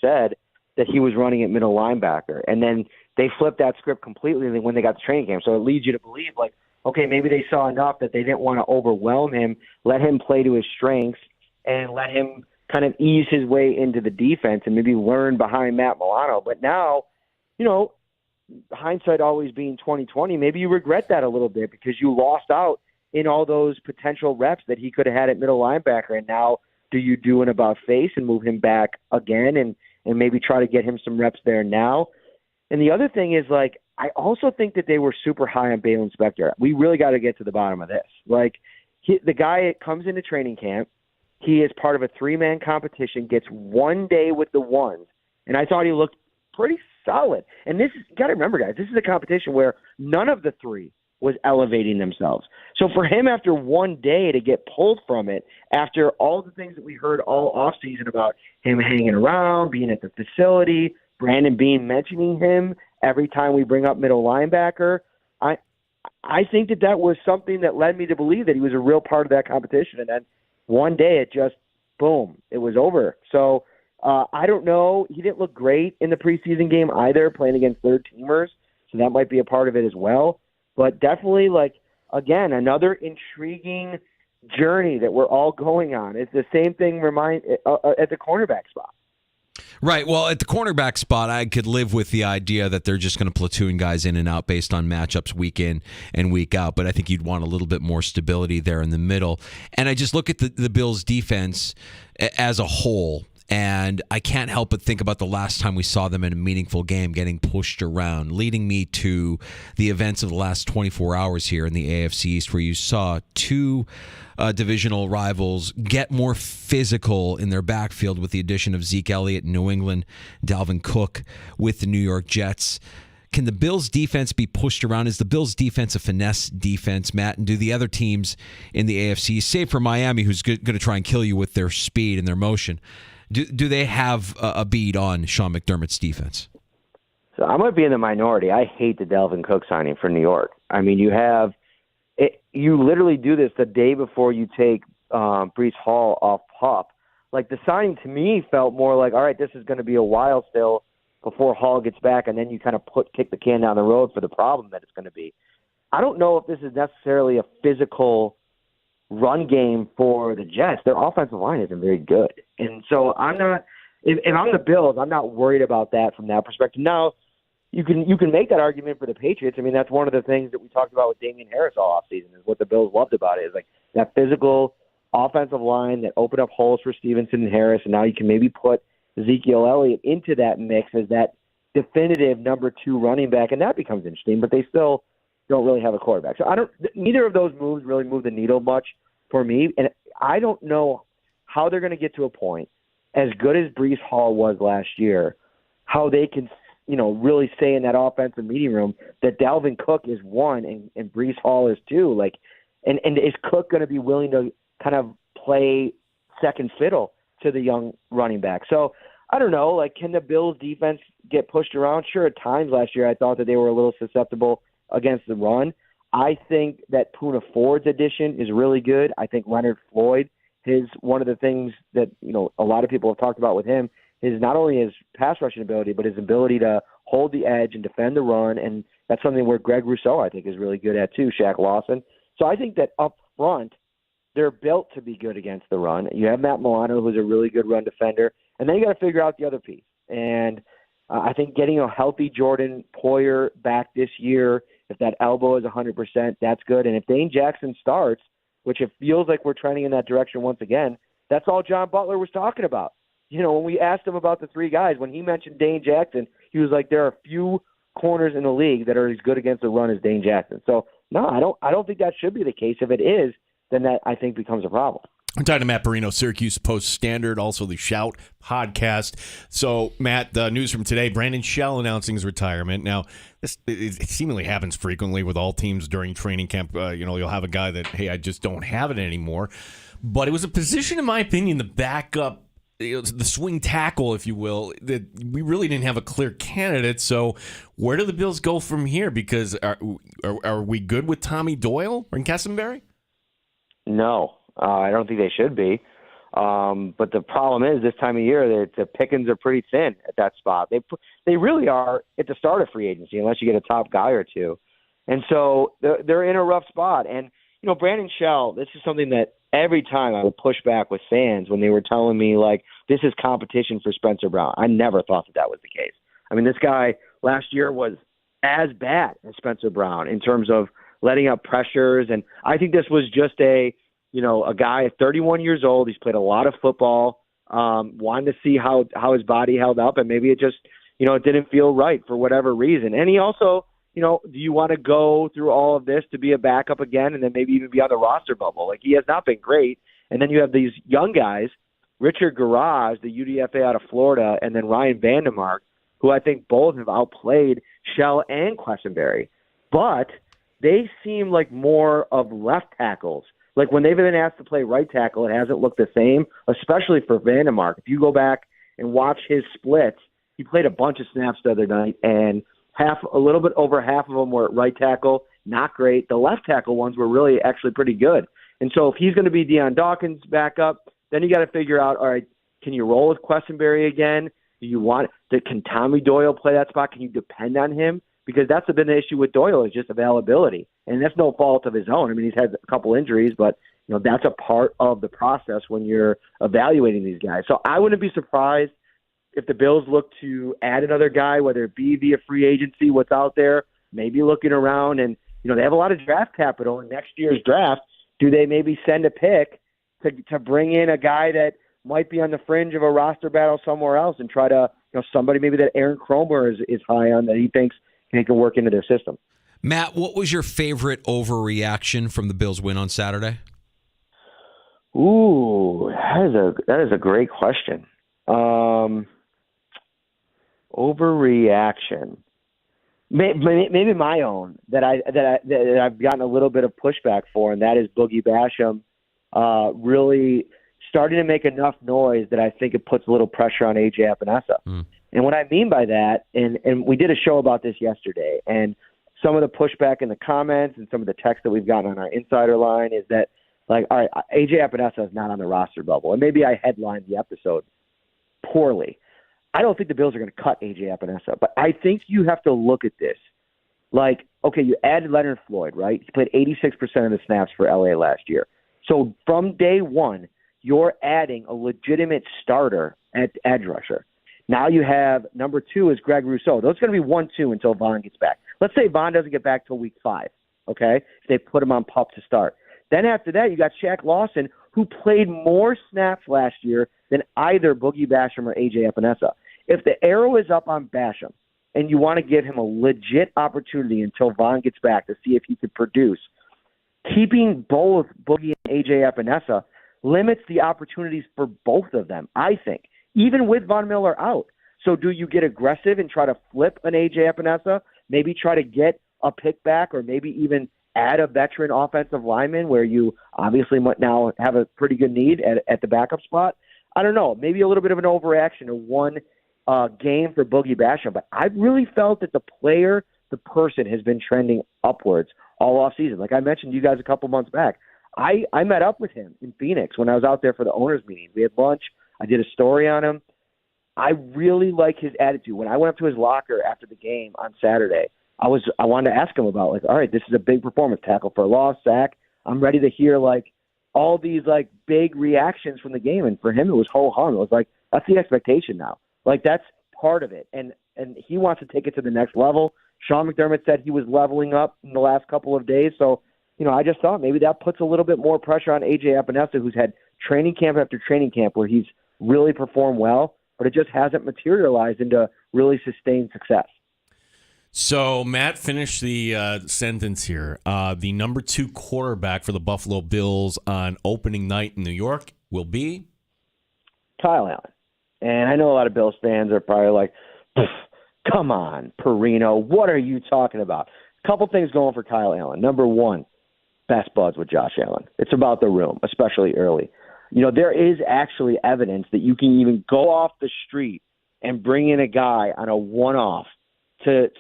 said that he was running at middle linebacker. And then they flipped that script completely when they got to training camp. So it leads you to believe, like, okay, maybe they saw enough that they didn't want to overwhelm him, let him play to his strengths, and let him kind of ease his way into the defense and maybe learn behind Matt Milano. But now, hindsight always being 20/20, maybe you regret that a little bit because you lost out in all those potential reps that he could have had at middle linebacker. And now do you do an about face and move him back again and maybe try to get him some reps there now? And the other thing is, like, I also think that they were super high on Balen Spector. We really got to get to the bottom of this. Like, the guy comes into training camp. He is part of a 3-man competition, gets 1 day with the ones, and I thought he looked pretty solid. And this, you got to remember, guys, this is a competition where none of the three was elevating themselves. So for him, after 1 day, to get pulled from it, after all the things that we heard all offseason about him hanging around, being at the facility, Brandon Beane mentioning him every time we bring up middle linebacker, I think that was something that led me to believe that he was a real part of that competition. And then 1 day, it just, boom, it was over. So I don't know. He didn't look great in the preseason game either, playing against third-teamers. So that might be a part of it as well. But definitely, like, again, another intriguing journey that we're all going on. It's the same thing at the cornerback spot. Right. Well, at the cornerback spot, I could live with the idea that they're just going to platoon guys in and out based on matchups week in and week out. But I think you'd want a little bit more stability there in the middle. And I just look at the Bills' defense as a whole, and I can't help but think about the last time we saw them in a meaningful game getting pushed around, leading me to the events of the last 24 hours here in the AFC East, where you saw two divisional rivals get more physical in their backfield with the addition of Zeke Elliott in New England, Dalvin Cook with the New York Jets. Can the Bills' defense be pushed around? Is the Bills' defense a finesse defense, Matt? And do the other teams in the AFC, save for Miami, who's going to try and kill you with their speed and their motion, do they have a bead on Sean McDermott's defense? So I might be in the minority. I hate the Dalvin Cook signing for New York. I mean, you literally do this the day before you take Breece Hall off PUP. Like, the signing to me felt more like, all right, this is going to be a while still before Hall gets back, and then you kind of kick the can down the road for the problem that it's going to be. I don't know if this is necessarily a physical run game for the Jets. Their offensive line isn't very good. And so I'm not – if I'm the Bills, I'm not worried about that from that perspective. Now, you can make that argument for the Patriots. I mean, that's one of the things that we talked about with Damian Harris all offseason, is what the Bills loved about it, is like that physical offensive line that opened up holes for Stevenson and Harris, and now you can maybe put Ezekiel Elliott into that mix as that definitive number 2 running back, and that becomes interesting, but they still don't really have a quarterback. So neither of those moves really move the needle much for me, and I don't know how they're going to get to a point, as good as Breece Hall was last year, how they can really stay in that offensive meeting room that Dalvin Cook is 1 and Breece Hall is 2. Like, and is Cook going to be willing to kind of play second fiddle to the young running back? So I don't know. Like, can the Bills defense get pushed around? Sure, at times last year I thought that they were a little susceptible against the run. I think that Poona Ford's addition is really good. I think Leonard Floyd, one of the things that a lot of people have talked about with him is not only his pass rushing ability, but his ability to hold the edge and defend the run, and that's something where Greg Rousseau, I think, is really good at too, Shaq Lawson. So I think that up front, they're built to be good against the run. You have Matt Milano, who's a really good run defender, and then you got to figure out the other piece. And I think getting a healthy Jordan Poyer back this year, if that elbow is 100%, that's good. And if Dane Jackson starts, which it feels like we're trending in that direction once again, that's all John Butler was talking about. When we asked him about the 3 guys, when he mentioned Dane Jackson, he was like, there are few corners in the league that are as good against the run as Dane Jackson. So, no, I don't think that should be the case. If it is, then that, I think, becomes a problem. I'm talking to Matt Perino, Syracuse Post-Standard, also the Shout podcast. So, Matt, the news from today, Brandon Shell announcing his retirement. Now, it seemingly happens frequently with all teams during training camp. You'll have a guy that, hey, I just don't have it anymore. But it was a position, in my opinion, the backup, the swing tackle, if you will, that we really didn't have a clear candidate. So where do the Bills go from here? Because are we good with Tommy Doyle or Kessenberry? No, I don't think they should be. But the problem is this time of year, the pickings are pretty thin at that spot. They really are at the start of free agency, unless you get a top guy or two. And so they're in a rough spot. And, Brandon Shell, this is something that every time I would push back with fans when they were telling me, like, this is competition for Spencer Brown. I never thought that was the case. I mean, this guy last year was as bad as Spencer Brown in terms of letting up pressures. And I think this was just a guy 31 years old. He's played a lot of football, wanted to see how his body held up. And maybe it just, it didn't feel right for whatever reason. And he also, do you want to go through all of this to be a backup again and then maybe even be on the roster bubble? Like, he has not been great. And then you have these young guys, Richard Garage, the UDFA out of Florida, and then Ryan Vandemark, who I think both have outplayed Shell and Quessenberry. But they seem like more of left tackles. Like, when they've been asked to play right tackle, it hasn't looked the same, especially for Vandemark. If you go back and watch his splits, he played a bunch of snaps the other night, and a little bit over half of them were at right tackle. Not great. The left tackle ones were really actually pretty good. And so if he's going to be Deion Dawkins' backup, then you got to figure out, all right, can you roll with Quessenberry again? Can Tommy Doyle play that spot? Can you depend on him? Because that's been the issue with Doyle, is just availability. And that's no fault of his own. I mean, he's had a couple injuries, but that's a part of the process when you're evaluating these guys. So I wouldn't be surprised if the Bills look to add another guy, whether it be via free agency, what's out there, maybe looking around. And, they have a lot of draft capital in next year's draft. Do they maybe send a pick to bring in a guy that might be on the fringe of a roster battle somewhere else and try to, somebody maybe that Aaron Kromer is high on that he thinks he can work into their system? Matt, what was your favorite overreaction from the Bills' win on Saturday? Ooh, that is a great question. Overreaction. Maybe my own that I've gotten a little bit of pushback for, and that is Boogie Basham really starting to make enough noise that I think it puts a little pressure on A.J. Epinesa. And what I mean by that, and we did a show about this yesterday, and some of the pushback in the comments and some of the text that we've gotten on our insider line is that, like, all right, A.J. Epinesa is not on the roster bubble. And maybe I headlined the episode poorly. I don't think the Bills are going to cut A.J. Epinesa, but I think you have to look at this. Like, okay, you added Leonard Floyd, right? He played 86% of the snaps for L.A. last year. So from day one, you're adding a legitimate starter at edge rusher. Now you have number 2 is Greg Rousseau. Those are going to be 1-2 until Vaughn gets back. Let's say Vaughn doesn't get back till week 5, okay? If they put him on PUP to start. Then after that, you got Shaq Lawson, who played more snaps last year than either Boogie Basham or A.J. Epinesa. If the arrow is up on Basham and you want to give him a legit opportunity until Vaughn gets back to see if he could produce, keeping both Boogie and A.J. Epinesa limits the opportunities for both of them, I think, even with Von Miller out. So do you get aggressive and try to flip an A.J. Epinesa, maybe try to get a pick back, or maybe even add a veteran offensive lineman where you obviously might now have a pretty good need at the backup spot? I don't know. Maybe a little bit of an overreaction of one game for Boogie Basham, but I really felt that the person has been trending upwards all off season. Like I mentioned to you guys a couple months back, I met up with him in Phoenix when I was out there for the owners meeting. We had lunch. I did a story on him. I really like his attitude. When I went up to his locker after the game on Saturday, I wanted to ask him about, like, all right, this is a big performance, tackle for a loss, sack. I'm ready to hear, like, all these, like, big reactions from the game. And for him, it was ho-hum. It was like, that's the expectation now. Like, that's part of it. And he wants to take it to the next level. Sean McDermott said he was leveling up in the last couple of days. So, I just thought maybe that puts a little bit more pressure on A.J. Epinesa, who's had training camp after training camp where he's really performed well, but it just hasn't materialized into really sustained success. So, Matt, finish the sentence here. The number 2 quarterback for the Buffalo Bills on opening night in New York will be? Kyle Allen. And I know a lot of Bills fans are probably like, come on, Perino, what are you talking about? A couple things going for Kyle Allen. Number 1, best buds with Josh Allen. It's about the room, especially early. There is actually evidence that you can even go off the street and bring in a guy on a one-off to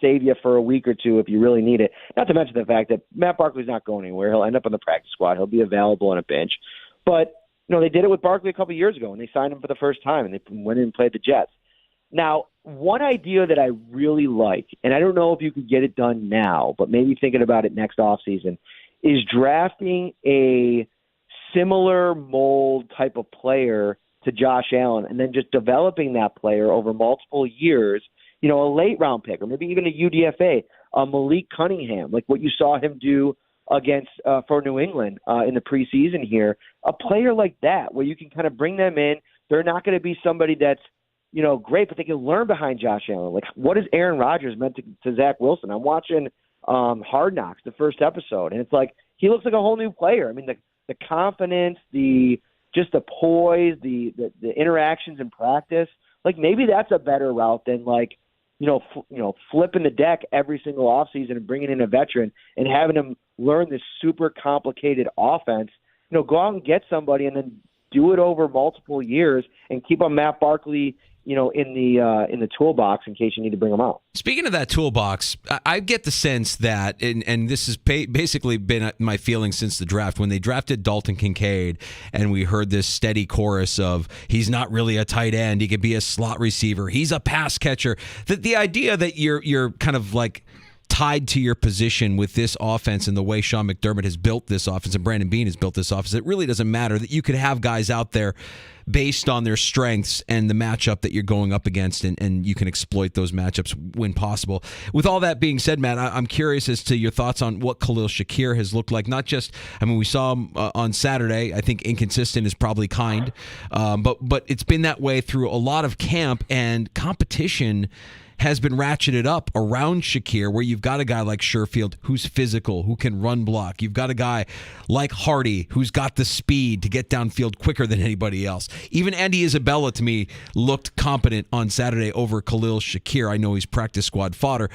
save you for a week or two if you really need it. Not to mention the fact that Matt Barkley's not going anywhere. He'll end up on the practice squad. He'll be available on a bench. But they did it with Barkley a couple of years ago, and they signed him for the first time, and they went in and played the Jets. Now, one idea that I really like, and I don't know if you could get it done now, but maybe thinking about it next offseason, is drafting a similar mold type of player to Josh Allen and then just developing that player over multiple years, a late round pick or maybe even a UDFA, Malik Cunningham, like what you saw him do against for New England in the preseason here, a player like that where you can kind of bring them in. They're not going to be somebody that's, great, but they can learn behind Josh Allen. Like, what is Aaron Rodgers meant to Zach Wilson? I'm watching Hard Knocks, the first episode, and it's like he looks like a whole new player. I mean, the confidence, just the poise, the interactions in practice. Like, maybe that's a better route than flipping the deck every single offseason and bringing in a veteran and having him learn this super complicated offense. Go out and get somebody and then do it over multiple years and keep on Matt Barkley, in the toolbox in case you need to bring them out. Speaking of that toolbox, I get the sense that, and this has basically been my feeling since the draft, when they drafted Dalton Kincaid and we heard this steady chorus of he's not really a tight end, he could be a slot receiver, he's a pass catcher, that the idea that you're kind of like tied to your position with this offense and the way Sean McDermott has built this offense and Brandon Beane has built this offense, it really doesn't matter, that you could have guys out there based on their strengths and the matchup that you're going up against, and you can exploit those matchups when possible. With all that being said, Matt, I'm curious as to your thoughts on what Khalil Shakir has looked like. Not just, we saw him on Saturday. I think inconsistent is probably kind, but it's been that way through a lot of camp, and competition has been ratcheted up around Shakir, where you've got a guy like Sherfield who's physical, who can run block. You've got a guy like Hardy who's got the speed to get downfield quicker than anybody else. Even Andy Isabella, to me, looked competent on Saturday over Khalil Shakir. I know he's practice squad fodder.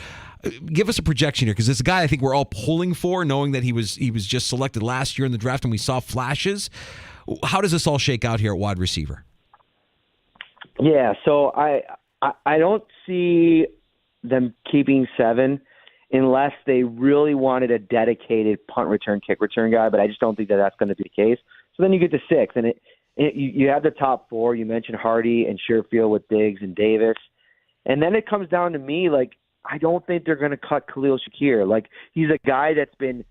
Give us a projection here, because it's a guy I think we're all pulling for, knowing that he was just selected last year in the draft and we saw flashes. How does this all shake out here at wide receiver? Yeah, so I don't see them keeping 7 unless they really wanted a dedicated punt return, kick return guy, but I just don't think that that's going to be the case. So then you get to 6, and you have the top 4. You mentioned Hardy and Sherfield with Diggs and Davis. And then it comes down to me, like, I don't think they're going to cut Khalil Shakir. Like, he's a guy that's been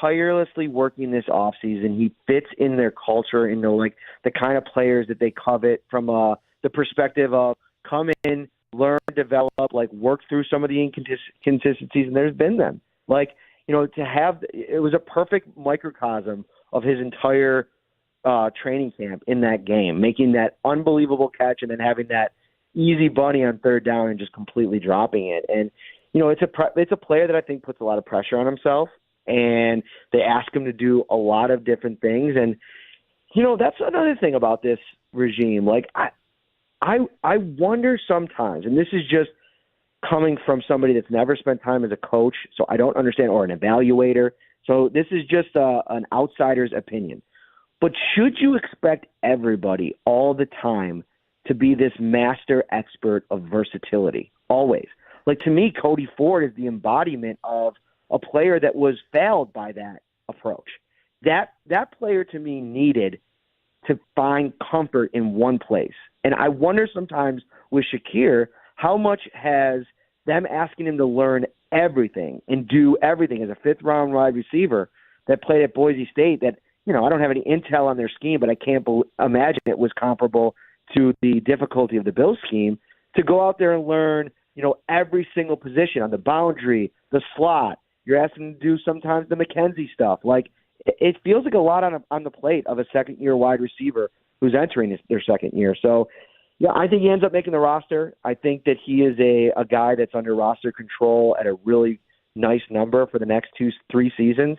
tirelessly working this offseason. He fits in their culture, like the kind of players that they covet from the perspective of come in, learn, develop, like work through some of the inconsistencies, and there's been them. Like, to have it was a perfect microcosm of his entire training camp in that game, making that unbelievable catch and then having that easy bunny on third down and just completely dropping it. And it's a player that I think puts a lot of pressure on himself, and they ask him to do a lot of different things. And that's another thing about this regime. Like, I wonder sometimes, and this is just coming from somebody that's never spent time as a coach, so I don't understand, or an evaluator. So this is just an outsider's opinion. But should you expect everybody all the time to be this master expert of versatility? Always. Like, to me, Cody Ford is the embodiment of a player that was failed by that approach. That player, to me, needed to find comfort in one place. And I wonder sometimes with Shakir, how much has them asking him to learn everything and do everything as a 5th-round wide receiver that played at Boise State that, I don't have any intel on their scheme, but I can't imagine it was comparable to the difficulty of the Bills scheme, to go out there and learn, every single position on the boundary, the slot. You're asking him to do sometimes the McKenzie stuff. Like, it feels like a lot on the plate of a second-year wide receiver who's entering their second year. So, yeah, I think he ends up making the roster. I think that he is a guy that's under roster control at a really nice number for the next 2-3 seasons,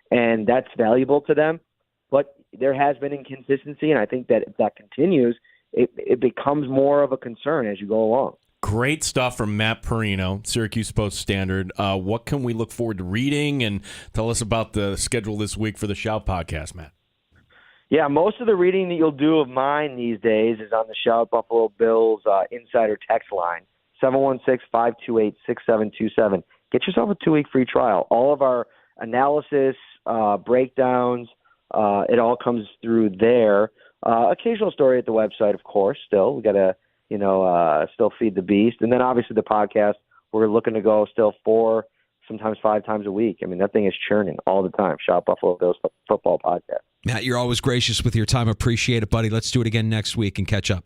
and that's valuable to them. But there has been inconsistency, and I think that if that continues, it becomes more of a concern as you go along. Great stuff from Matt Perino, Syracuse Post-Standard. What can we look forward to reading? And tell us about the schedule this week for the Shout podcast, Matt. Yeah, most of the reading that you'll do of mine these days is on the Shout Buffalo Bills insider text line, 716-528-6727. Get yourself a 2-week free trial. All of our analysis, breakdowns, it all comes through there. Occasional story at the website, of course. Still, we got to still feed the beast, and then obviously the podcast. We're looking to go still 4, sometimes 5 times a week. I mean, that thing is churning all the time. Shout Buffalo Bills football podcast. Matt, you're always gracious with your time. Appreciate it, buddy. Let's do it again next week and catch up.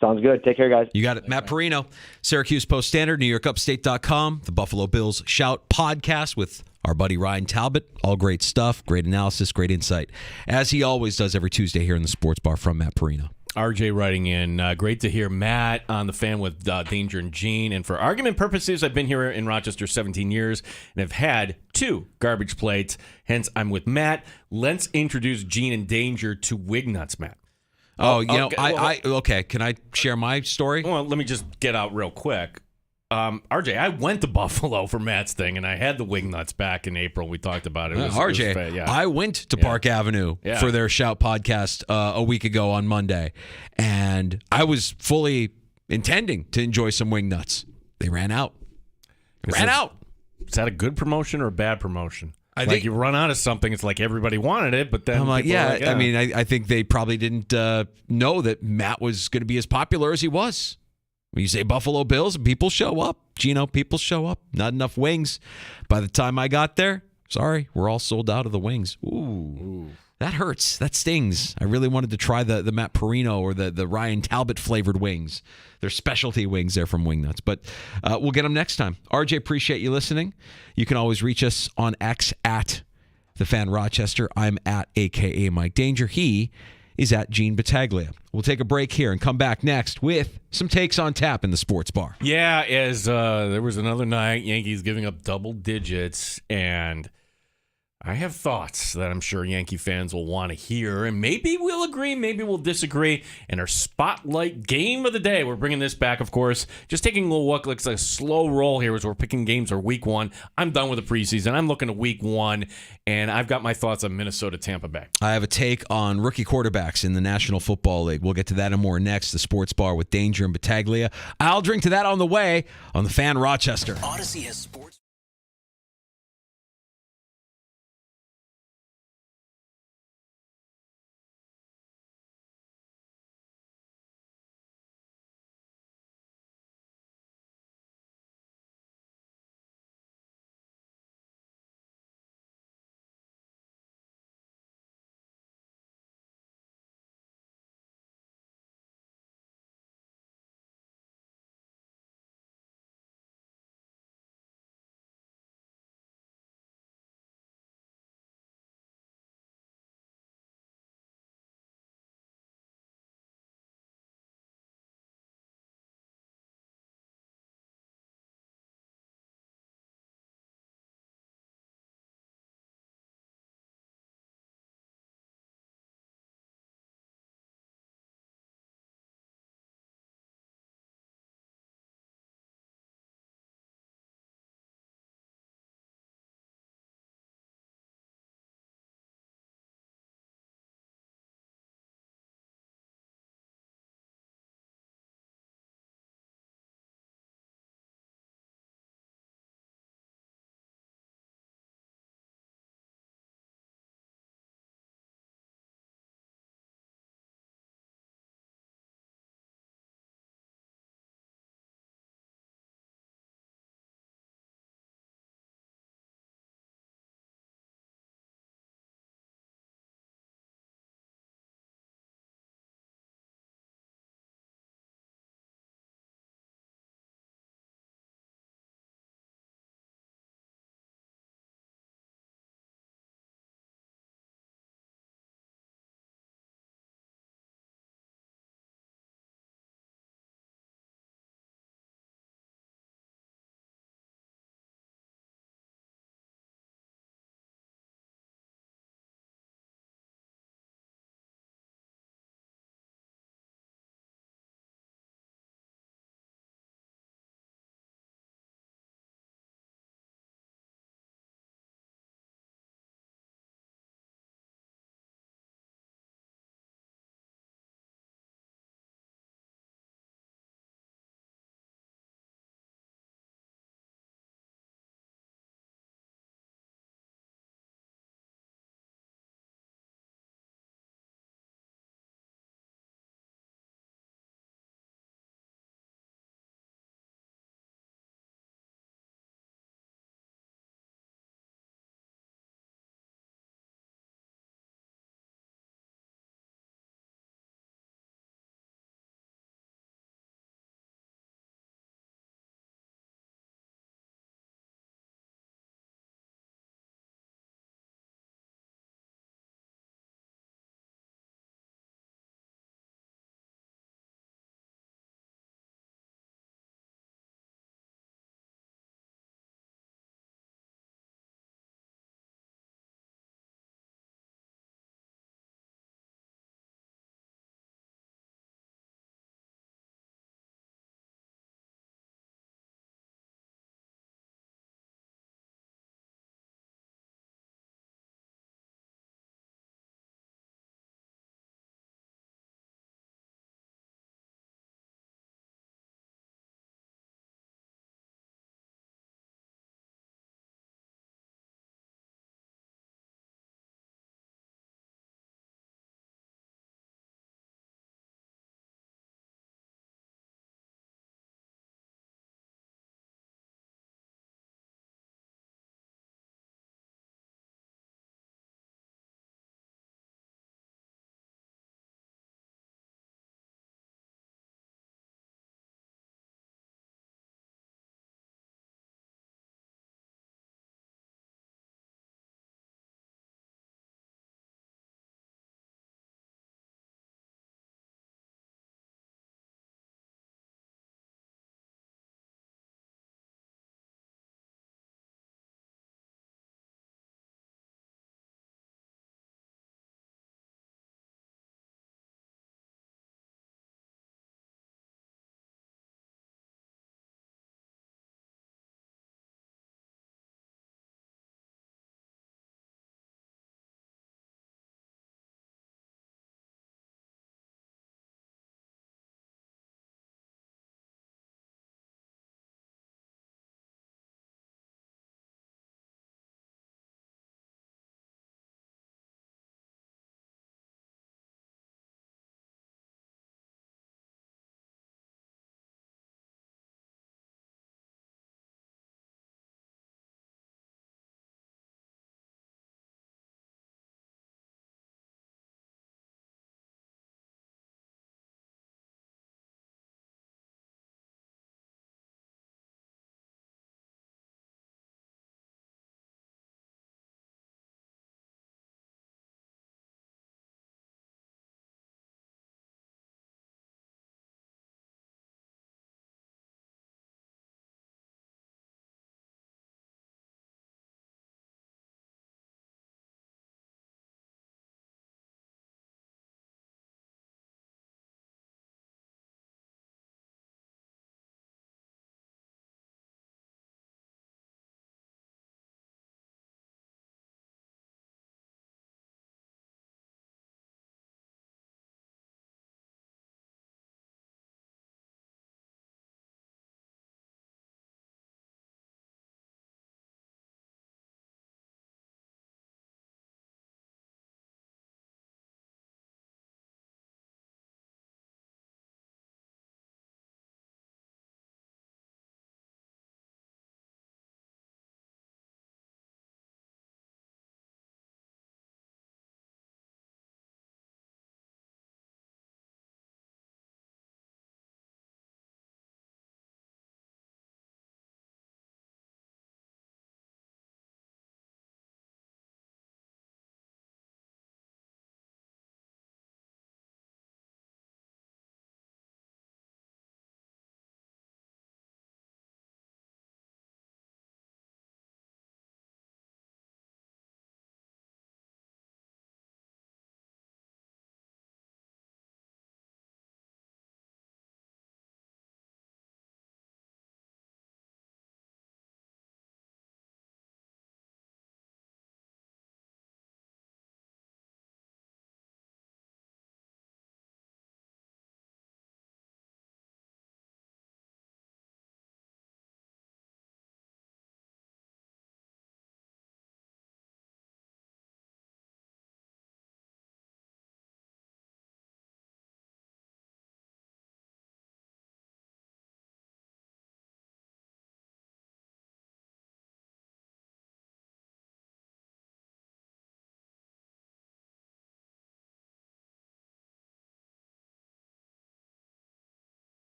Sounds good. Take care, guys. You got it. Matt Perino, Syracuse Post-Standard, NewYorkUpstate.com, the Buffalo Bills Shout podcast with our buddy Ryan Talbot. All great stuff, great analysis, great insight, as he always does every Tuesday here in the Sports Bar from Matt Perino. RJ writing in, great to hear Matt on the fan with Danger and Gene. And for argument purposes, I've been here in Rochester 17 years and have had 2 garbage plates. Hence, I'm with Matt. Let's introduce Gene and Danger to Wignuts, Matt. Okay. Can I share my story? Well, let me just get out real quick. RJ, I went to Buffalo for Matt's thing, and I had the Wignuts back in April. We talked about it. RJ, I went to Park Avenue for their Shout podcast a week ago on Monday, and I was fully intending to enjoy some Wingnuts. They ran out. Is that a good promotion or a bad promotion? I think you run out of something. It's like everybody wanted it, but then I'm like, I mean, I think they probably didn't know that Matt was going to be as popular as he was. When you say Buffalo Bills, people show up. Gino, people show up. Not enough wings. By the time I got there, sorry, we're all sold out of the wings. Ooh. That hurts. That stings. I really wanted to try the Matt Perino or the Ryan Talbot flavored wings. They're specialty wings there from Wingnuts. But we'll get them next time. RJ, appreciate you listening. You can always reach us on X at The Fan Rochester. I'm at AKA Mike Danger. He is at Gene Battaglia. We'll take a break here and come back next with some takes on tap in the sports bar. Yeah, as there was another night, Yankees giving up double digits, and I have thoughts that I'm sure Yankee fans will want to hear, and maybe we'll agree, maybe we'll disagree. And our spotlight game of the day, we're bringing this back, of course. Just taking a little look, looks like a slow roll here as we're picking games for week 1. I'm done with the preseason. I'm looking at week 1, and I've got my thoughts on Minnesota, Tampa Bay. I have a take on rookie quarterbacks in the National Football League. We'll get to that and more next. The Sports Bar with Danger and Battaglia. I'll drink to that on the way on The Fan Rochester. Odyssey has sports.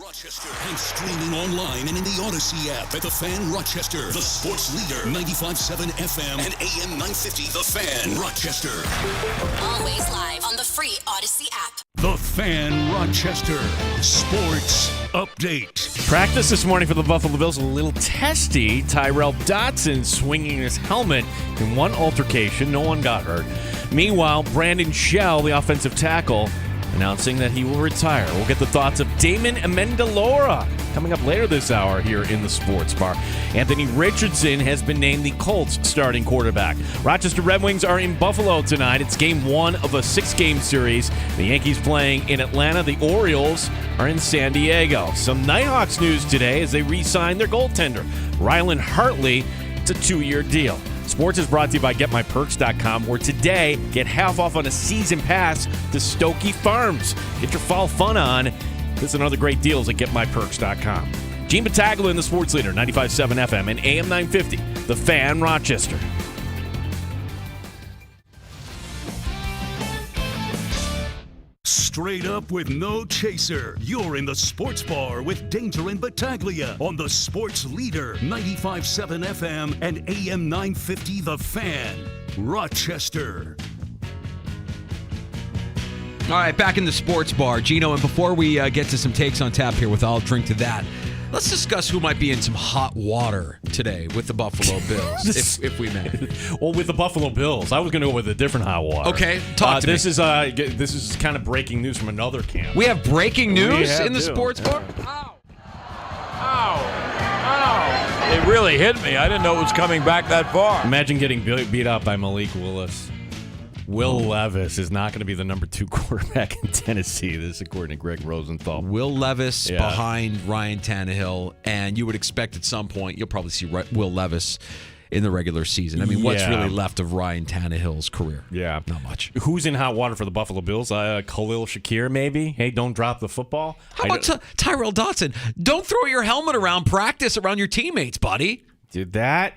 Rochester and streaming online and in the Odyssey app at The Fan Rochester, the sports leader, 95.7 FM and AM 950, The Fan Rochester. Always live on the free Odyssey app. The Fan Rochester Sports Update. Practice this morning for the Buffalo Bills, a little testy. Tyrell Dotson swinging his helmet in one altercation. No one got hurt. Meanwhile, Brandon Shell, the offensive tackle, announcing that he will retire. We'll get the thoughts of Damon Amendola coming up later this hour here in the Sports Bar. Anthony Richardson has been named the Colts starting quarterback. Rochester Red Wings are in Buffalo tonight. It's game 1 of a 6-game series. The Yankees playing in Atlanta. The Orioles are in San Diego. Some Nighthawks news today as they re-sign their goaltender, Rylan Hartley. It's a 2-year deal. Sports is brought to you by GetMyPerks.com, where today, get half off on a season pass to Stokey Farms. Get your fall fun on. This and other great deals at GetMyPerks.com. Gene Battaglia in the Sports Leader, 95.7 FM and AM 950, The Fan Rochester. Straight up with no chaser. You're in the Sports Bar with Danger and Battaglia on the Sports Leader, 95.7 FM and AM 950 The Fan, Rochester. All right, back in the Sports Bar, Gino, and before we get to some takes on tap here with I'll Drink to That, let's discuss who might be in some hot water today with the Buffalo Bills, if we may. Well, with the Buffalo Bills, I was going to go with a different hot water. Okay, talk to me. This is kind of breaking news from another camp. We have breaking news in the Sports Bar? Ow. Ow. It really hit me. I didn't know it was coming back that far. Imagine getting beat up by Malik Willis. Will Levis is not going to be the number 2 quarterback in Tennessee. This is according to Greg Rosenthal. Will Levis behind Ryan Tannehill, and you would expect at some point you'll probably see Will Levis in the regular season. I mean, what's really left of Ryan Tannehill's career? Yeah. Not much. Who's in hot water for the Buffalo Bills? Khalil Shakir, maybe? Hey, don't drop the football. How about Tyrell Dotson? Don't throw your helmet around practice around your teammates, buddy. Did that?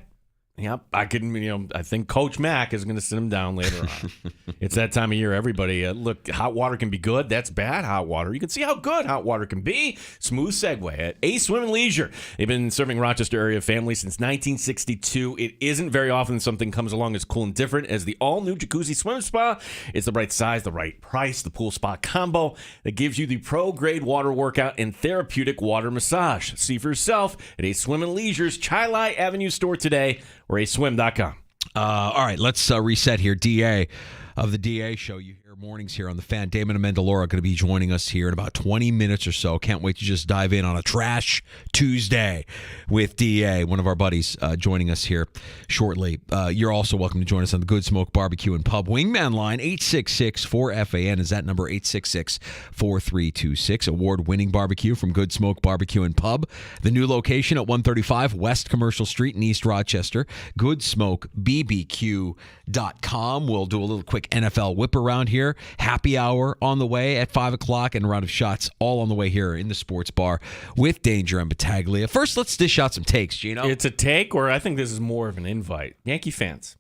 Yep, I think Coach Mack is going to sit him down later on. It's that time of year. Everybody, look, hot water can be good. That's bad hot water. You can see how good hot water can be. Smooth segue at Ace Swim and Leisure. They've been serving Rochester area families since 1962. It isn't very often something comes along as cool and different as the all-new Jacuzzi Swim Spa. It's the right size, the right price, the pool spa combo that gives you the pro-grade water workout and therapeutic water massage. See for yourself at Ace Swim and Leisure's Chilai Avenue store today, or aswim.com. All right, let's reset here. DA of the DA show. You hear mornings here on the Fan. Damon Amendola going to be joining us here in about 20 minutes or so. Can't wait to just dive in on a Trash Tuesday with DA, one of our buddies, joining us here shortly. You're also welcome to join us on the Good Smoke Barbecue and Pub Wingman line, 866-4FAN. Is that number 866-4326? Award-winning barbecue from Good Smoke Barbecue and Pub. The new location at 135 West Commercial Street in East Rochester. GoodSmokeBBQ.com. We'll do a little quick NFL whip around here. Happy hour on the way at 5 o'clock and a round of shots all on the way here in the Sports Bar with Danger and Battaglia. First, let's dish out some takes, Gino. It's a take, or I think this is more of an invite. Yankee fans,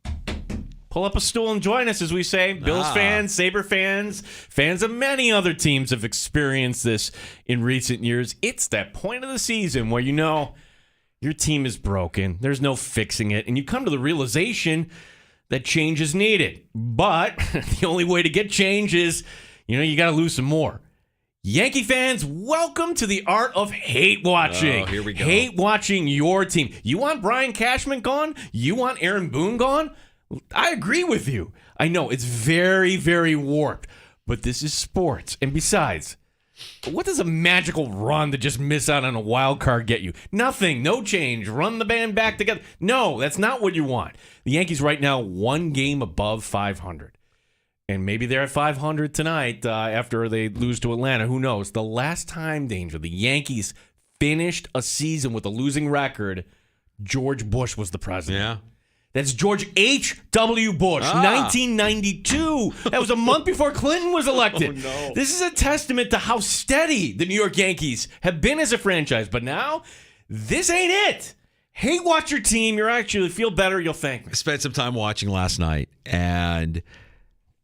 pull up a stool and join us, as we say. Bills fans, Sabre fans, fans of many other teams have experienced this in recent years. It's that point of the season where you know your team is broken. There's no fixing it. And you come to the realization that change is needed. But the only way to get change is, you got to lose some more. Yankee fans, welcome to the art of hate watching. Oh, here we go. Hate watching your team. You want Brian Cashman gone? You want Aaron Boone gone? I agree with you. I know it's very, very warped, but this is sports. And besides, what does a magical run to just miss out on a wild card get you? Nothing. No change. Run the band back together. No, that's not what you want. The Yankees right now, 1 game above 500. And maybe they're at 500 tonight after they lose to Atlanta. Who knows? The last time, Danger, the Yankees finished a season with a losing record, George Bush was the president. Yeah. That's George H.W. Bush, 1992. That was a month before Clinton was elected. Oh, no. This is a testament to how steady the New York Yankees have been as a franchise. But now, this ain't it. Hate watch your team. You'll actually feel better. You'll thank me. I spent some time watching last night, and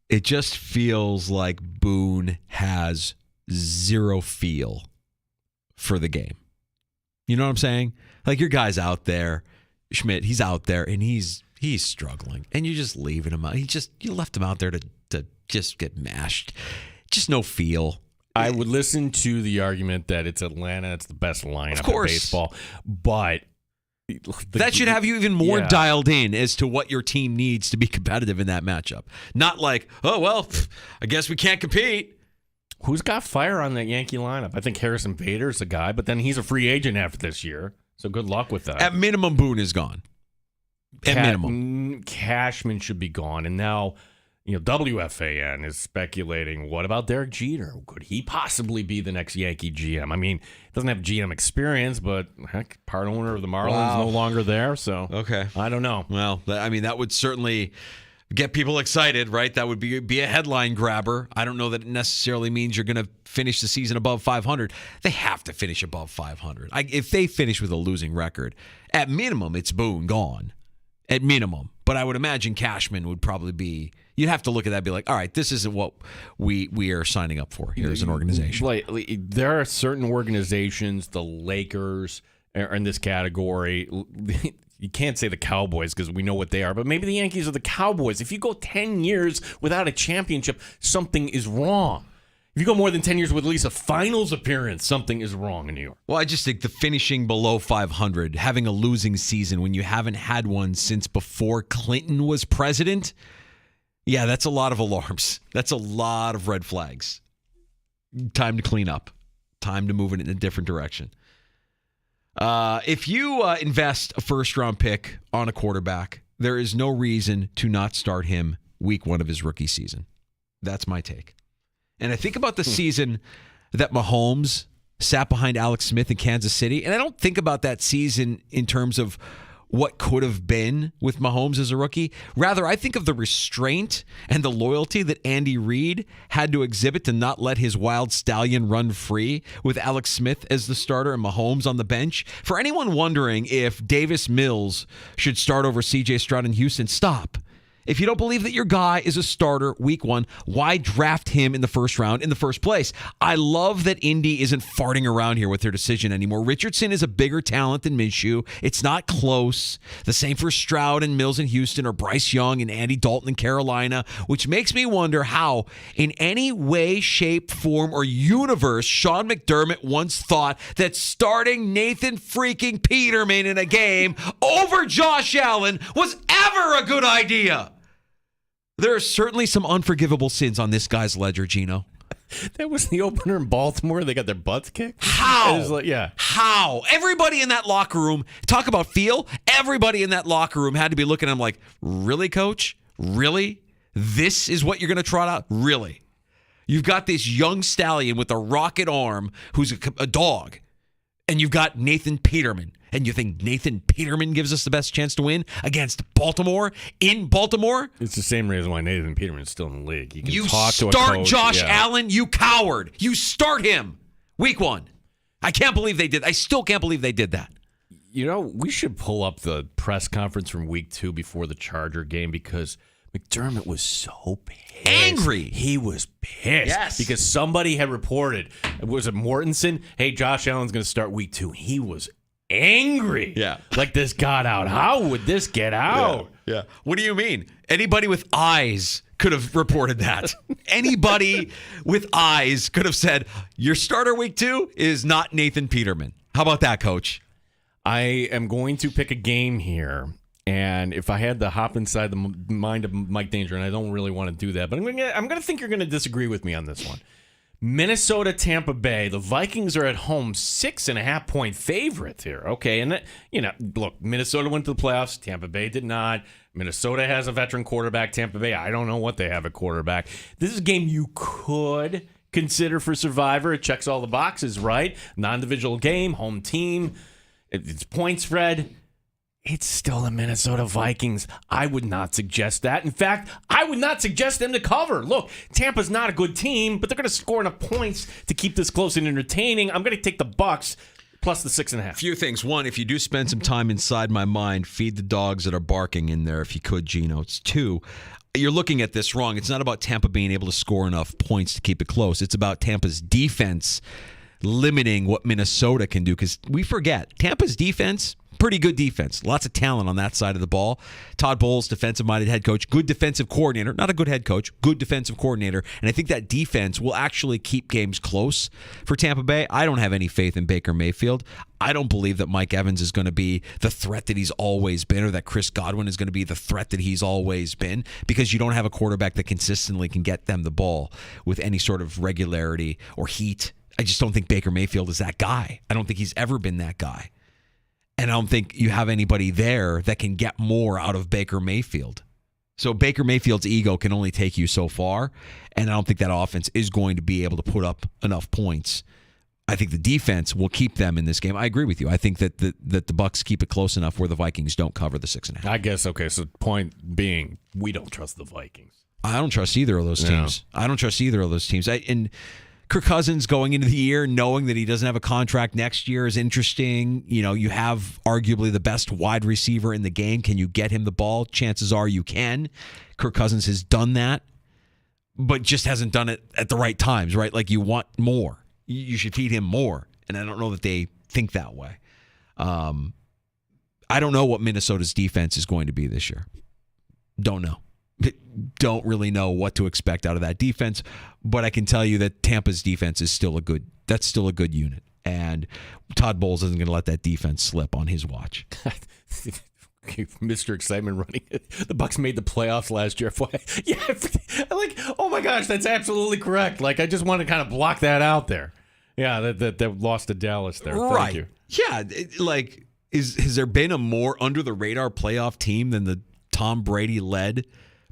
it just feels like Boone has zero feel for the game. You know what I'm saying? Like, your guy's out there, Schmidt, he's out there, and he's struggling, and you're just leaving him out. You left him out there to just get mashed. Just no feel. I would listen to the argument that it's Atlanta, it's the best lineup Of course. in baseball, but that should have you even more dialed in as to what your team needs to be competitive in that matchup. Not like, oh, well, I guess we can't compete. Who's got fire on that Yankee lineup? I think Harrison Bader's a guy, but then he's a free agent after this year, so good luck with that. At minimum, Boone is gone. At minimum. Cashman should be gone, and now WFAN is speculating, what about Derek Jeter? Could he possibly be the next Yankee GM? I mean, doesn't have GM experience, but heck, part owner of the Marlins, no longer there, so okay. I don't know. Well, I mean, that would certainly get people excited, right? That would be a headline grabber. I don't know that it necessarily means you're going to finish the season above 500. They have to finish above 500. If they finish with a losing record, at minimum, it's Boone gone. At minimum. But I would imagine Cashman would probably be... You'd have to look at that and be like, all right, this isn't what we are signing up for here as an organization. Like, there are certain organizations, the Lakers are in this category. You can't say the Cowboys because we know what they are, but maybe the Yankees are the Cowboys. If you go 10 years without a championship, something is wrong. If you go more than 10 years with at least a finals appearance, something is wrong in New York. Well, I just think the finishing below 500, having a losing season when you haven't had one since before Clinton was president... Yeah, that's a lot of alarms. That's a lot of red flags. Time to clean up. Time to move it in a different direction. If you invest a first-round pick on a quarterback, there is no reason to not start him week one of his rookie season. That's my take. And I think about the season that Mahomes sat behind Alex Smith in Kansas City, and I don't think about that season in terms of what could have been with Mahomes as a rookie. Rather, I think of the restraint and the loyalty that Andy Reid had to exhibit to not let his wild stallion run free with Alex Smith as the starter and Mahomes on the bench. For anyone wondering if Davis Mills should start over C.J. Stroud in Houston, stop. If you don't believe that your guy is a starter week one, why draft him in the first round in the first place? I love that Indy isn't farting around here with their decision anymore. Richardson is a bigger talent than Minshew. It's not close. The same for Stroud and Mills in Houston or Bryce Young and Andy Dalton in Carolina, which makes me wonder how, in any way, shape, form, or universe, Sean McDermott once thought that starting Nathan freaking Peterman in a game over Josh Allen was ever a good idea. There are certainly some unforgivable sins on this guy's ledger, Gino. That was the opener in Baltimore. They got their butts kicked. How? It was like, yeah. How? Everybody in that locker room, talk about feel, everybody in that locker room had to be looking at him like, really, coach? Really? This is what you're going to trot out? Really? You've got this young stallion with a rocket arm who's a dog, and you've got Nathan Peterman. And you think Nathan Peterman gives us the best chance to win against Baltimore in Baltimore? It's the same reason why Nathan Peterman's still in the league. You start Josh Allen, you coward. You start him week one. I can't believe they did. I still can't believe they did that. You know, we should pull up the press conference from week 2 before the Charger game because McDermott was so pissed. Angry. He was pissed. Yes. Because somebody had reported, was it Mortensen? Hey, Josh Allen's going to start week 2. He was angry. Yeah. Like this got out. How would this get out? Yeah. What do you mean? Anybody with eyes could have reported that. Anybody with eyes could have said, your starter week 2 is not Nathan Peterman. How about that, Coach? I am going to pick a game here. And if I had to hop inside the mind of Mike Danger, and I don't really want to do that, but I'm going to think you're going to disagree with me on this one. Minnesota, Tampa Bay. The Vikings are at home 6.5-point favorites here. Okay, and look, Minnesota went to the playoffs. Tampa Bay did not. Minnesota has a veteran quarterback. Tampa Bay, I don't know what they have at quarterback. This is a game you could consider for Survivor. It checks all the boxes, right? Non-divisional game, home team. It's point spread. It's still the Minnesota Vikings. I would not suggest that. In fact, I would not suggest them to cover. Look, Tampa's not a good team, but they're going to score enough points to keep this close and entertaining. I'm going to take the Bucs plus the 6.5. Few things. One, if you do spend some time inside my mind, feed the dogs that are barking in there if you could, Gino. It's 2. You're looking at this wrong. It's not about Tampa being able to score enough points to keep it close. It's about Tampa's defense limiting what Minnesota can do, because we forget Tampa's defense, pretty good defense. Lots of talent on that side of the ball. Todd Bowles, defensive-minded head coach, good defensive coordinator. Not a good head coach, good defensive coordinator. And I think that defense will actually keep games close for Tampa Bay. I don't have any faith in Baker Mayfield. I don't believe that Mike Evans is going to be the threat that he's always been, or that Chris Godwin is going to be the threat that he's always been, because you don't have a quarterback that consistently can get them the ball with any sort of regularity or heat. I just don't think Baker Mayfield is that guy. I don't think he's ever been that guy. And I don't think you have anybody there that can get more out of Baker Mayfield. So Baker Mayfield's ego can only take you so far, and I don't think that offense is going to be able to put up enough points. I think the defense will keep them in this game. I agree with you. I think that the Bucks keep it close enough where the Vikings don't cover the 6.5. I guess, okay, so point being, we don't trust the Vikings. I don't trust either of those teams. I don't trust either of those teams. And Kirk Cousins going into the year knowing that he doesn't have a contract next year is interesting. You know, you have arguably the best wide receiver in the game. Can you get him the ball? Chances are you can. Kirk Cousins has done that, but just hasn't done it at the right times, right? Like, you want more. You should feed him more. And I don't know that they think that way. I don't know what Minnesota's defense is going to be this year. Don't know. Don't really know what to expect out of that defense, but I can tell you that Tampa's defense is still a good unit, and Todd Bowles isn't going to let that defense slip on his watch. Mr. Excitement running it. The Bucks made the playoffs last year. Yeah, like, oh my gosh, that's absolutely correct. Like, I just want to kind of block that out there. Yeah, that lost to Dallas there. Right. Thank you. Yeah, has there been a more under the radar playoff team than the Tom Brady led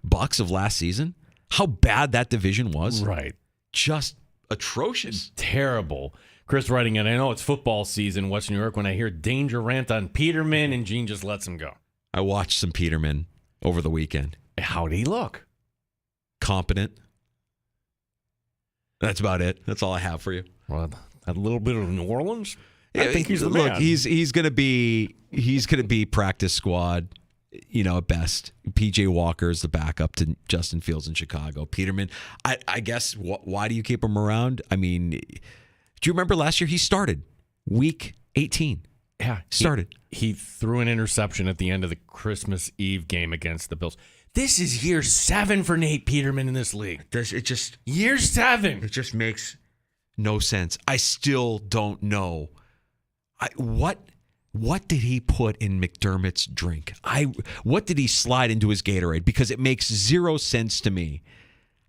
Bucks of last season? How bad that division was. Right. Just atrocious. Terrible. Chris writing in, I know it's football season in Western New York when I hear danger rant on Peterman, and Gene just lets him go. I watched some Peterman over the weekend. How'd he look? Competent. That's about it. That's all I have for you. Well, a little bit of New Orleans? I think he's the man. Look, he's going to be practice squad, you know, at best. PJ Walker is the backup to Justin Fields in Chicago. Peterman, I guess, why do you keep him around? I mean, do you remember last year he started week 18? Yeah, started. He threw an interception at the end of the Christmas Eve game against the Bills. This is year 7 for Nate Peterman in this league. Year 7. It just makes no sense. I still don't know. What did he put in McDermott's drink? What did he slide into his Gatorade? Because it makes zero sense to me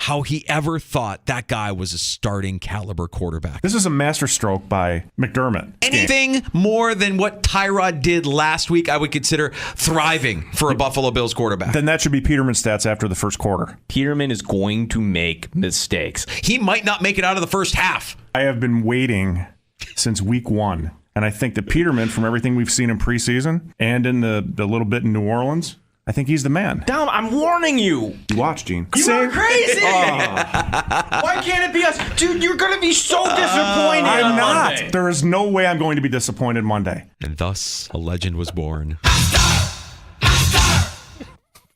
how he ever thought that guy was a starting caliber quarterback. This is a masterstroke by McDermott. Anything more than what Tyrod did last week, I would consider thriving for a Buffalo Bills quarterback. Then that should be Peterman's stats after the first quarter. Peterman is going to make mistakes. He might not make it out of the first half. I have been waiting since week 1. And I think that Peterman, from everything we've seen in preseason and in the little bit in New Orleans, I think he's the man. Dom, I'm warning you. You watch, Gene. You are crazy. Why can't it be us? Dude, you're going to be so disappointed. I'm not. Monday. There is no way I'm going to be disappointed Monday. And thus, a legend was born.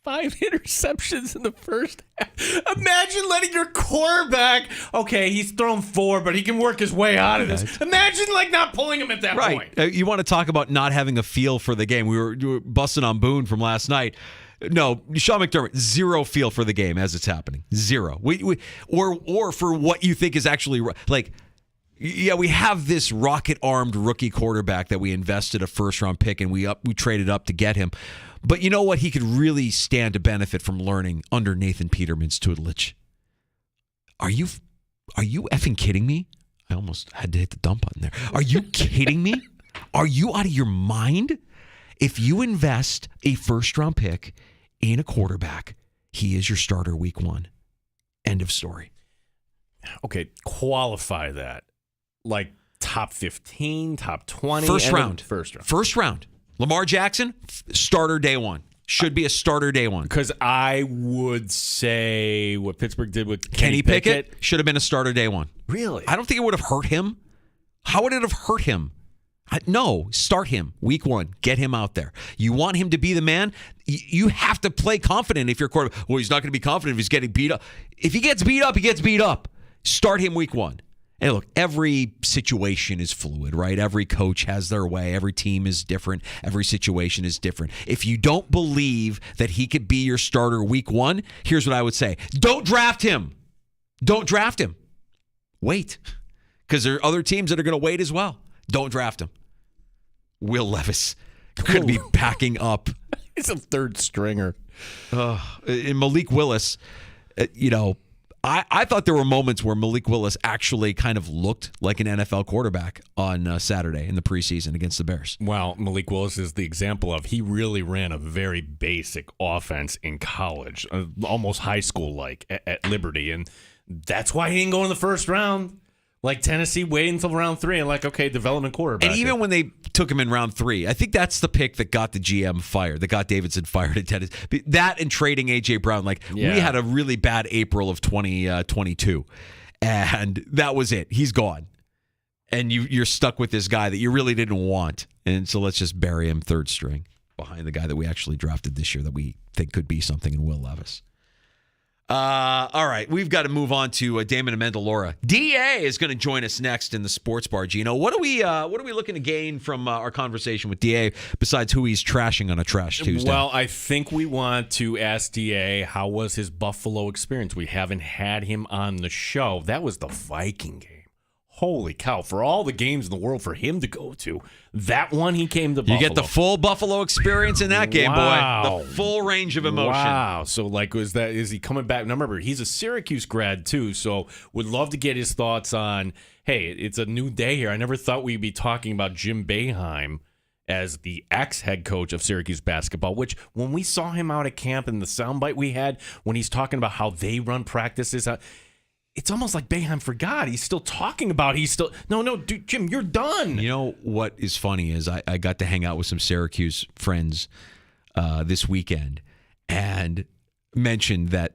5 interceptions in the first half. Imagine letting your quarterback, okay, he's thrown 4, but he can work his way out of this. Imagine, not pulling him at that point. You want to talk about not having a feel for the game. We were busting on Boone from last night. No, Sean McDermott, zero feel for the game as it's happening. Zero. Or for what you think is actually, we have this rocket-armed rookie quarterback that we invested a first-round pick, and we traded up to get him. But you know what? He could really stand to benefit from learning under Nathan Peterman's tutelage. Are you effing kidding me? I almost had to hit the dump button there. Are you kidding me? Are you out of your mind? If you invest a first-round pick in a quarterback, he is your starter week 1. End of story. Okay, qualify that. Like top 15, top 20. First round. First round. Lamar Jackson, starter day 1. Should be a starter day 1. Because I would say what Pittsburgh did with Kenny Pickett should have been a starter day 1. Really? I don't think it would have hurt him. How would it have hurt him? No, start him week 1. Get him out there. You want him to be the man? You have to play confident if you're a quarterback. Well, he's not going to be confident if he's getting beat up. If he gets beat up, he gets beat up. Start him week 1. And look, every situation is fluid, right? Every coach has their way. Every team is different. Every situation is different. If you don't believe that he could be your starter week 1, here's what I would say. Don't draft him. Don't draft him. Wait. Because there are other teams that are going to wait as well. Don't draft him. Will Levis could be backing up. He's a third stringer. And Malik Willis, I thought there were moments where Malik Willis actually kind of looked like an NFL quarterback on Saturday in the preseason against the Bears. Well, Malik Willis is the example of he really ran a very basic offense in college, almost high school-like at Liberty, and that's why he didn't go in the first round. Like Tennessee waiting until round 3 and okay, development quarterback. And even when they took him in round 3, I think that's the pick that got the GM fired, that got Davidson fired at Tennessee. That and trading A.J. Brown. We had a really bad April of 2022, and that was it. He's gone. And you're stuck with this guy that you really didn't want. And so let's just bury him third string behind the guy that we actually drafted this year that we think could be something in Will Levis. All right, we've got to move on to Damon Amendola. DA is going to join us next in the Sports Bar. Gino, what are we looking to gain from our conversation with DA besides who he's trashing on a Trash Tuesday? Well, I think we want to ask DA how was his Buffalo experience. We haven't had him on the show. That was the Viking game. Holy cow! For all the games in the world for him to go to, that one he came to Buffalo. You get the full Buffalo experience in that game, wow. boy. The full range of emotion. Wow! So, is he coming back? Now, remember, he's a Syracuse grad too, so would love to get his thoughts on. Hey, it's a new day here. I never thought we'd be talking about Jim Boeheim as the ex-head coach of Syracuse basketball. Which, when we saw him out at camp and the soundbite we had when he's talking about how they run practices. It's almost like Boeheim forgot. He's still talking about. No, dude, Jim, you're done. You know what is funny is I got to hang out with some Syracuse friends this weekend and mentioned that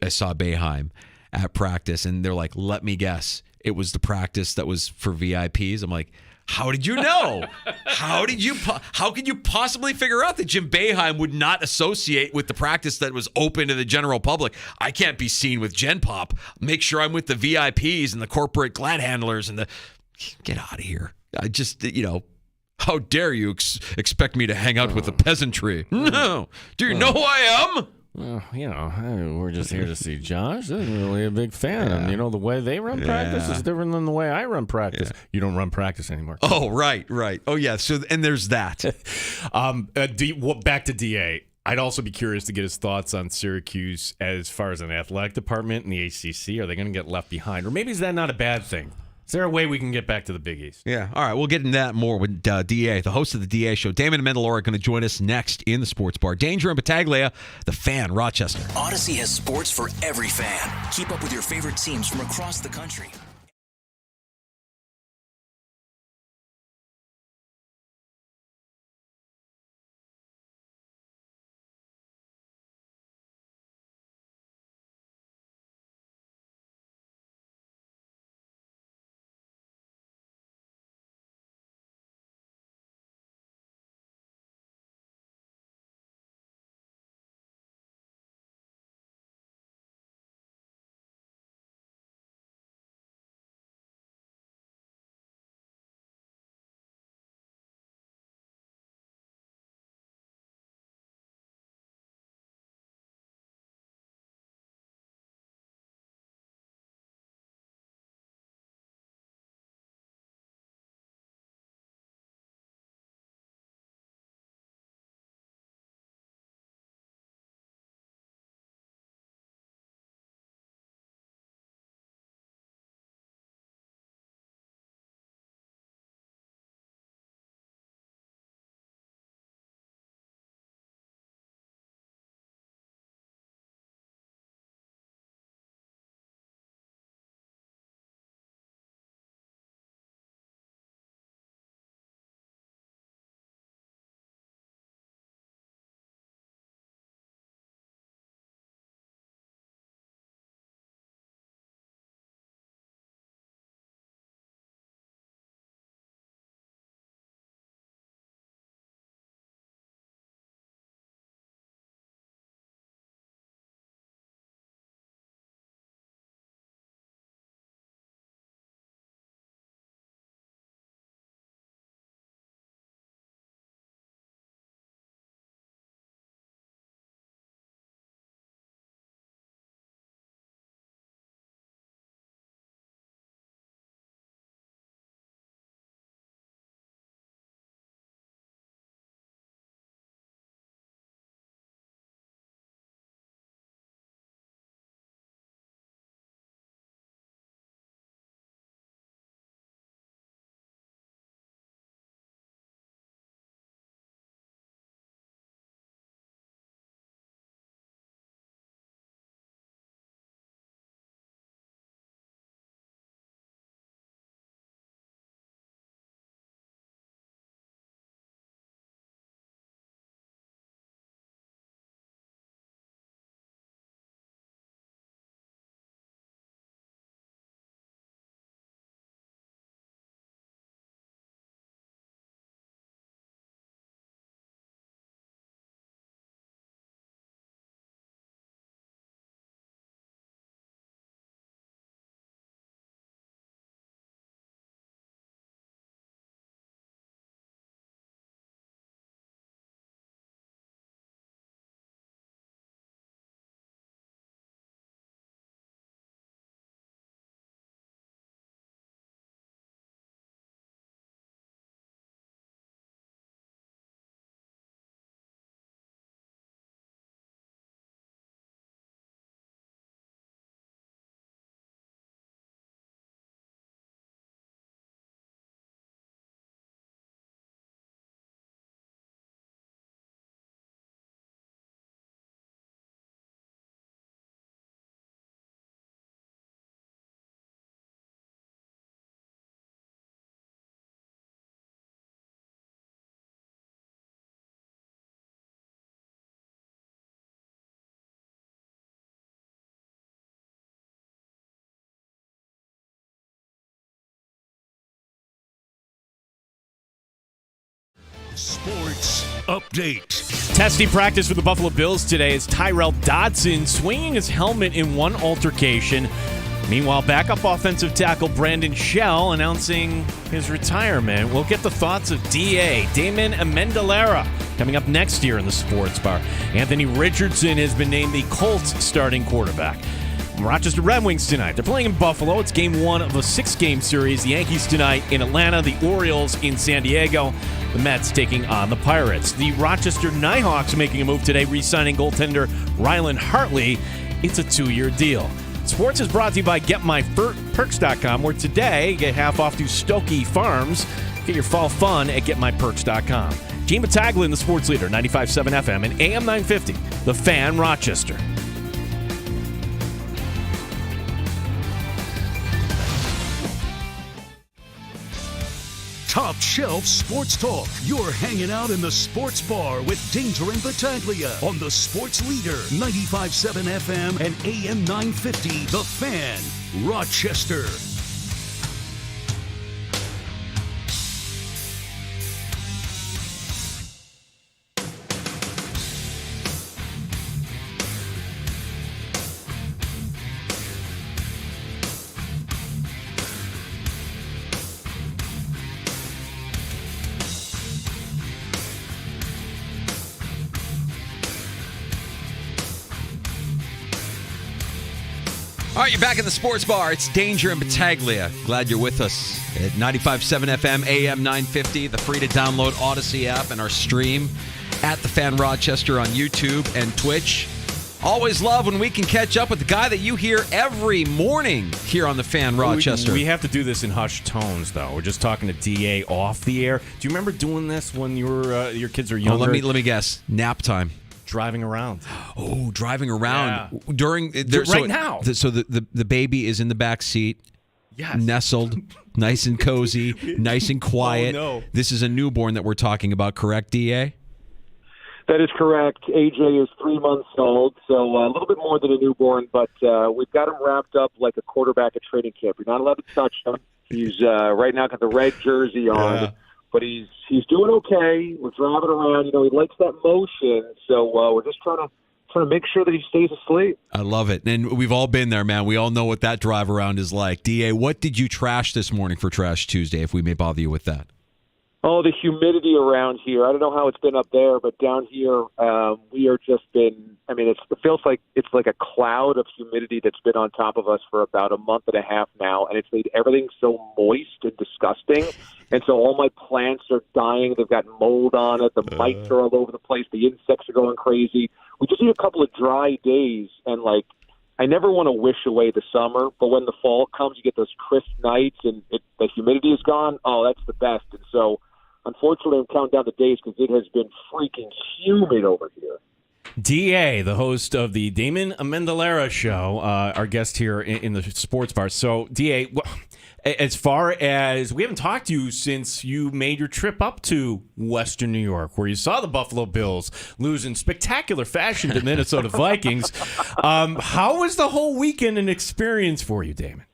I saw Boeheim at practice, and they're like, "Let me guess, it was the practice that was for VIPs." I'm like, how did you know? How could you possibly figure out that Jim Boeheim would not associate with the practice that was open to the general public? I can't be seen with Gen Pop. Make sure I'm with the VIPs and the corporate glad handlers and get out of here. I just, how dare you expect me to hang out with the peasantry? No. Do you know who I am? Well, we're just here to see Josh. This isn't really a big fan. Yeah. And, the way they run practice is different than the way I run practice. Yeah. You don't run practice anymore. Oh, right. Oh, yeah. So, and there's that. Back to DA. I'd also be curious to get his thoughts on Syracuse as far as an athletic department in the ACC. Are they going to get left behind? Or maybe is that not a bad thing? Is there a way we can get back to the Big East? Yeah. All right. We'll get into that more with DA, the host of the DA Show. Damon Amendola going to join us next in the Sports Bar. Danger and Battaglia, the Fan, Rochester. Odyssey has sports for every fan. Keep up with your favorite teams from across the country. Sports Update. Testing practice for the Buffalo Bills today is Tyrell Dodson swinging his helmet in one altercation. Meanwhile, backup offensive tackle Brandon Shell announcing his retirement. We'll get the thoughts of DA Damon Amendolara coming up next year in the Sports Bar. Anthony Richardson has been named the Colts starting quarterback. Rochester Red Wings tonight. They're playing in Buffalo. It's game 1 of a 6-game series. The Yankees tonight in Atlanta. The Orioles in San Diego. The Mets taking on the Pirates. The Rochester Nighthawks making a move today, re-signing goaltender Rylan Hartley. It's a 2-year deal. Sports is brought to you by GetMyPerks.com, where today get half off to Stokey Farms. Get your fall fun at GetMyPerks.com. Gene Battaglia, the sports leader, 95.7 FM and AM 950, The Fan, Rochester. Top Shelf Sports Talk. You're hanging out in the Sports Bar with Danger and Battaglia on the Sports Leader, 95.7 FM and AM 950, The Fan, Rochester. All right, you're back in the Sports Bar. It's Danger and Battaglia. Glad you're with us at 95.7 FM, AM 950, the free-to-download Odyssey app, and our stream at The Fan Rochester on YouTube and Twitch. Always love when we can catch up with the guy that you hear every morning here on The Fan Rochester. We have to do this in hushed tones, though. We're just talking to DA off the air. Do you remember doing this when you were your kids were younger? Let me guess. Nap time. Driving around. Oh, driving around during now. So the baby is in the back seat, nestled, nice and cozy, nice and quiet. Oh, no. This is a newborn that we're talking about, correct, DA? That is correct. AJ is 3 months old, so a little bit more than a newborn, but we've got him wrapped up like a quarterback at training camp. You're not allowed to touch him. He's right now got the red jersey on. Yeah. But he's doing okay. We're driving around. You know, he likes that motion. So we're just trying to make sure that he stays asleep. I love it. And we've all been there, man. We all know what that drive around is like. DA, what did you trash this morning for Trash Tuesday, if we may bother you with that? Oh, the humidity around here. I don't know how it's been up there, but down here we are just been, I mean, it feels like it's like a cloud of humidity that's been on top of us for about a month and a half now, and it's made everything so moist and disgusting. And so all my plants are dying. They've got mold on it. The mites are all over the place. The insects are going crazy. We just need a couple of dry days, and like, I never want to wish away the summer, but when the fall comes, you get those crisp nights and the humidity is gone. Oh, that's the best. And so, unfortunately, I'm counting down the days because it has been freaking humid over here. DA, the host of the Damon Amendolara Show, our guest here in the Sports Bar. So, DA, as far as we haven't talked to you since you made your trip up to Western New York, where you saw the Buffalo Bills lose in spectacular fashion to Minnesota Vikings. How was the whole weekend an experience for you, Damon?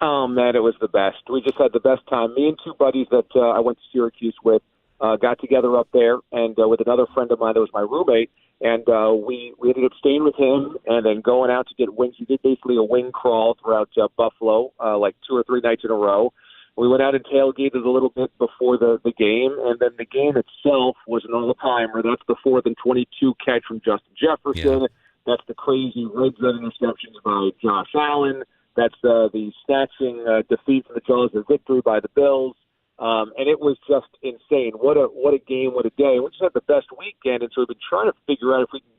Oh, man, it was the best. We just had the best time. Me and two buddies that I went to Syracuse with got together up there, and with another friend of mine that was my roommate, and we ended up staying with him and then going out to get wings. We did basically a wing crawl throughout Buffalo, like 2 or 3 nights in a row. We went out and tailgated a little bit before the game, and then the game itself was an all-timer. That's the 4th and 22 catch from Justin Jefferson. Yeah. That's the crazy red zone interceptions by Josh Allen. That's the snatching defeat from the jaws of victory by the Bills. And it was just insane. What a game, what a day. We just had the best weekend, and so we've been trying to figure out if we can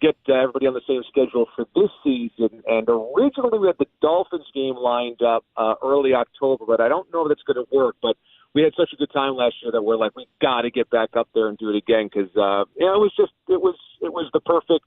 get everybody on the same schedule for this season. And originally we had the Dolphins game lined up early October, but I don't know if that's going to work. But we had such a good time last year that we're like, we got to get back up there and do it again because it was the perfect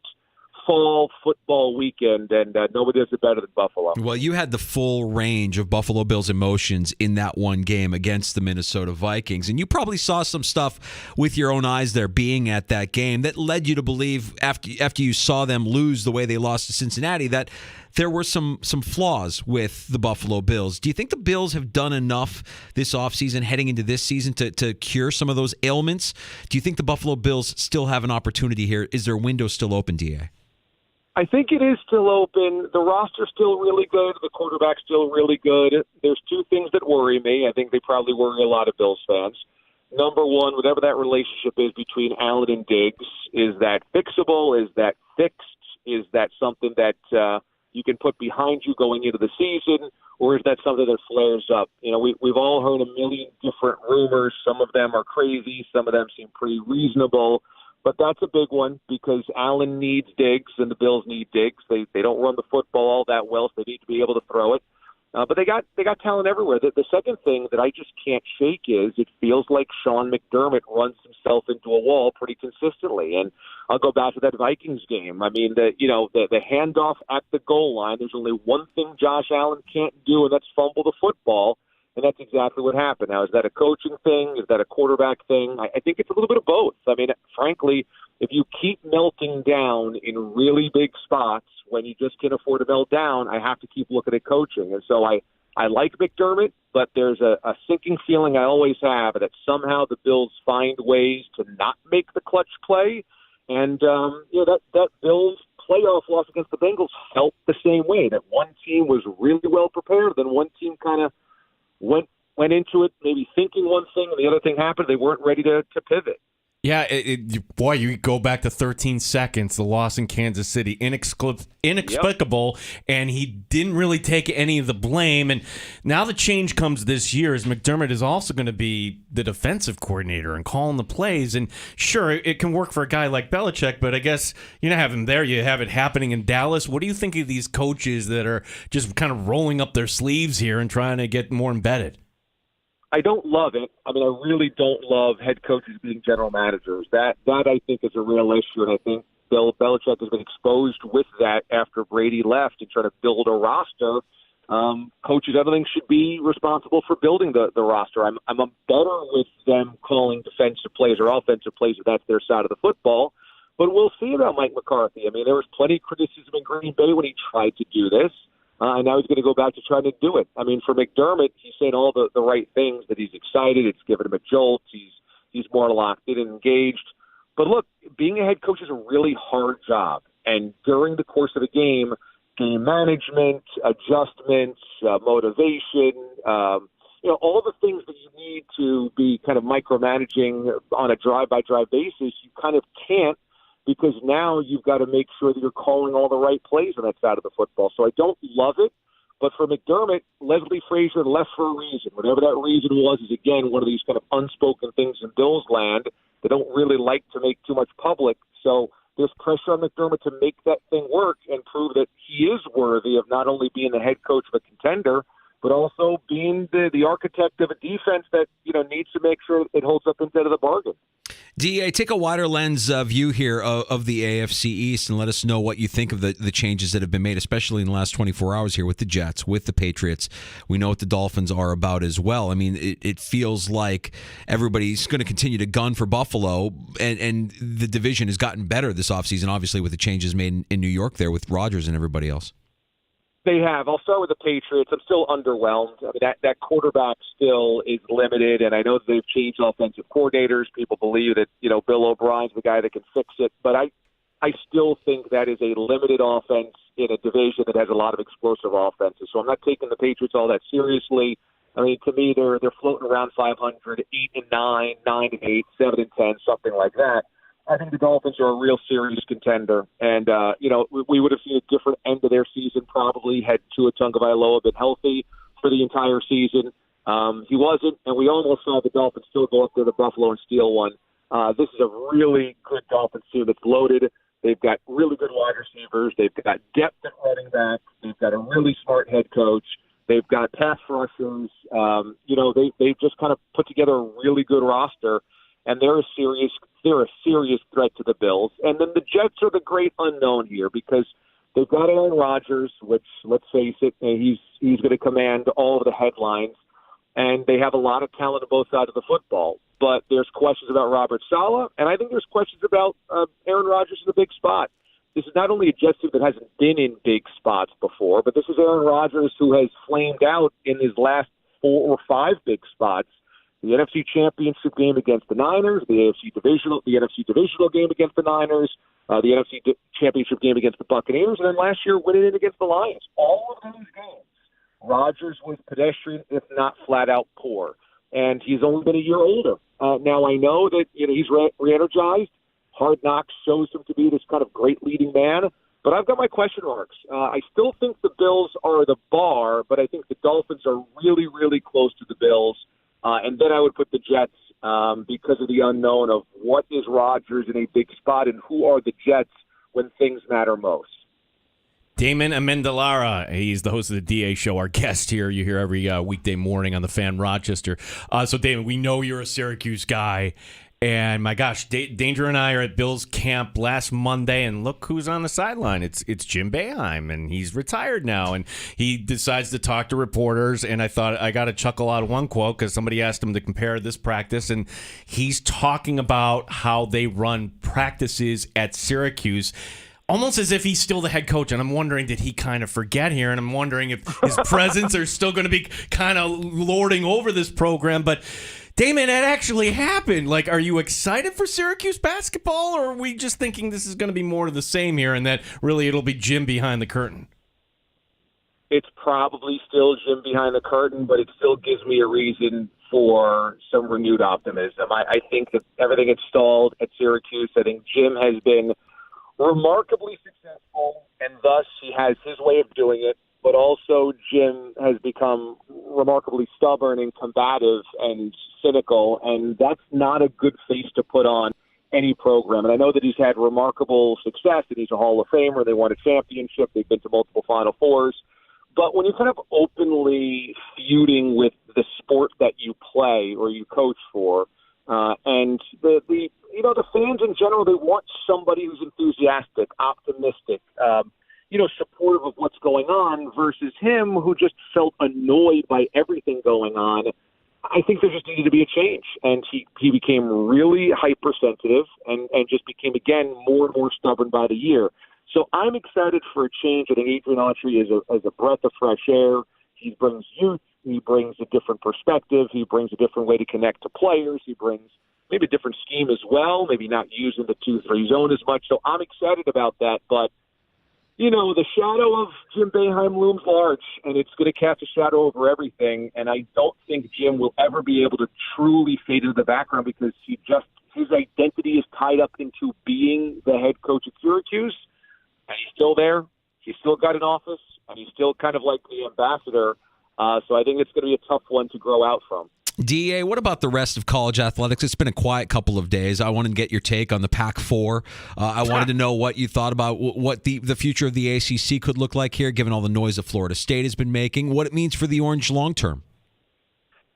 fall football weekend, and nobody does it better than Buffalo. Well, you had the full range of Buffalo Bills emotions in that one game against the Minnesota Vikings, and you probably saw some stuff with your own eyes there being at that game that led you to believe after you saw them lose the way they lost to Cincinnati that there were some flaws with the Buffalo Bills. Do you think the Bills have done enough this offseason heading into this season to cure some of those ailments? Do you think the Buffalo Bills still have an opportunity here? Is their window still open, DA? I think it is still open. The roster's still really good. The quarterback's still really good. There's two things that worry me. I think they probably worry a lot of Bills fans. Number one, whatever that relationship is between Allen and Diggs, is that fixable? Is that fixed? Is that something that you can put behind you going into the season? Or is that something that flares up? You know, we've all heard a million different rumors. Some of them are crazy. Some of them seem pretty reasonable. But that's a big one because Allen needs Diggs and the Bills need Diggs. They don't run the football all that well, so they need to be able to throw it. But they got talent everywhere. The second thing that I just can't shake is it feels like Sean McDermott runs himself into a wall pretty consistently. And I'll go back to that Vikings game. I mean, the handoff at the goal line, there's only one thing Josh Allen can't do, and that's fumble the football. And that's exactly what happened. Now, is that a coaching thing? Is that a quarterback thing? I think it's a little bit of both. I mean, frankly, if you keep melting down in really big spots when you just can't afford to melt down, I have to keep looking at coaching. And so I like McDermott, but there's a sinking feeling I always have that somehow the Bills find ways to not make the clutch play. And, that Bills playoff loss against the Bengals felt the same way, that one team was really well prepared, then one team kind of went into it maybe thinking one thing and the other thing happened. They weren't ready to pivot. Yeah, boy, you go back to 13 seconds, the loss in Kansas City, inexplicable, and he didn't really take any of the blame. And now the change comes this year as McDermott is also going to be the defensive coordinator and calling the plays. And sure, it can work for a guy like Belichick, but I guess you don't have him there. You have it happening in Dallas. What do you think of these coaches that are just kind of rolling up their sleeves here and trying to get more embedded? I don't love it. I mean, I really don't love head coaches being general managers. That I think is a real issue, and I think Bill Belichick has been exposed with that after Brady left and trying to build a roster. Coaches, everything should be responsible for building the roster. I'm better with them calling defensive plays or offensive plays if that's their side of the football. But we'll see about Mike McCarthy. I mean, there was plenty of criticism in Green Bay when he tried to do this. And now he's going to go back to trying to do it. I mean, for McDermott, he's saying all the right things, that he's excited. It's given him a jolt. He's more locked in and engaged. But look, being a head coach is a really hard job. And during the course of a game management, adjustments, motivation, all the things that you need to be kind of micromanaging on a drive-by-drive basis, you kind of can't, because now you've got to make sure that you're calling all the right plays on that side of the football. So I don't love it, but for McDermott, Leslie Frazier left for a reason. Whatever that reason was is, again, one of these kind of unspoken things in Bills land. They don't really like to make too much public. So there's pressure on McDermott to make that thing work and prove that he is worthy of not only being the head coach of a contender, but also being the architect of a defense that needs to make sure it holds up instead of the bargain. DA, take a wider lens view here of the AFC East and let us know what you think of the changes that have been made, especially in the last 24 hours here with the Jets, with the Patriots. We know what the Dolphins are about as well. I mean, it feels like everybody's going to continue to gun for Buffalo, and the division has gotten better this offseason, obviously, with the changes made in New York there with Rodgers and everybody else. They have. I'll start with the Patriots. I'm still underwhelmed. I mean, that quarterback still is limited, and I know they've changed offensive coordinators. People believe that, Bill O'Brien's the guy that can fix it, but I still think that is a limited offense in a division that has a lot of explosive offenses. So I'm not taking the Patriots all that seriously. I mean, to me, they're floating around 500, 8-9, 9-8, 7-10, something like that. I think the Dolphins are a real serious contender. And, we would have seen a different end of their season probably had Tua Tagovailoa been healthy for the entire season. He wasn't, and we almost saw the Dolphins still go up there to Buffalo and steal one. This is a really good Dolphins team that's loaded. They've got really good wide receivers. They've got depth at running back. They've got a really smart head coach. They've got pass rushers. They've just kind of put together a really good roster. And they're a serious threat to the Bills. And then the Jets are the great unknown here because they've got Aaron Rodgers, which, let's face it, he's going to command all of the headlines. And they have a lot of talent on both sides of the football. But there's questions about Robert Saleh, and I think there's questions about Aaron Rodgers in a big spot. this is not only a Jets team that hasn't been in big spots before, but this is Aaron Rodgers who has flamed out in his last 4 or 5 big spots. The NFC Championship game against the Niners, the NFC Divisional game against the Niners, the NFC Championship game against the Buccaneers, and then last year winning it against the Lions. All of those games, Rodgers was pedestrian, if not flat out poor, and he's only been a year older. Now I know that he's re-energized. Hard Knocks shows him to be this kind of great leading man, but I've got my question marks. I still think the Bills are the bar, but I think the Dolphins are really, really close to the Bills. And then I would put the Jets because of the unknown of what is Rodgers in a big spot and who are the Jets when things matter most. Damon Amendolara, he's the host of the DA Show, our guest here. You hear every weekday morning on the Fan Rochester. So, Damon, we know you're a Syracuse guy. And my gosh, Danger and I are at Bills camp last Monday, and look who's on the sideline. It's Jim Boeheim, and he's retired now. And he decides to talk to reporters, and I thought I got a chuckle out of one quote because somebody asked him to compare this practice, and he's talking about how they run practices at Syracuse, almost as if he's still the head coach. And I'm wondering, did he kind of forget here? And I'm wondering if his presence are still going to be kind of lording over this program. But Damon, that actually happened. Like, are you excited for Syracuse basketball, or are we just thinking this is going to be more of the same here and that really it'll be Jim behind the curtain? It's probably still Jim behind the curtain, but it still gives me a reason for some renewed optimism. I think that everything had stalled at Syracuse. I think Jim has been remarkably successful, and thus he has his way of doing it. But also Jim has become remarkably stubborn and combative and cynical, and that's not a good face to put on any program. And I know that he's had remarkable success, and he's a Hall of Famer. They won a championship. They've been to multiple Final Fours. But when you're kind of openly feuding with the sport that you play or you coach for, and the fans in general, they want somebody who's enthusiastic, optimistic, supportive of what's going on versus him who just felt annoyed by everything going on. I think there just needed to be a change. And he became really hypersensitive and just became, again, more and more stubborn by the year. So I'm excited for a change. I think Adrian Autry is a breath of fresh air. He brings youth. He brings a different perspective. He brings a different way to connect to players. He brings maybe a different scheme as well, maybe not using the 2-3 zone as much. So I'm excited about that. But the shadow of Jim Boeheim looms large, and it's going to cast a shadow over everything. And I don't think Jim will ever be able to truly fade into the background because his identity is tied up into being the head coach at Syracuse, and he's still there. He's still got an office, and he's still kind of like the ambassador. So I think it's going to be a tough one to grow out from. DA, what about the rest of college athletics? It's been a quiet couple of days. I wanted to get your take on the Pac-4. I wanted to know what you thought about what the future of the ACC could look like here, given all the noise that Florida State has been making, what it means for the Orange long-term.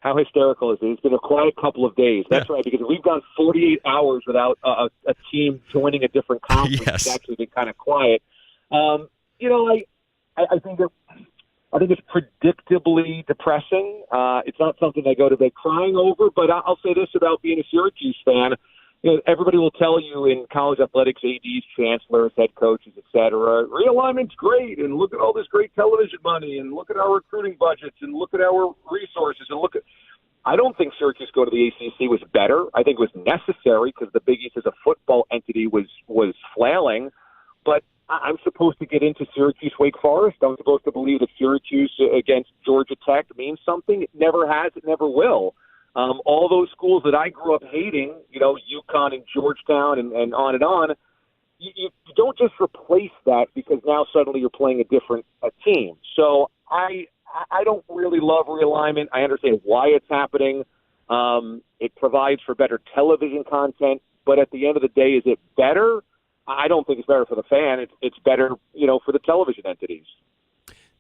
How hysterical is it? It's been a quiet couple of days. That's right, because we've gone 48 hours without a team joining a different conference. Yes. It's actually been kind of quiet. I think it's predictably depressing. It's not something I go to bed crying over, but I'll say this about being a Syracuse fan. Everybody will tell you in college athletics, ADs, chancellors, head coaches, et cetera, realignment's great, and look at all this great television money, and look at our recruiting budgets, and look at our resources, and I don't think Syracuse going to the ACC was better. I think it was necessary because the Big East as a football entity was flailing, but I'm supposed to get into Syracuse Wake Forest. I'm supposed to believe that Syracuse against Georgia Tech means something. It never has. It never will. All those schools that I grew up hating, UConn and Georgetown and on, you don't just replace that because now suddenly you're playing a different team. So I don't really love realignment. I understand why it's happening. It provides for better television content. But at the end of the day, is it better? I don't think it's better for the fan. It's better, for the television entities.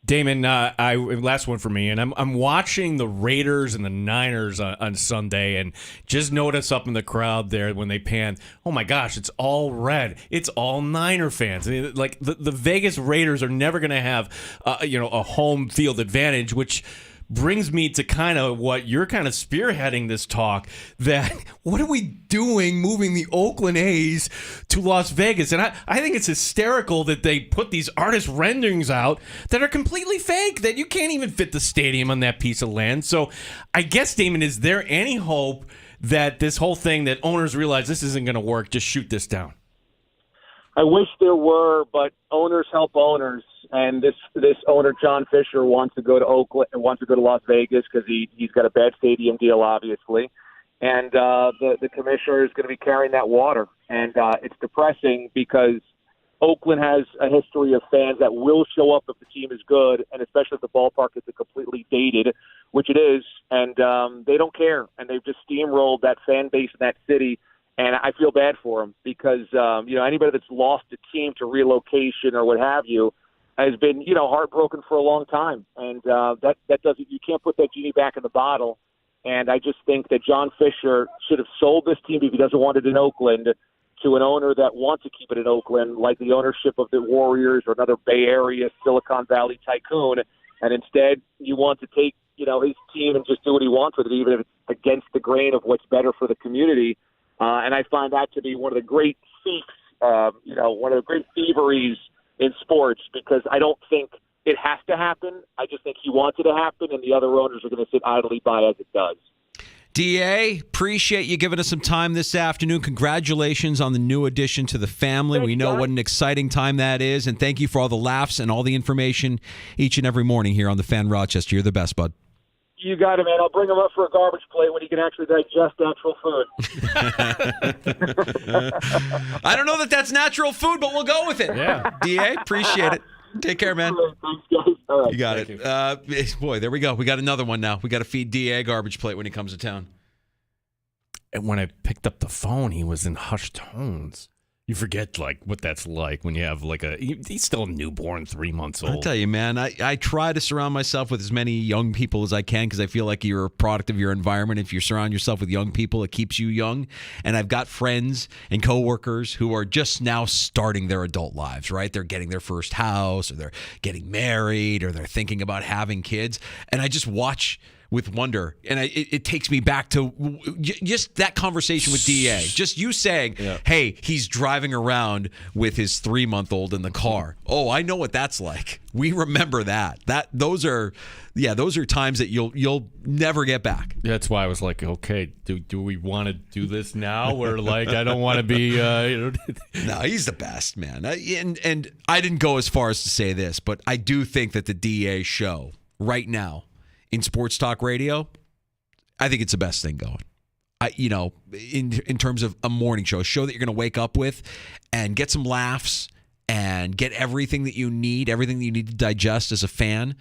Damon, last one for me, and I'm watching the Raiders and the Niners on Sunday, and just notice up in the crowd there when they pan, oh my gosh, it's all red. It's all Niner fans. I mean, like the Vegas Raiders are never going to have, a home field advantage, which brings me to kind of what you're kind of spearheading this talk, that what are we doing moving the Oakland A's to Las Vegas? And I think it's hysterical that they put these artist renderings out that are completely fake, that you can't even fit the stadium on that piece of land. So I guess, Damon, is there any hope that this whole thing, that owners realize this isn't going to work, just shoot this down? I wish there were, but owners help owners. And this owner, John Fisher, wants to go to Oakland and wants to go to Las Vegas because he's got a bad stadium deal, obviously. And the commissioner is going to be carrying that water. And it's depressing because Oakland has a history of fans that will show up if the team is good, and especially if the ballpark is completely dated, which it is. And they don't care. And they've just steamrolled that fan base in that city. And I feel bad for them because, anybody that's lost a team to relocation or what have you has been, heartbroken for a long time. And that doesn't, you can't put that genie back in the bottle. And I just think that John Fisher should have sold this team if he doesn't want it in Oakland to an owner that wants to keep it in Oakland, like the ownership of the Warriors or another Bay Area Silicon Valley tycoon. And instead, you want to take, his team and just do what he wants with it, even if it's against the grain of what's better for the community. And I find that to be one of the great feats, one of the great thieveries in sports, because I don't think it has to happen. I just think he wants it to happen, and the other owners are going to sit idly by as it does. DA, appreciate you giving us some time this afternoon. Congratulations on the new addition to the family. Thanks, we know guys. what an exciting time that is, and thank you for all the laughs and all the information each and every morning here on the Fan Rochester. You're the best, bud. You got it, man. I'll bring him up for a garbage plate when he can actually digest actual food. I don't know that that's natural food, but we'll go with it. Yeah. DA, appreciate it. Take care, man. Thanks, guys. All right. You got it. Boy, there we go. We got another one now. We got to feed DA garbage plate when he comes to town. And when I picked up the phone, he was in hushed tones. You forget, what that's like when you have, he's still a newborn, 3 months old. I'll tell you, man, I try to surround myself with as many young people as I can because I feel like you're a product of your environment. If you surround yourself with young people, it keeps you young. And I've got friends and coworkers who are just now starting their adult lives, right? They're getting their first house, or they're getting married, or they're thinking about having kids. And I just watch with wonder, and it takes me back to just that conversation with DA. Just you saying, hey, he's driving around with his 3-month-old in the car. Oh, I know what that's like. We remember that. Those are times that you'll never get back. That's why I was like, okay, do we want to do this now? Or I don't want to be. No, he's the best, man. And I didn't go as far as to say this, but I do think that the DA show right now in sports talk radio, I think it's the best thing going. In terms of a morning show that you're going to wake up with and get some laughs and get everything that you need to digest as a fan.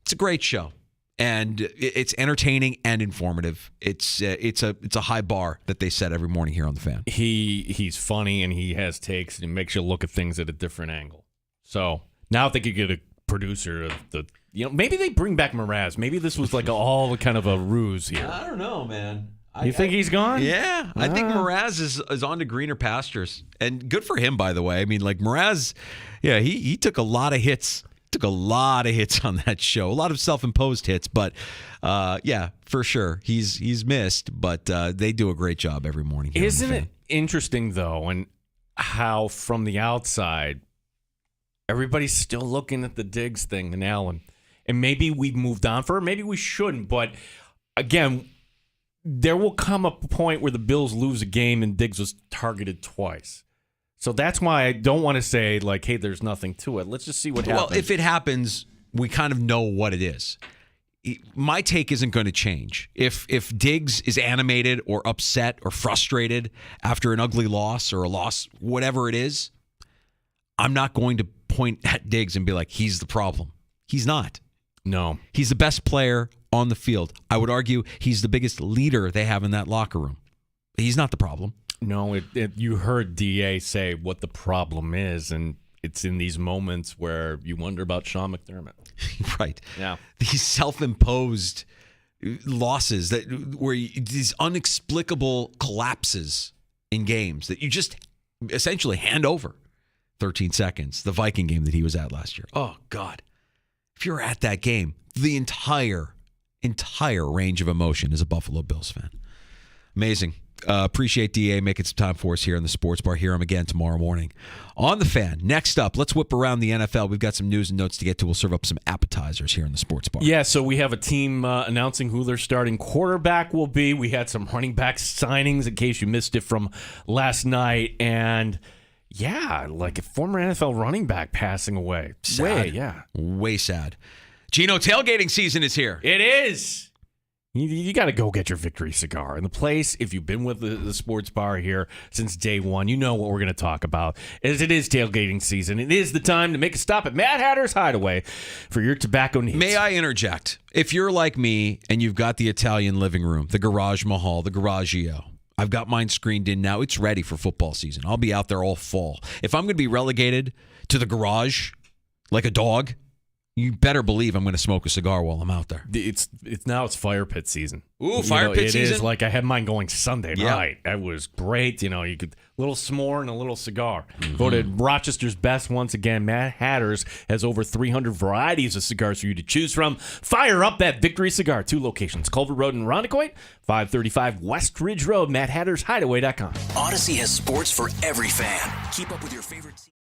It's a great show, and it's entertaining and informative. It's a high bar that they set every morning here on the Fan. He's funny, and he has takes, and he makes you look at things at a different angle. So now if they could get a producer of the. Maybe they bring back Mraz. Maybe this was all kind of a ruse here. I don't know, man. You think he's gone? Yeah. I think Mraz is on to greener pastures. And good for him, by the way. I mean, Mraz, he took a lot of hits. Took a lot of hits on that show. A lot of self-imposed hits. But, for sure. He's missed. But they do a great job every morning. Isn't it interesting, though, and how from the outside, everybody's still looking at the Diggs thing and Allen. And maybe we've moved on for it. Maybe we shouldn't. But, again, there will come a point where the Bills lose a game and Diggs was targeted twice. So that's why I don't want to say, hey, there's nothing to it. Let's just see what happens. Well, if it happens, we kind of know what it is. My take isn't going to change. If Diggs is animated or upset or frustrated after an ugly loss or a loss, whatever it is, I'm not going to point at Diggs and be like, he's the problem. He's not. No. He's the best player on the field. I would argue he's the biggest leader they have in that locker room. He's not the problem. No, you heard DA say what the problem is, and it's in these moments where you wonder about Sean McDermott. Right. Yeah. These self-imposed losses, these inexplicable collapses in games that you just essentially hand over. 13 seconds, the Viking game that he was at last year. Oh, God. If you're at that game, the entire entire range of emotion as a Buffalo Bills fan. Amazing. Appreciate DA making some time for us here in the Sports Bar. Hear him again tomorrow morning on The Fan. Next up, let's whip around the NFL. We've got some news and notes to get to. We'll serve up some appetizers here in the Sports Bar. Yeah, so we have a team announcing who their starting quarterback will be. We had some running back signings in case you missed it from last night. And yeah, like a former NFL running back passing away. Sad. Way sad. Gino, tailgating season is here. It is. You got to go get your victory cigar. And the place, if you've been with the Sports Bar here since day one, you know what we're going to talk about. As it is tailgating season, it is the time to make a stop at Mad Hatter's Hideaway for your tobacco needs. May I interject? If you're like me and you've got the Italian living room, the Garage Mahal, the Garagio, I've got mine screened in now. It's ready for football season. I'll be out there all fall. If I'm going to be relegated to the garage like a dog, you better believe I'm going to smoke a cigar while I'm out there. It's fire pit season. Ooh, fire pit season. It is. Like I had mine going Sunday night. That was great. You could little s'more and a little cigar. Mm-hmm. Voted Rochester's best once again. Mad Hatter's has over 300 varieties of cigars for you to choose from. Fire up that victory cigar. 2 locations: Culver Road in Rondequoit, 535 West Ridge Road. MadHattersHideaway.com. Odyssey has sports for every fan. Keep up with your favorite team.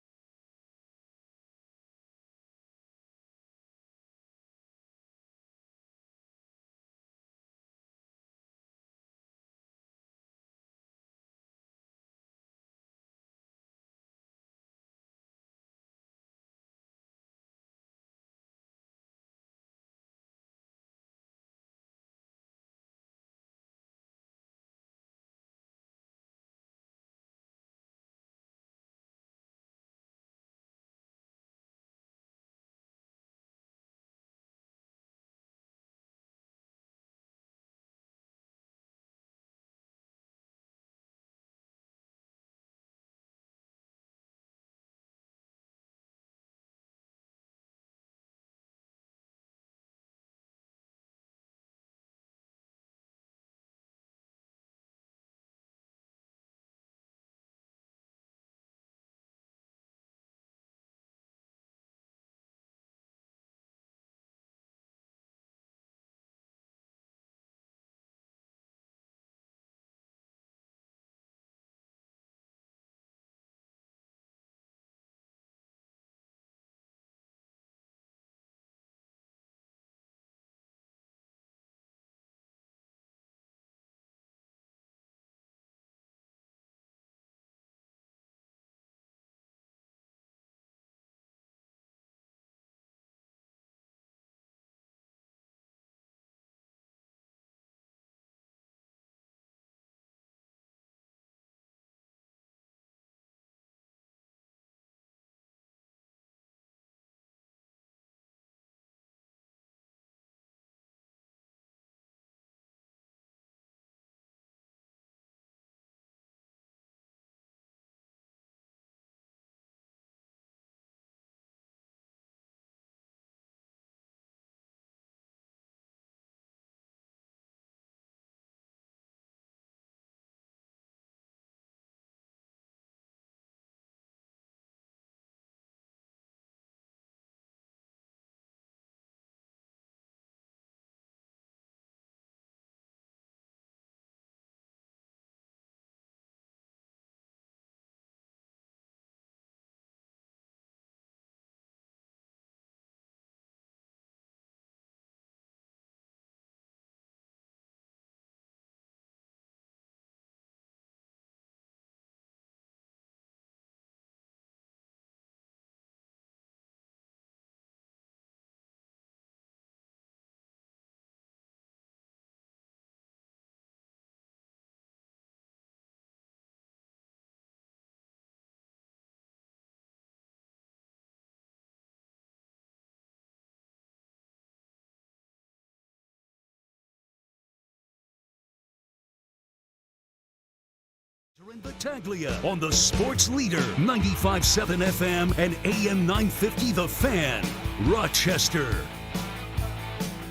Battaglia on the Sports Leader, 95.7 FM and AM 950 The Fan, Rochester.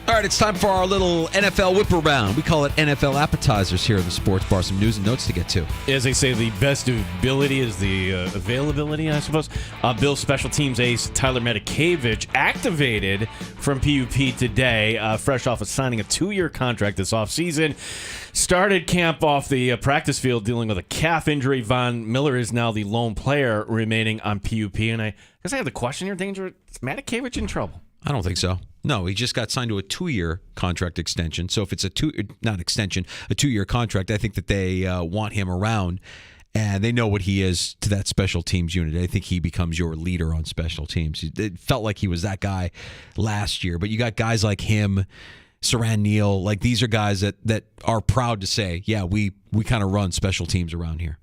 All right, it's time for our little NFL whip around. We call it NFL appetizers here in the Sports Bar. Some news and notes to get to. As they say, the best ability is the availability, I suppose. Bills special teams ace Tyler Matakevich activated from PUP today, fresh off of signing a 2-year contract this offseason. Started camp off the practice field dealing with a calf injury. Von Miller is now the lone player remaining on PUP. And I guess I have the question here, Danger, is Matakevich in trouble? I don't think so. No, he just got signed to a 2-year contract extension. So if it's a 2-year contract, I think that they want him around, and they know what he is to that special teams unit. I think he becomes your leader on special teams. It felt like he was that guy last year, but you got guys like him, Saran Neal, like these are guys that are proud to say, yeah, we kind of run special teams around here.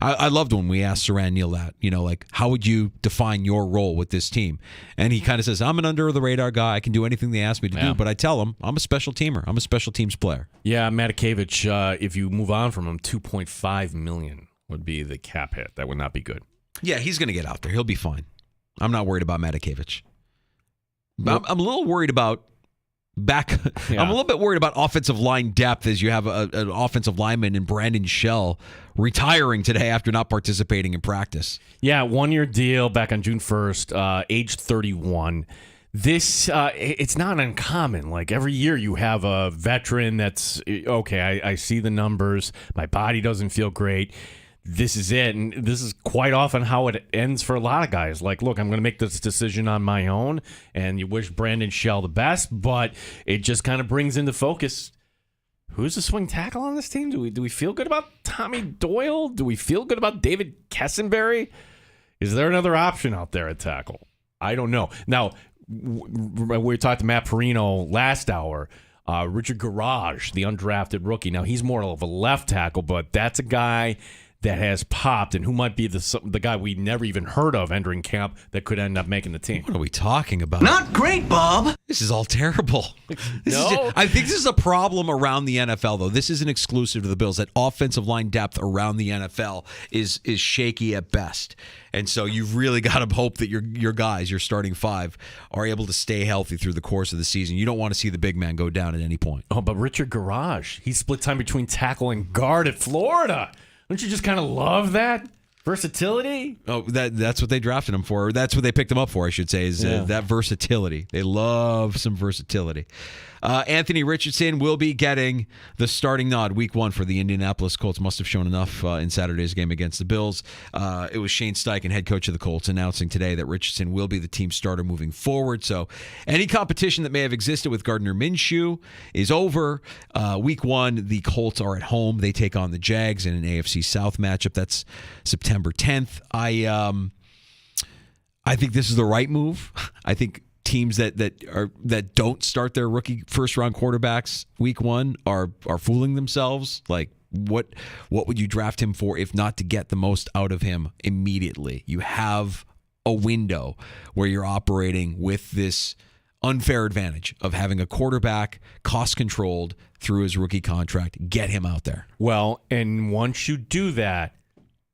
I loved when we asked Saran Neal that, like, how would you define your role with this team? And he kind of says, I'm an under-the-radar guy. I can do anything they ask me to do. But I tell him, I'm a special teamer. I'm a special teams player. Yeah, Matakevich, if you move on from him, $2.5 million would be the cap hit. That would not be good. Yeah, he's going to get out there. He'll be fine. I'm not worried about Matakevich. I'm a little worried about I'm a little bit worried about offensive line depth as you have an offensive lineman in Brandon Shell retiring today after not participating in practice. Yeah, 1-year deal back on June 1st, age 31. This, it's not uncommon. Like every year you have a veteran that's, okay, I see the numbers. My body doesn't feel great. This is it. And this is quite often how it ends for a lot of guys. Like, look, I'm going to make this decision on my own. And you wish Brandon Shell the best, but it just kind of brings into focus, who's the swing tackle on this team? Do we feel good about Tommy Doyle? Do we feel good about David Kessenberry? Is there another option out there at tackle? I don't know. Now, we talked to Matt Perino last hour. Richard Garage, the undrafted rookie. Now, he's more of a left tackle, but that's a guy that has popped and who might be the guy we never even heard of entering camp that could end up making the team. What are we talking about? Not great, Bob. This is all terrible. I think this is a problem around the NFL, though. This isn't exclusive to the Bills. That offensive line depth around the NFL is shaky at best. And so you've really got to hope that your guys, your starting 5, are able to stay healthy through the course of the season. You don't want to see the big man go down at any point. Oh, but Richard Garage, he split time between tackle and guard at Florida. Don't you just kind of love that versatility? Oh, that's what they drafted him for. That's what they picked him up for, I should say, is that versatility. They love some versatility. Anthony Richardson will be getting the starting nod week 1 for the Indianapolis Colts. Must have shown enough in Saturday's game against the Bills. It was Shane Steichen, head coach of the Colts, announcing today that Richardson will be the team starter moving forward. So any competition that may have existed with Gardner Minshew is over. Week 1, the Colts are at home. They take on the Jags in an AFC South matchup. That's September 10th. I think this is the right move. I think teams that don't start their rookie first round quarterbacks week 1 are fooling themselves. Like what would you draft him for if not to get the most out of him immediately? You have a window where you're operating with this unfair advantage of having a quarterback cost controlled through his rookie contract. Get him out there. Well, and once you do that,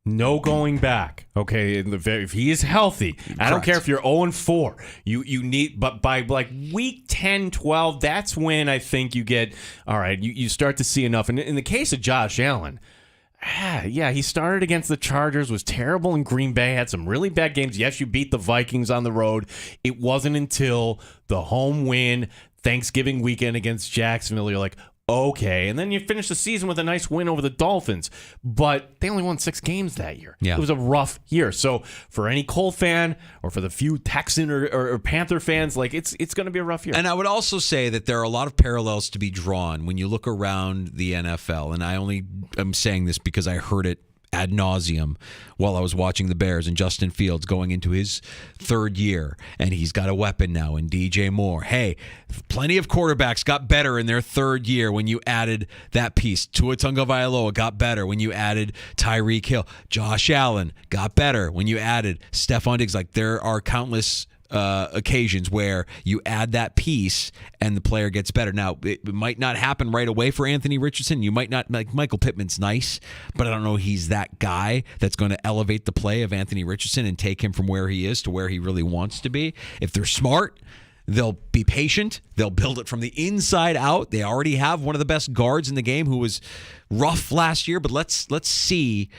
no going back. Okay, if he is healthy, I don't care if you're 0-4. You need, but by like week 10, 12, that's when I think you get, all right, you start to see enough. And in the case of Josh Allen, yeah, he started against the Chargers, was terrible in Green Bay, had some really bad games. Yes, you beat the Vikings on the road. It wasn't until the home win, Thanksgiving weekend against Jacksonville, you're like, okay, and then you finish the season with a nice win over the Dolphins, but they only won 6 games that year. Yeah. It was a rough year. So for any Colt fan or for the few Texan or Panther fans, like it's going to be a rough year. And I would also say that there are a lot of parallels to be drawn when you look around the NFL, and I only am saying this because I heard it ad nauseum while I was watching the Bears and Justin Fields going into his 3rd year, and he's got a weapon now in DJ Moore. Hey, plenty of quarterbacks got better in their 3rd year when you added that piece. Tua Tagovailoa got better when you added Tyreek Hill. Josh Allen got better when you added Stephon Diggs. Like, there are countless occasions where you add that piece and the player gets better. Now, it might not happen right away for Anthony Richardson. You might not, like, Michael Pittman's nice, but I don't know he's that guy that's going to elevate the play of Anthony Richardson and take him from where he is to where he really wants to be. If they're smart, They'll be patient. They'll build it from the inside out. They already have one of the best guards in the game who was rough last year, but let's see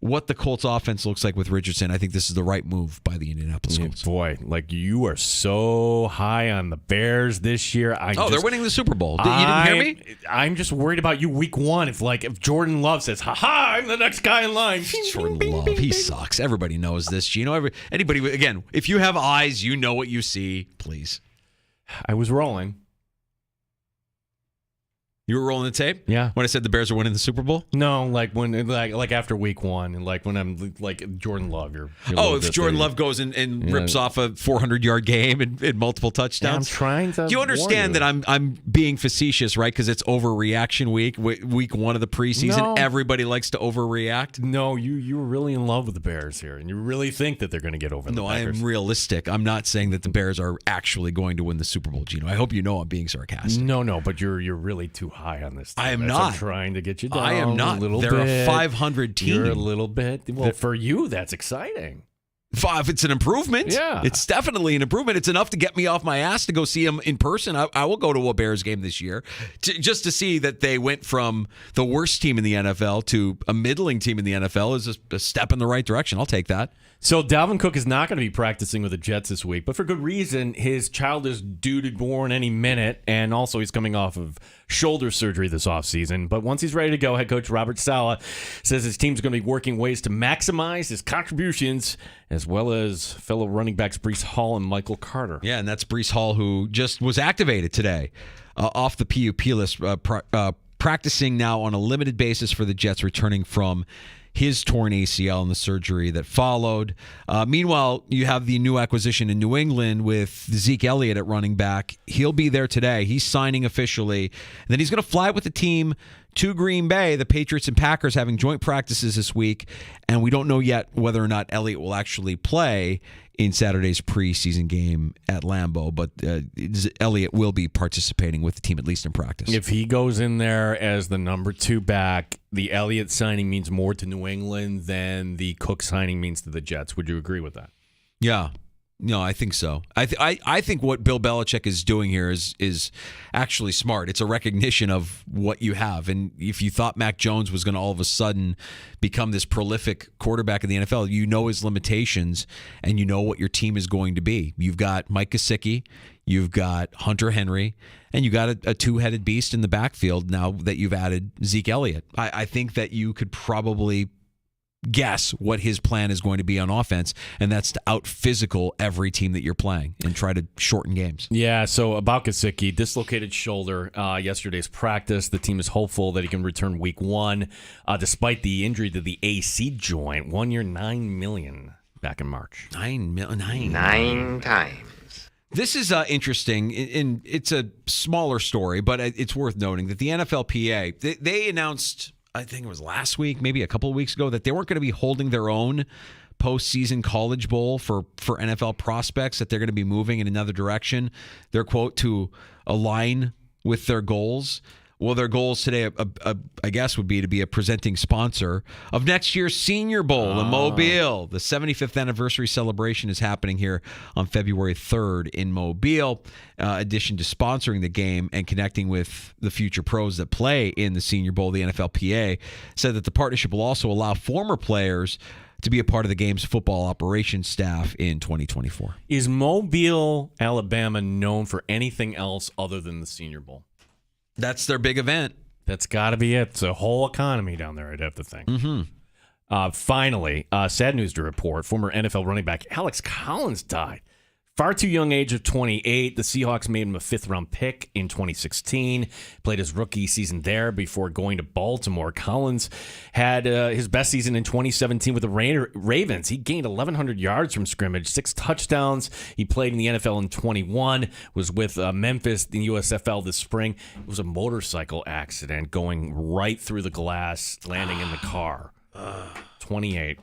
what the Colts offense looks like with Richardson. I think this is the right move by the Indianapolis Colts. Boy, like you are so high on the Bears this year. They're winning the Super Bowl. You didn't hear me? I'm just worried about you week one. If Jordan Love says, "Ha-ha, I'm the next guy in line." Jordan Love, he sucks. Everybody knows this. Gino, anybody, again, if you have eyes, you know what you see. Please. I was rolling. You were rolling the tape? Yeah. When I said the Bears are winning the Super Bowl? No, like when like after week one, and like when I'm like Jordan Love. If Jordan Love goes and rips off a 400-yard game and multiple touchdowns. Yeah, I'm trying to. Do you understand that I'm being facetious, right? Because it's overreaction week one of the preseason. No. Everybody likes to overreact. No, you were really in love with the Bears here, and you really think that they're going to get over the Packers. I am realistic. I'm not saying that the Bears are actually going to win the Super Bowl, Gino. I hope you know I'm being sarcastic. No, but you're really too high on this thing. I am not. I'm trying to get you down. I am not. A little They're bit. A 500 team. You're a little bit. Well, for you, that's exciting. It's an improvement. Yeah. It's definitely an improvement. It's enough to get me off my ass to go see them in person. I will go to a Bears game this year just to see that they went from the worst team in the NFL to a middling team in the NFL is a step in the right direction. I'll take that. So Dalvin Cook is not going to be practicing with the Jets this week, but for good reason. His child is due to be born any minute, and also he's coming off of shoulder surgery this offseason. But once he's ready to go, head coach Robert Saleh says his team's going to be working ways to maximize his contributions, as well as fellow running backs Breece Hall and Michael Carter. Yeah, and that's Breece Hall, who just was activated today off the PUP list, practicing now on a limited basis for the Jets, returning from his torn ACL and the surgery that followed. Meanwhile, you have the new acquisition in New England with Zeke Elliott at running back. He'll be there today. He's signing officially. And then he's going to fly with the team to Green Bay. The Patriots and Packers having joint practices this week, and we don't know yet whether or not Elliott will actually play in Saturday's preseason game at Lambeau, but Elliott will be participating with the team, at least in practice. If he goes in there as the number 2 back, the Elliott signing means more to New England than the Cook signing means to the Jets. Would you agree with that? Yeah. No, I think so. I think what Bill Belichick is doing here is actually smart. It's a recognition of what you have. And if you thought Mac Jones was going to all of a sudden become this prolific quarterback in the NFL, you know his limitations and you know what your team is going to be. You've got Mike Gesicki, you've got Hunter Henry, and you got a two-headed beast in the backfield now that you've added Zeke Elliott. I think that you could probably guess what his plan is going to be on offense, and that's to out-physical every team that you're playing and try to shorten games. Yeah, so about Gesicki, dislocated shoulder yesterday's practice. The team is hopeful that he can return week 1 despite the injury to the AC joint. 1 year, $9 million back in March. Nine times. This is interesting, and it's a smaller story, but it's worth noting that the NFLPA, they announced, I think it was last week, maybe a couple of weeks ago, that they weren't going to be holding their own postseason College Bowl for NFL prospects, that they're going to be moving in another direction. Their quote, to align with their goals. Well, their goals today, I guess, would be to be a presenting sponsor of next year's Senior Bowl in Mobile. The 75th anniversary celebration is happening here on February 3rd in Mobile. Addition to sponsoring the game and connecting with the future pros that play in the Senior Bowl, the NFLPA said that the partnership will also allow former players to be a part of the game's football operations staff in 2024. Is Mobile, Alabama known for anything else other than the Senior Bowl? That's their big event. That's got to be it. It's a whole economy down there, I'd have to think. Mm-hmm. Finally, sad news to report. Former NFL running back Alex Collins died. Far too young age of 28. The Seahawks made him a 5th-round pick in 2016. Played his rookie season there before going to Baltimore. Collins had his best season in 2017 with the Ravens. He gained 1,100 yards from scrimmage, 6 touchdowns. He played in the NFL in 21, was with Memphis in USFL this spring. It was a motorcycle accident going right through the glass, landing in the car. 28.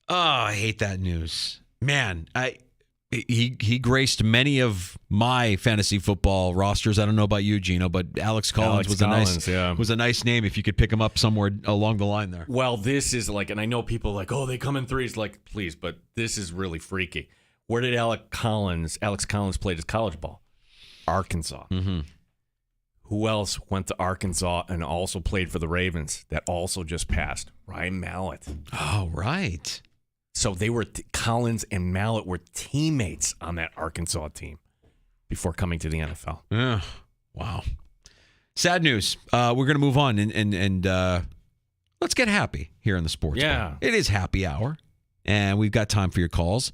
Oh, I hate that news. Man, He graced many of my fantasy football rosters. I don't know about you, Gino, but Alex Collins was a nice name if you could pick him up somewhere along the line there. Well, this is like, and I know people are like, oh, they come in threes. Like, please, but this is really freaky. Where did Alex Collins played his college ball? Arkansas. Mm-hmm. Who else went to Arkansas and also played for the Ravens that also just passed? Ryan Mallett. Oh, right. So they were Collins and Mallett were teammates on that Arkansas team before coming to the NFL. Yeah. Wow. Sad news. We're going to move on and let's get happy here in the sports. Yeah. Bar. It is happy hour, and we've got time for your calls.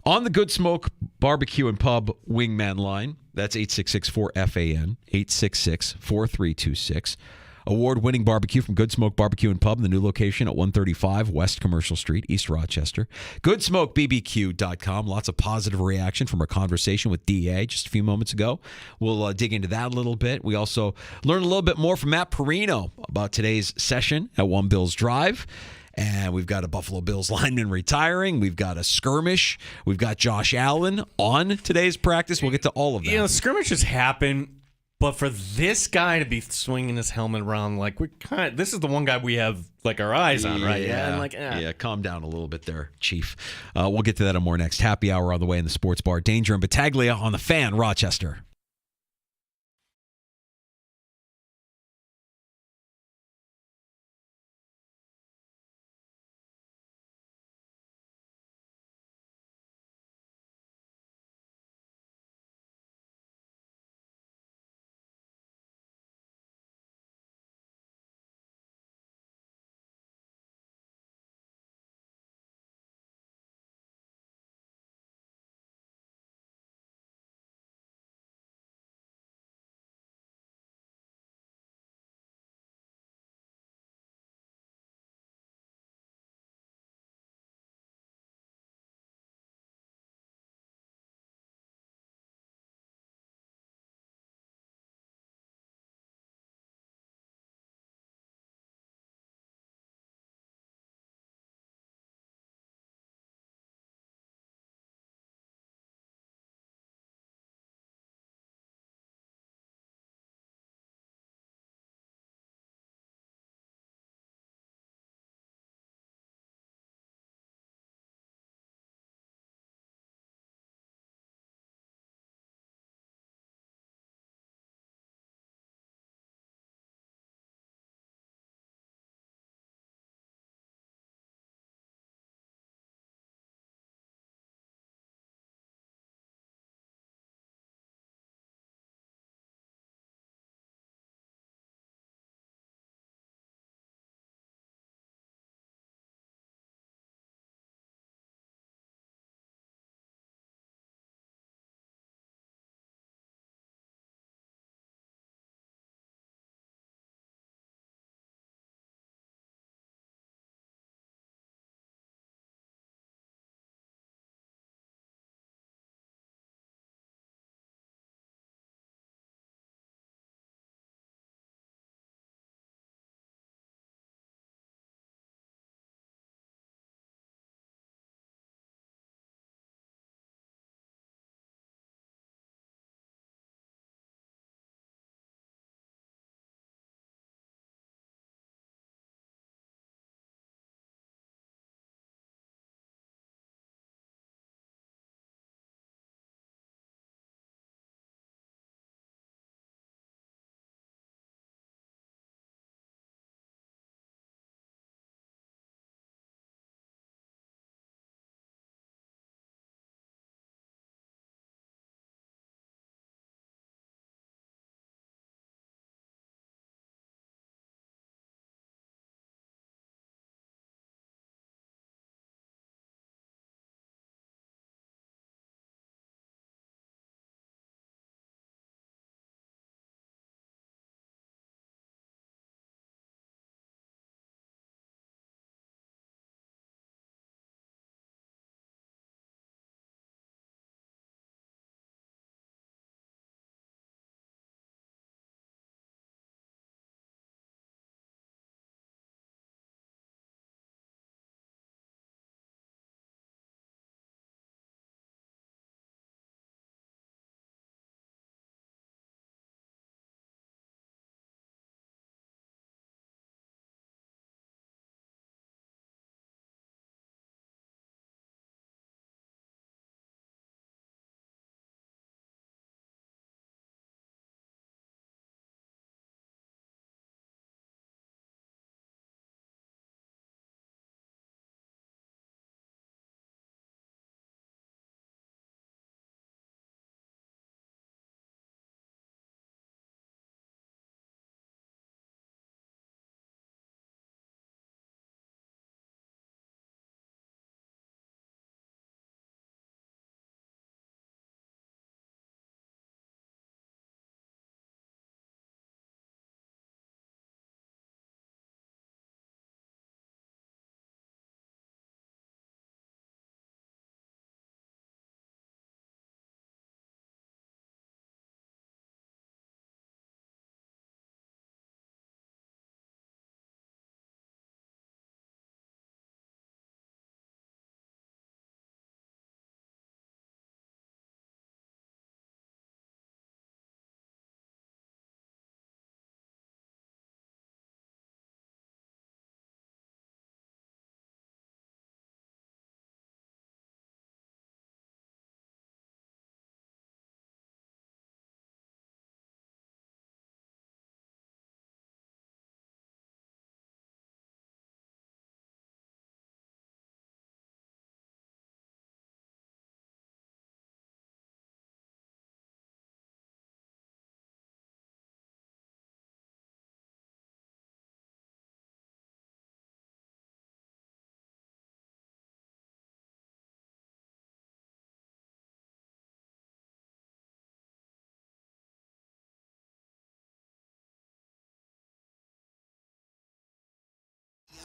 On the Good Smoke Barbecue and Pub Wingman line, that's 866-4FAN, 866-4326. Award-winning barbecue from Good Smoke Barbecue and Pub in the new location at 135 West Commercial Street, East Rochester. GoodSmokeBBQ.com. Lots of positive reaction from our conversation with DA just a few moments ago. We'll dig into that a little bit. We also learned a little bit more from Matt Perino about today's session at One Bills Drive. And we've got a Buffalo Bills lineman retiring. We've got a skirmish. We've got Josh Allen on today's practice. We'll get to all of that. You know, skirmishes happen. But for this guy to be swinging his helmet around, like this is the one guy we have like our eyes on, right? Yeah, calm down a little bit there, Chief. We'll get to that and more next. Happy hour on the way in the sports bar. Danger and Battaglia on the Fan, Rochester.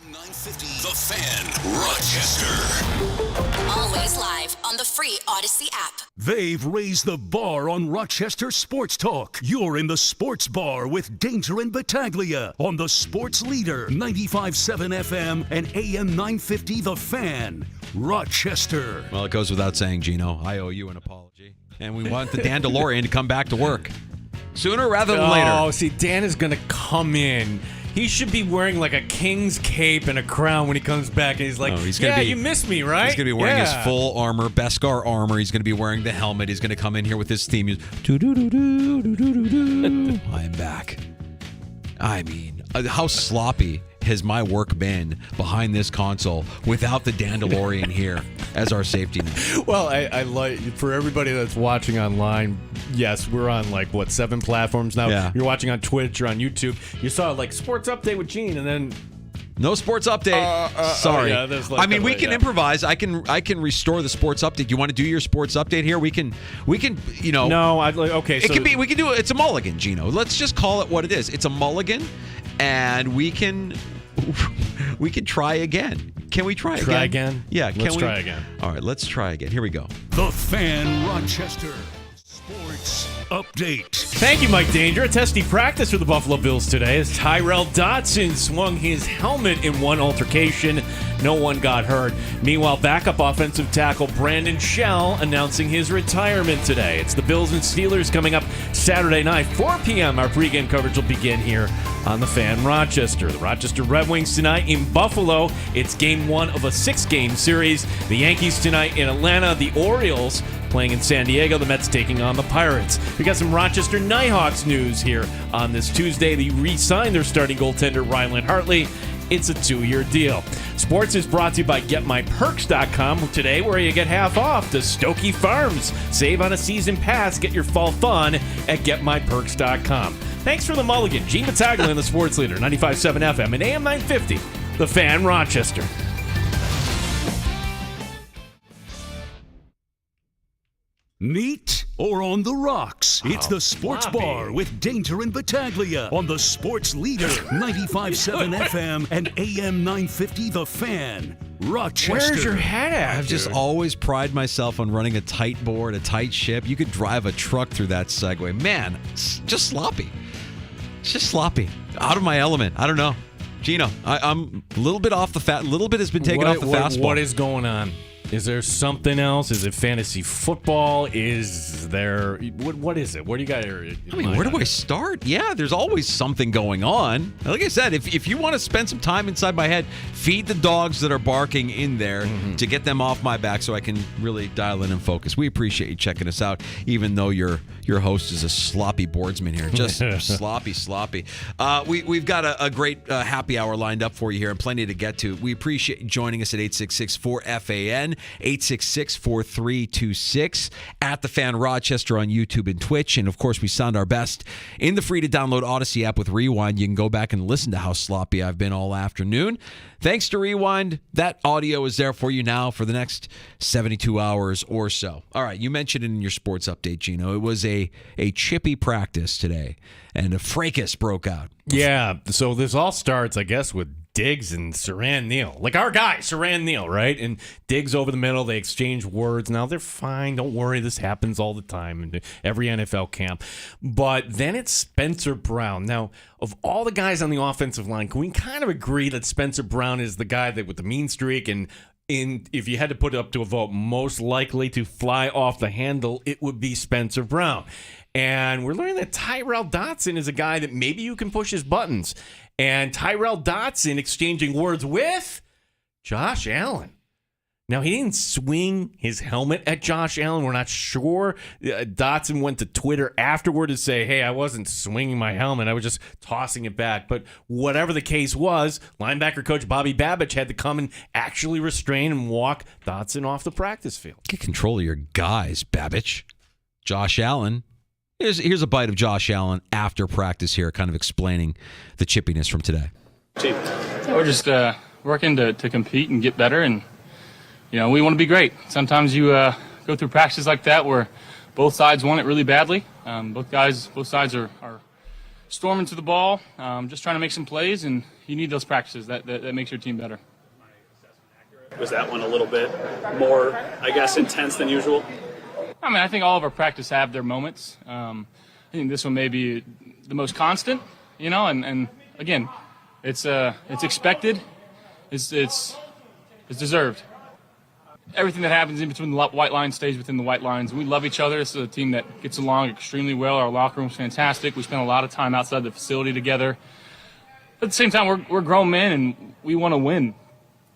950 The Fan, Rochester. Always live on the free Odyssey app. They've raised the bar on Rochester Sports Talk. You're in the Sports Bar with Danger and Battaglia on the Sports Leader, 95.7 FM and AM 950 The Fan, Rochester. Well, it goes without saying, Gino, I owe you an apology. And we want the Dan DeLorean to come back to work sooner rather than later. Oh, see, Dan is going to come in. He should be wearing like a king's cape and a crown when he comes back. And he's like, you missed me, right? He's going to be wearing his full armor, Beskar armor. He's going to be wearing the helmet. He's going to come in here with his theme music. I'm back. I mean, how sloppy has my work been behind this console without the Dan DeLorean here as our safety net? Well, I like, for everybody that's watching online, yes, we're on 7 platforms now. Yeah. You're watching on Twitch or on YouTube. You saw Sports Update with Gene, and then no sports update. Sorry. Yeah, we can improvise. I can restore the sports update. You want to do your sports update here? We can. No, okay. It can be. We can do it. It's a mulligan, Gino. Let's just call it what it is. It's a mulligan, and we can try again. Can we try again? Try again? Yeah. Let's try again. All right. Let's try again. Here we go. The Fan, Rochester Sports Update. Thank you, Mike Danger. A testy practice for the Buffalo Bills today as Tyrell Dotson swung his helmet in one altercation. No one got hurt. Meanwhile, backup offensive tackle Brandon Shell announcing his retirement today. It's the Bills and Steelers coming up Saturday night, 4 p.m. Our pregame coverage will begin here on the Fan Rochester. The Rochester Red Wings tonight in Buffalo. It's game 1 of a 6-game series. The Yankees tonight in Atlanta. The Orioles playing in San Diego. The Mets taking on the Pirates. We got some Rochester Nighthawks news here on this Tuesday. They re-signed their starting goaltender Ryland Hartley. It's a 2-year deal. Sports is brought to you by GetMyPerks.com today, where you get half off to Stokey Farms. Save on a season pass. Get your fall fun at GetMyPerks.com. Thanks for the mulligan. Gene Battaglia in the Sports Leader, 95.7 FM and AM 950, The Fan, Rochester. Neat or on the rocks? It's the Sports Bar with Danger and Battaglia on the Sports Leader, 95.7 FM and AM 950 The Fan, Rochester. Where's your head at? I've just always prided myself on running a tight board, a tight ship. You could drive a truck through that Segway. Man, it's just sloppy. It's just sloppy. Out of my element. I don't know. Gino, I'm a little bit off the fat. A little bit has been taken off the fastball. What is going on? Is there something else? Is it fantasy football? Is there... What is it? What do you got here? Where do I start? Yeah, there's always something going on. Like I said, if you want to spend some time inside my head, feed the dogs that are barking in there to get them off my back so I can really dial in and focus. We appreciate you checking us out, even though your host is a sloppy boardsman here. Just sloppy. We've got a great happy hour lined up for you here and plenty to get to. We appreciate you joining us at 866-4FAN. 866-4326 at The Fan Rochester on YouTube and Twitch. And, of course, we sound our best in the free-to-download Odyssey app with Rewind. You can go back and listen to how sloppy I've been all afternoon. Thanks to Rewind, that audio is there for you now for the next 72 hours or so. All right, you mentioned it in your sports update, Gino. It was a chippy practice today, and a fracas broke out. Yeah, so this all starts, I guess, with Diggs and Saran Neal. Like our guy, Saran Neal, right? And Diggs over the middle, they exchange words. Now they're fine. Don't worry. This happens all the time in every NFL camp. But then it's Spencer Brown. Now, of all the guys on the offensive line, can we kind of agree that Spencer Brown is the guy that with the mean streak and if you had to put it up to a vote, most likely to fly off the handle, it would be Spencer Brown. And we're learning that Tyrell Dotson is a guy that maybe you can push his buttons. And Tyrell Dotson exchanging words with Josh Allen. Now, he didn't swing his helmet at Josh Allen. We're not sure. Dotson went to Twitter afterward to say, hey, I wasn't swinging my helmet. I was just tossing it back. But whatever the case was, linebacker coach Bobby Babich had to come and actually restrain and walk Dotson off the practice field. Get control of your guys, Babich. Josh Allen. Here's a bite of Josh Allen after practice here, kind of explaining the chippiness from today. We're just working to compete and get better, and we want to be great. Sometimes you go through practices like that where both sides want it really badly. Both sides are storming to the ball, just trying to make some plays, and those practices. That makes your team better. Was that one a little bit more, I guess, intense than usual? I mean, I think all of our practice have their moments. I think this one may be the most constant, and again, it's expected, it's deserved. Everything that happens in between the white lines stays within the white lines. We love each other. This is a team that gets along extremely well. Our locker room's fantastic. We spend a lot of time outside the facility together. But at the same time, we're grown men, and we want to win.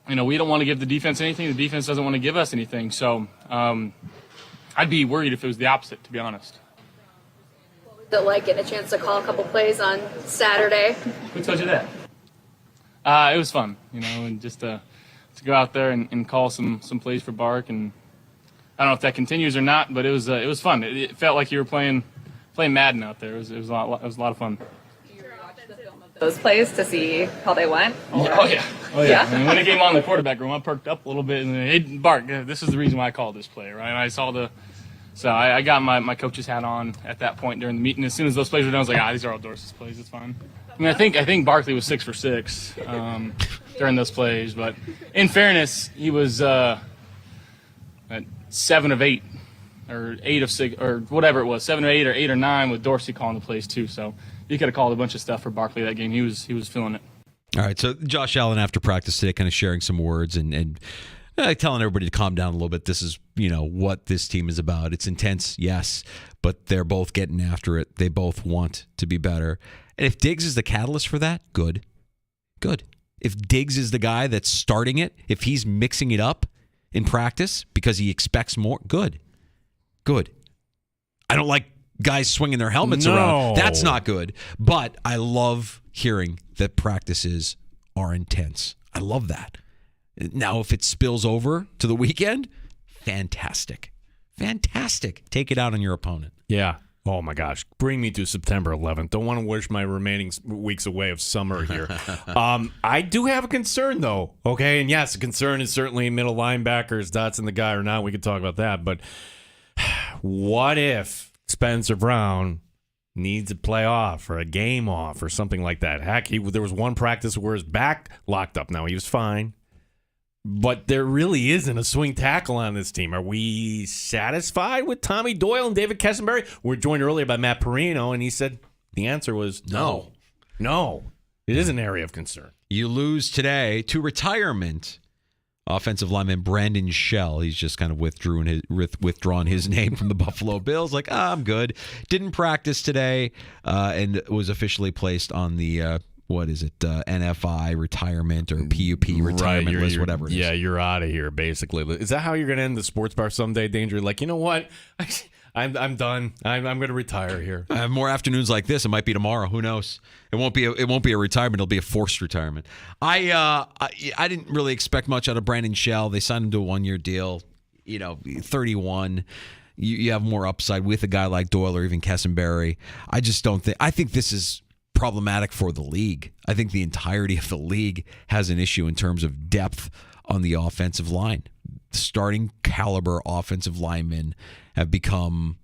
We don't want to give the defense anything. The defense doesn't want to give us anything. So I'd be worried if it was the opposite, to be honest. What was it like getting a chance to call a couple plays on Saturday? Who told you that? It was fun, and just to go out there and call some plays for Bark. And I don't know if that continues or not, but it was fun. It felt like you were playing Madden out there. It was a lot of fun. Those plays to see how they went? Oh yeah. And when it came on the quarterback room, I perked up a little bit and hey, Bart, this is the reason why I called this play, right? And I saw I got my coach's hat on at that point during the meeting. As soon as those plays were done, I was like, these are all Dorsey's plays. It's fine. I mean, I think Barkley was 6 for 6 during those plays, but in fairness, he was at 7 of 8 or 8 of 6 or whatever it was, 7 or 8 or 8 or 9 with Dorsey calling the plays too. So he could have called a bunch of stuff for Barkley that game. He was feeling it. All right, so Josh Allen after practice today kind of sharing some words and telling everybody to calm down a little bit. This is, what this team is about. It's intense, yes, but they're both getting after it. They both want to be better. And if Diggs is the catalyst for that, good. If Diggs is the guy that's starting it, if he's mixing it up in practice because he expects more, good. I don't like guys swinging their helmets around. That's not good. But I love hearing that practices are intense. I love that. Now, if it spills over to the weekend, fantastic. Take it out on your opponent. Yeah. Oh, my gosh. Bring me to September 11th. Don't want to wish my remaining weeks away of summer here. I do have a concern, though. Okay, and yes, the concern is certainly middle linebackers, Dotson the guy or not. We could talk about that. But what if Spencer Brown needs a play off or a game off or something like that? Heck, there was one practice where his back locked up. Now, he was fine. But there really isn't a swing tackle on this team. Are we satisfied with Tommy Doyle and David Kessenberry? We're joined earlier by Matt Perino, and he said the answer was no. It is an area of concern. You lose today to retirement. Offensive lineman Brandon Shell. He's just kind of withdrawn his name from the Buffalo Bills. Like, I'm good. Didn't practice today and was officially placed on the NFI retirement or PUP retirement list, whatever it is. Yeah, you're out of here, basically. Is that how you're going to end the sports bar someday, Danger? Like, you know what? I'm done. I'm going to retire here. I have more afternoons like this. It might be tomorrow. Who knows? It won't be a retirement. It'll be a forced retirement. I didn't really expect much out of Brandon Shell. They signed him to a 1-year deal. 31. You have more upside with a guy like Doyle or even Kessenberry. I just don't think. I think this is problematic for the league. I think the entirety of the league has an issue in terms of depth on the offensive line. Starting caliber offensive linemen have become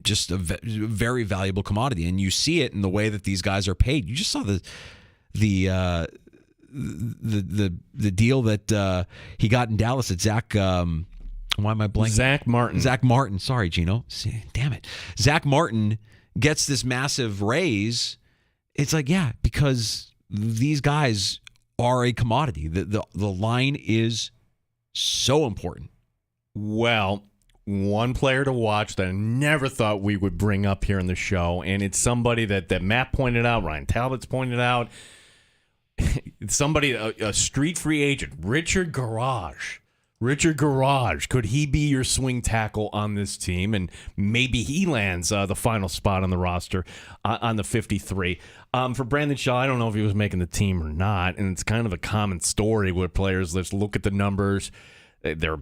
just a very valuable commodity, and you see it in the way that these guys are paid. You just saw the deal that he got in Dallas at Zach. Why am I blanking? Zach Martin. Sorry, Gino. Damn it. Zach Martin gets this massive raise. It's like, yeah, because these guys are a commodity. The line is so important. Well, one player to watch that I never thought we would bring up here in the show, and it's somebody that Matt pointed out, Ryan Talbot's pointed out. It's somebody, a street free agent, Richard Garage. Could he be your swing tackle on this team? And maybe he lands the final spot on the roster on the 53. For Brandon Shaw, I don't know if he was making the team or not, and it's kind of a common story with players. Let's look at the numbers.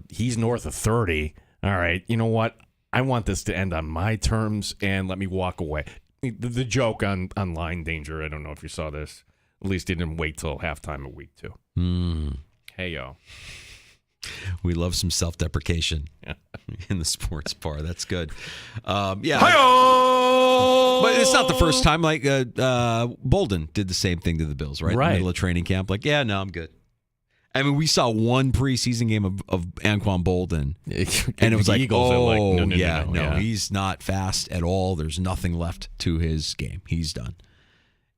He's north of 30. All right, you know what? I want this to end on my terms, and let me walk away. The joke on Line Danger, I don't know if you saw this. At least he didn't wait till halftime of week 2. Hey, yo. We love some self-deprecation in the sports bar. That's good. Yeah. Hi-yo! But it's not the first time. Like Bolden did the same thing to the Bills, right? In the middle of training camp. Like, yeah, no, I'm good. I mean, we saw one preseason game of Anquan Bolden, and it was like, Eagles are like, no, he's not fast at all. There's nothing left to his game. He's done.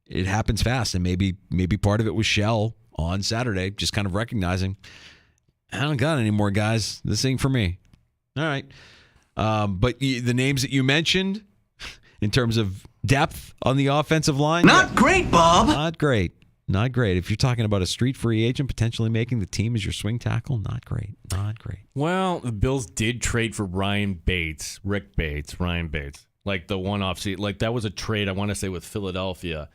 It happens fast, and maybe part of it was Shell on Saturday, just kind of recognizing, I don't got any more guys. This ain't for me. All right. But the names that you mentioned in terms of depth on the offensive line. Not great, Bob. Not great. Not great. If you're talking about a street free agent potentially making the team as your swing tackle, not great. Not great. Well, the Bills did trade for Ryan Bates. Like the one-off seat. Like that was a trade, I want to say, with Philadelphia.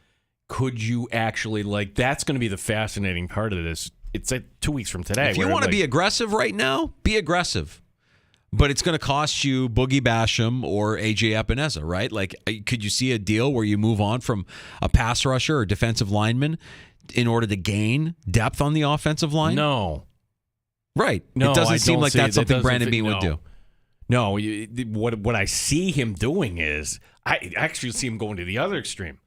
Could you actually, like, that's going to be the fascinating part of this. It's like 2 weeks from today. If you want to be aggressive right now, be aggressive. But it's going to cost you Boogie Basham or A.J. Epinesa, right? Like, could you see a deal where you move on from a pass rusher or defensive lineman in order to gain depth on the offensive line? No. Right. No, it doesn't I seem don't like see that's it. something Brandon Beane would do. No, what I see him doing is, I actually see him going to the other extreme.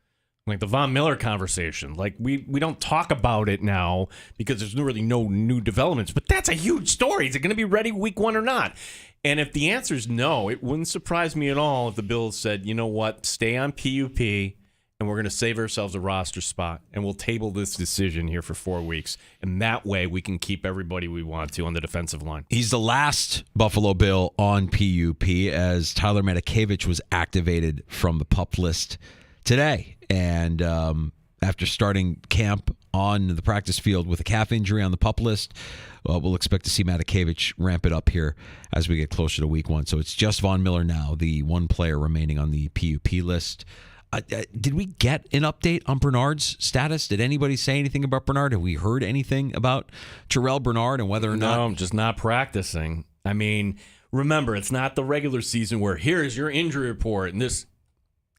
Like the Von Miller conversation. Like, we don't talk about it now because there's really no new developments. But that's a huge story. Is it going to be ready week 1 or not? And if the answer is no, it wouldn't surprise me at all if the Bills said, you know what, stay on PUP, and we're going to save ourselves a roster spot, and we'll table this decision here for 4 weeks. And that way we can keep everybody we want to on the defensive line. He's the last Buffalo Bill on PUP as Tyler Matakevich was activated from the PUP list today. And after starting camp on the practice field with a calf injury on the PUP list, we'll expect to see Matakevich ramp it up here as we get closer to week 1. So it's just Von Miller now, the one player remaining on the PUP list. Did we get an update on Bernard's status? Did anybody say anything about Bernard? Have we heard anything about Terrell Bernard and whether or not? No, I'm just not practicing. I mean, remember, it's not the regular season where here's your injury report and this.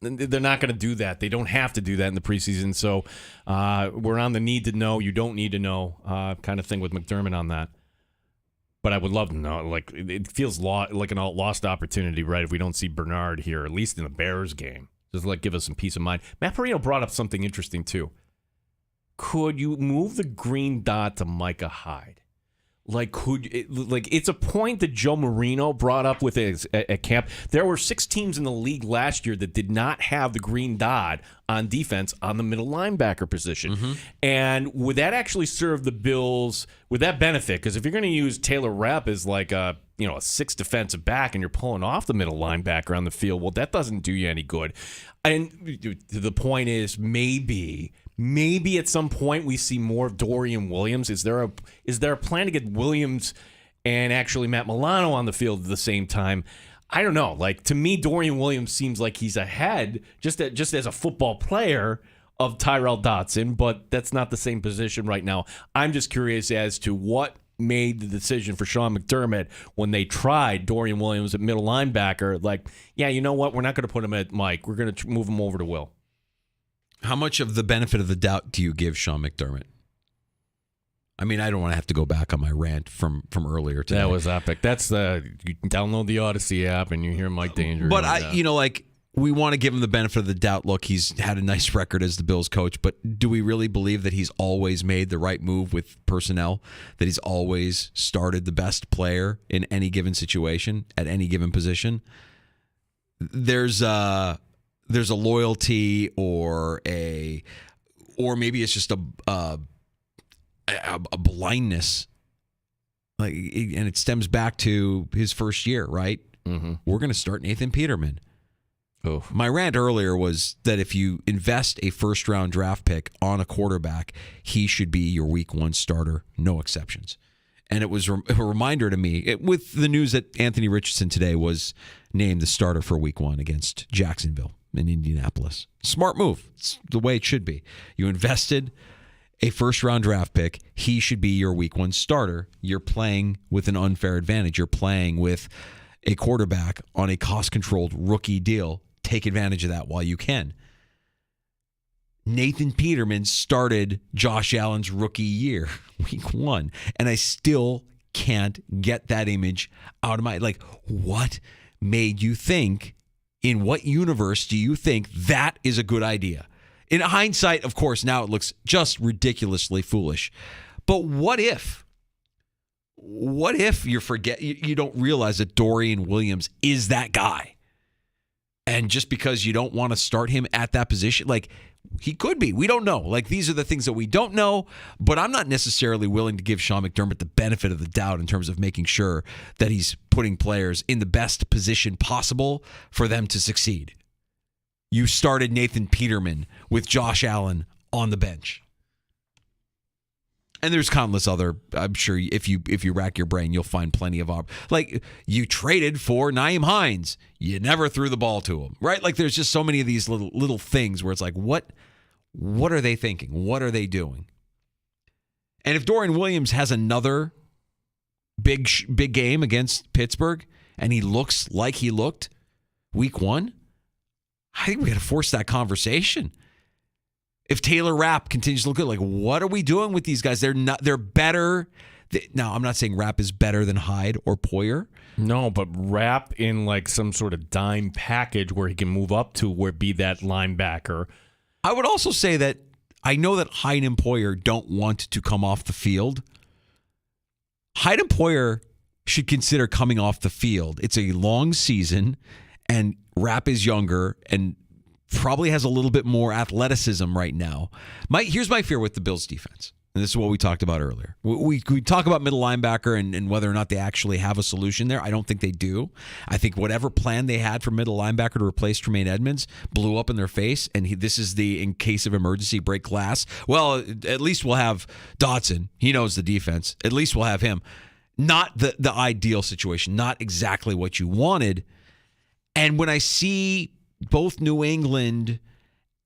They're not going to do that. They don't have to do that in the preseason. So we're on the need to know, you don't need to know kind of thing with McDermott on that. But I would love to know. Like, it feels like an lost opportunity, right, if we don't see Bernard here, at least in the Bears game. Just like give us some peace of mind. Matt Perino brought up something interesting, too. Could you move the green dot to Micah Hyde? Like, it's a point that Joe Marino brought up with at camp. There were 6 teams in the league last year that did not have the green dot on defense on the middle linebacker position. Mm-hmm. And would that actually serve the Bills? Would that benefit? Because if you're going to use Taylor Rapp as like a 6 defensive back and you're pulling off the middle linebacker on the field, well, that doesn't do you any good. And the point is Maybe at some point we see more of Dorian Williams. Is there a plan to get Williams and actually Matt Milano on the field at the same time? I don't know. Like, to me, Dorian Williams seems like he's ahead just as a football player of Tyrell Dotson, but that's not the same position right now. I'm just curious as to what made the decision for Sean McDermott when they tried Dorian Williams at middle linebacker. Like, yeah, you know what? We're not going to put him at Mike. We're going to move him over to Will. How much of the benefit of the doubt do you give Sean McDermott? I mean, I don't want to have to go back on my rant from earlier today. That was epic. You can download the Odyssey app and you hear Mike Danger. But we want to give him the benefit of the doubt. Look, he's had a nice record as the Bills coach, but do we really believe that he's always made the right move with personnel? That he's always started the best player in any given situation at any given position? There's a loyalty or maybe it's just a blindness, and it stems back to his first year, right? Mm-hmm. We're going to start Nathan Peterman. Oh. My rant earlier was that if you invest a first-round draft pick on a quarterback, he should be your week 1 starter, no exceptions. And it was a reminder to me, with the news that Anthony Richardson today was named the starter for week 1 against Jacksonville in Indianapolis. Smart move. It's the way it should be. You invested a first-round draft pick. He should be your week 1 starter. You're playing with an unfair advantage. You're playing with a quarterback on a cost-controlled rookie deal. Take advantage of that while you can. Nathan Peterman started Josh Allen's rookie year, week 1, and I still can't get that image out of my... Like, what made you think In what universe do you think that is a good idea? In hindsight, of course, now it looks just ridiculously foolish. But what if? What if you don't realize that Dorian Williams is that guy? And just because you don't want to start him at that position, like he could be. We don't know. Like these are the things that we don't know, but I'm not necessarily willing to give Sean McDermott the benefit of the doubt in terms of making sure that he's putting players in the best position possible for them to succeed. You started Nathan Peterman with Josh Allen on the bench. And there's countless other, I'm sure if you rack your brain, you'll find plenty of like you traded for Nyheim Hines. You never threw the ball to him, right? Like there's just so many of these little things where it's like, what are they thinking? What are they doing? And if Dorian Williams has another big game against Pittsburgh and he looks like he looked week 1, I think we got to force that conversation. If Taylor Rapp continues to look good, like what are we doing with these guys? They're better. Now, I'm not saying Rapp is better than Hyde or Poyer. No, but Rapp in like some sort of dime package where he can move up to where be that linebacker. I would also say that I know that Hyde and Poyer don't want to come off the field. Hyde and Poyer should consider coming off the field. It's a long season, and Rapp is younger and probably has a little bit more athleticism right now. Here's my fear with the Bills defense, and this is what we talked about earlier. We talk about middle linebacker and whether or not they actually have a solution there. I don't think they do. I think whatever plan they had for middle linebacker to replace Tremaine Edmonds blew up in their face, and this is the in case of emergency break glass. Well, at least we'll have Dotson. He knows the defense. At least we'll have him. Not the ideal situation, not exactly what you wanted. And when I see both New England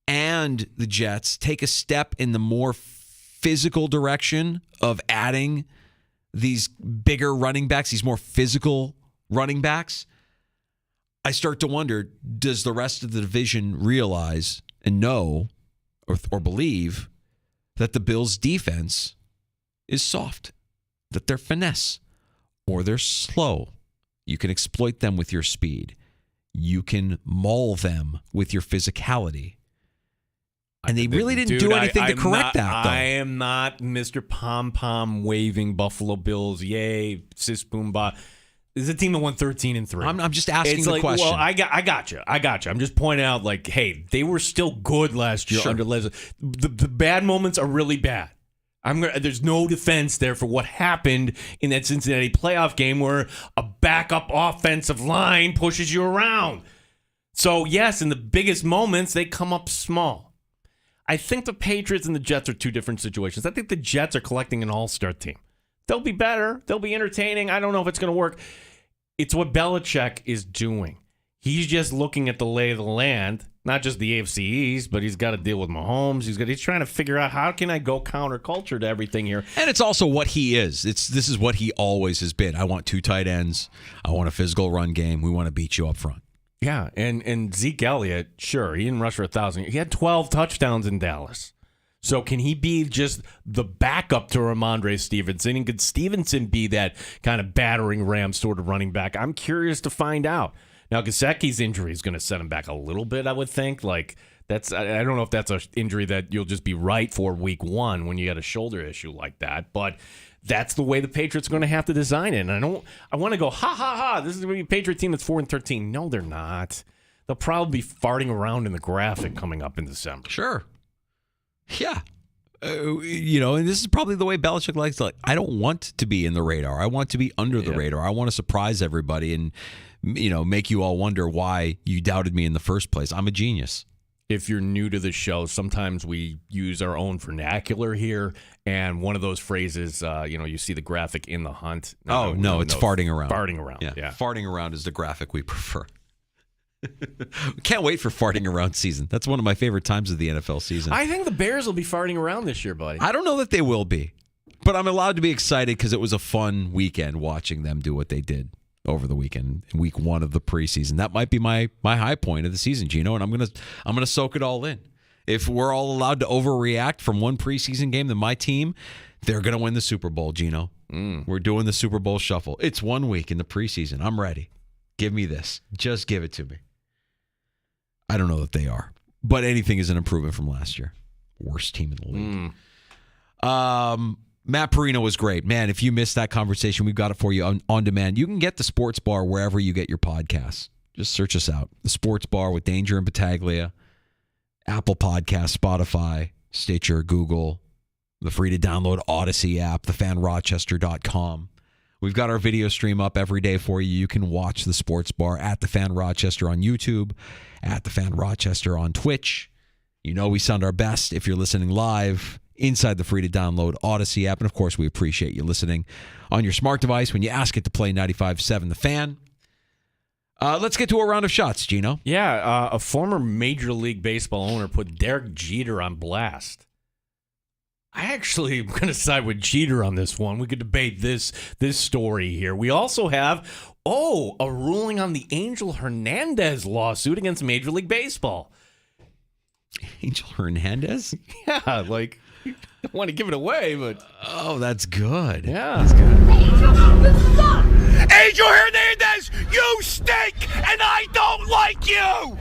and the Jets take a step in the more physical direction of adding these bigger running backs, these more physical running backs, I start to wonder, does the rest of the division realize and know or believe that the Bills' defense is soft, that they're finesse, or they're slow? You can exploit them with your speed. You can maul them with your physicality. And they really didn't do anything to correct that, though. I am not Mr. Pom-Pom waving Buffalo Bills. Yay, sis boom ba. This is a team that won 13-3. I'm just asking the question. Well, I got you. I'm just pointing out, like, hey, they were still good last year under Leslie. The bad moments are really bad. There's no defense there for what happened in that Cincinnati playoff game where a backup offensive line pushes you around. So, yes, in the biggest moments, they come up small. I think the Patriots and the Jets are two different situations. I think the Jets are collecting an all-star team. They'll be better. They'll be entertaining. I don't know if it's going to work. It's what Belichick is doing. He's just looking at the lay of the land, not just the AFC East, but he's got to deal with Mahomes. He's trying to figure out how can I go counterculture to everything here. And it's also what he is. This is what he always has been. I want 2 tight ends. I want a physical run game. We want to beat you up front. Yeah, and Zeke Elliott, sure, he didn't rush for 1,000. He had 12 touchdowns in Dallas. So can he be just the backup to Ramondre Stevenson? And could Stevenson be that kind of battering ram sort of running back? I'm curious to find out. Now, Gesicki's injury is going to set him back a little bit, I would think. Like, I don't know if that's an injury that you'll just be right for week 1 when you got a shoulder issue like that. But that's the way the Patriots are going to have to design it. And I want to go, this is going to be a Patriot team that's 4-13. No, they're not. They'll probably be farting around in the graphic coming up in December. Sure. Yeah. And this is probably the way Belichick likes to. I don't want to be in the radar. I want to be under the radar. I want to surprise everybody and, make you all wonder why you doubted me in the first place. I'm a genius. If you're new to the show, sometimes we use our own vernacular here. And one of those phrases, you see the graphic in the hunt. It's farting around. Farting around. Yeah. Farting around is the graphic we prefer. Can't wait for farting around season. That's one of my favorite times of the NFL season. I think the Bears will be farting around this year, buddy. I don't know that they will be, but I'm allowed to be excited because it was a fun weekend watching them do what they did over the weekend, week 1 of the preseason. That might be my high point of the season, Gino, and I'm gonna soak it all in. If we're all allowed to overreact from one preseason game, then my team, they're gonna win the Super Bowl, Gino. We're doing the Super Bowl shuffle. It's 1 week in the preseason. I'm ready. Give me this. Just give it to me. I don't know that they are. But anything is an improvement from last year. Worst team in the league. Matt Perino was great. Man, if you missed that conversation, we've got it for you on demand. You can get the Sports Bar wherever you get your podcasts. Just search us out. The Sports Bar with Danger and Battaglia, Apple Podcasts, Spotify, Stitcher, Google, the free-to-download Odyssey app, thefanrochester.com. We've got our video stream up every day for you. You can watch the Sports Bar at The Fan Rochester on YouTube, at The Fan Rochester on Twitch. You know we sound our best if you're listening live inside the free-to-download Odyssey app. And, of course, we appreciate you listening on your smart device when you ask it to play 95.7 The Fan. Let's get to a round of shots, Gino. Yeah, a former Major League Baseball owner put Derek Jeter on blast. I actually am going to side with Jeter on this one. We could debate this story here. We also have, a ruling on the Angel Hernandez lawsuit against Major League Baseball. Angel Hernandez? Yeah, like, I don't want to give it away, but... Oh, that's good. Yeah. That's good. Angel Hernandez, you stink, and I don't like you!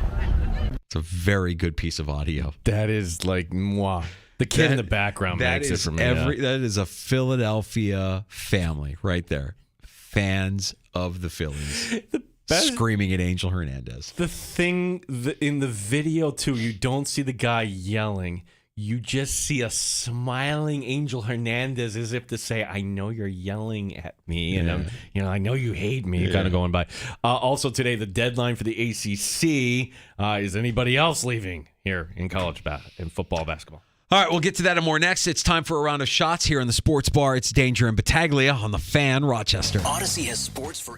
It's a very good piece of audio. That is like, mwah. The kid in the background makes it for me. That is a Philadelphia family right there. Fans of the Phillies. Screaming at Angel Hernandez. The thing in the video, too, you don't see the guy yelling. You just see a smiling Angel Hernandez as if to say, I know you're yelling at me, and I know you hate me, kind of going by. Also today, the deadline for the ACC. Is anybody else leaving here in college in football, basketball? All right, we'll get to that and more next. It's time for a round of shots here in the Sports Bar. It's Danger and Battaglia on the Fan Rochester. Odyssey has sports for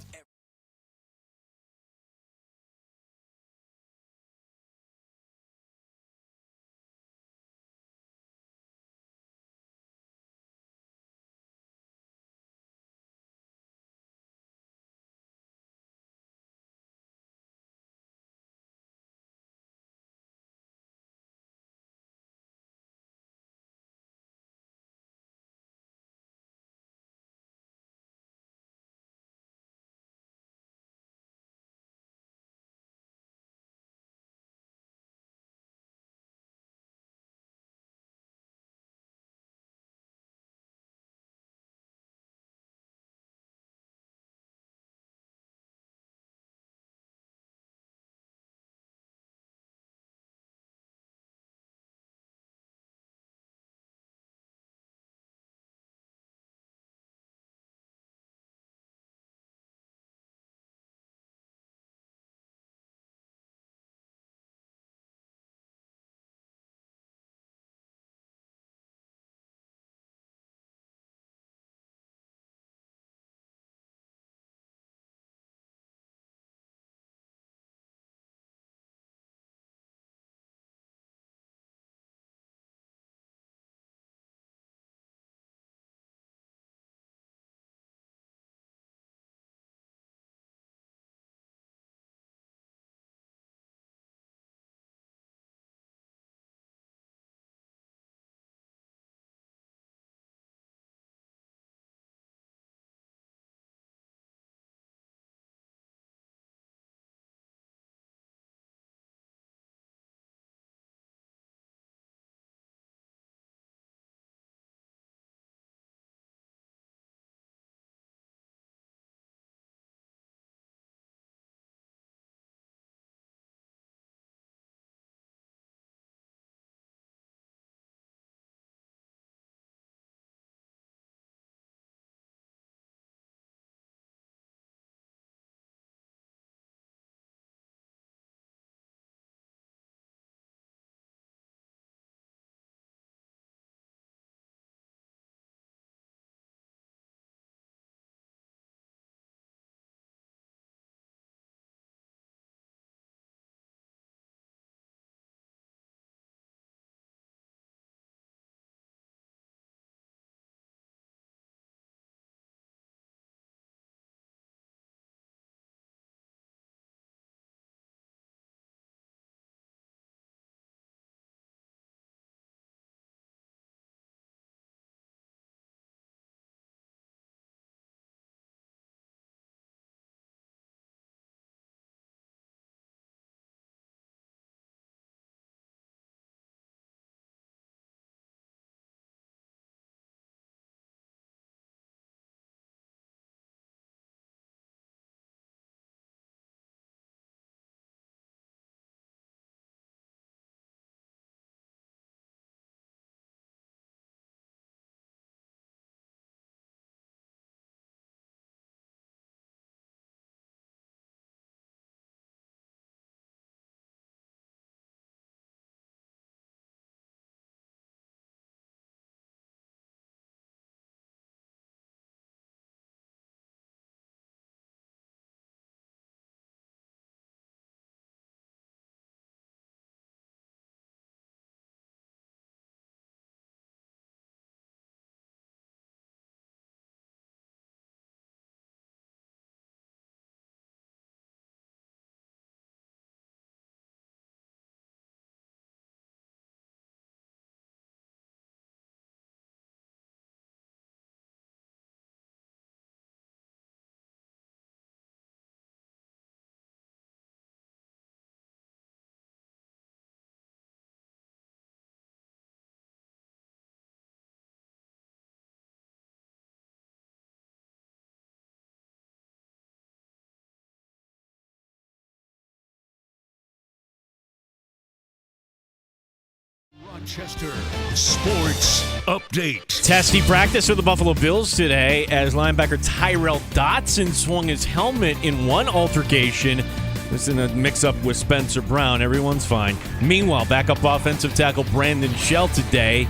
Rochester Sports Update. Testy practice for the Buffalo Bills today as linebacker Tyrell Dotson swung his helmet in one altercation. It was in a mix-up with Spencer Brown. Everyone's fine. Meanwhile, backup offensive tackle Brandon Shell today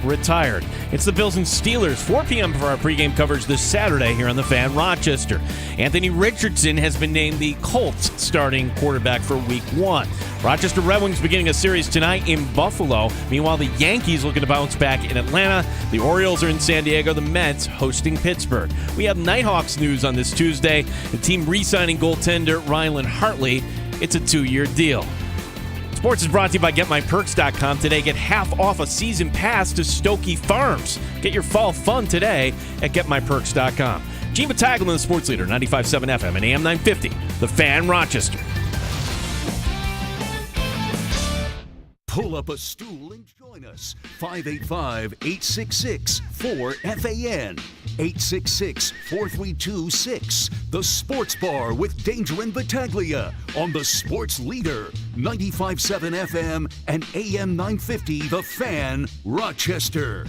retired. It's the Bills and Steelers, 4 p.m. for our pregame coverage this Saturday here on The Fan Rochester. Anthony Richardson has been named the Colts starting quarterback for Week 1. Rochester Red Wings beginning a series tonight in Buffalo. Meanwhile, the Yankees looking to bounce back in Atlanta. The Orioles are in San Diego. The Mets hosting Pittsburgh. We have Nighthawks news on this Tuesday. The team re-signing goaltender Rylan Hartley. It's a 2-year deal. Sports is brought to you by GetMyPerks.com. Today, get half off a season pass to Stokey Farms. Get your fall fun today at GetMyPerks.com. Gene Battaglia, the sports leader, 95.7 FM and AM 950, The Fan Rochester. Pull up a stool and join us. 585-866-4FAN. 866-4326. The Sports Bar with Danger and Battaglia on the Sports Leader, 95.7 FM and AM 950, The Fan, Rochester.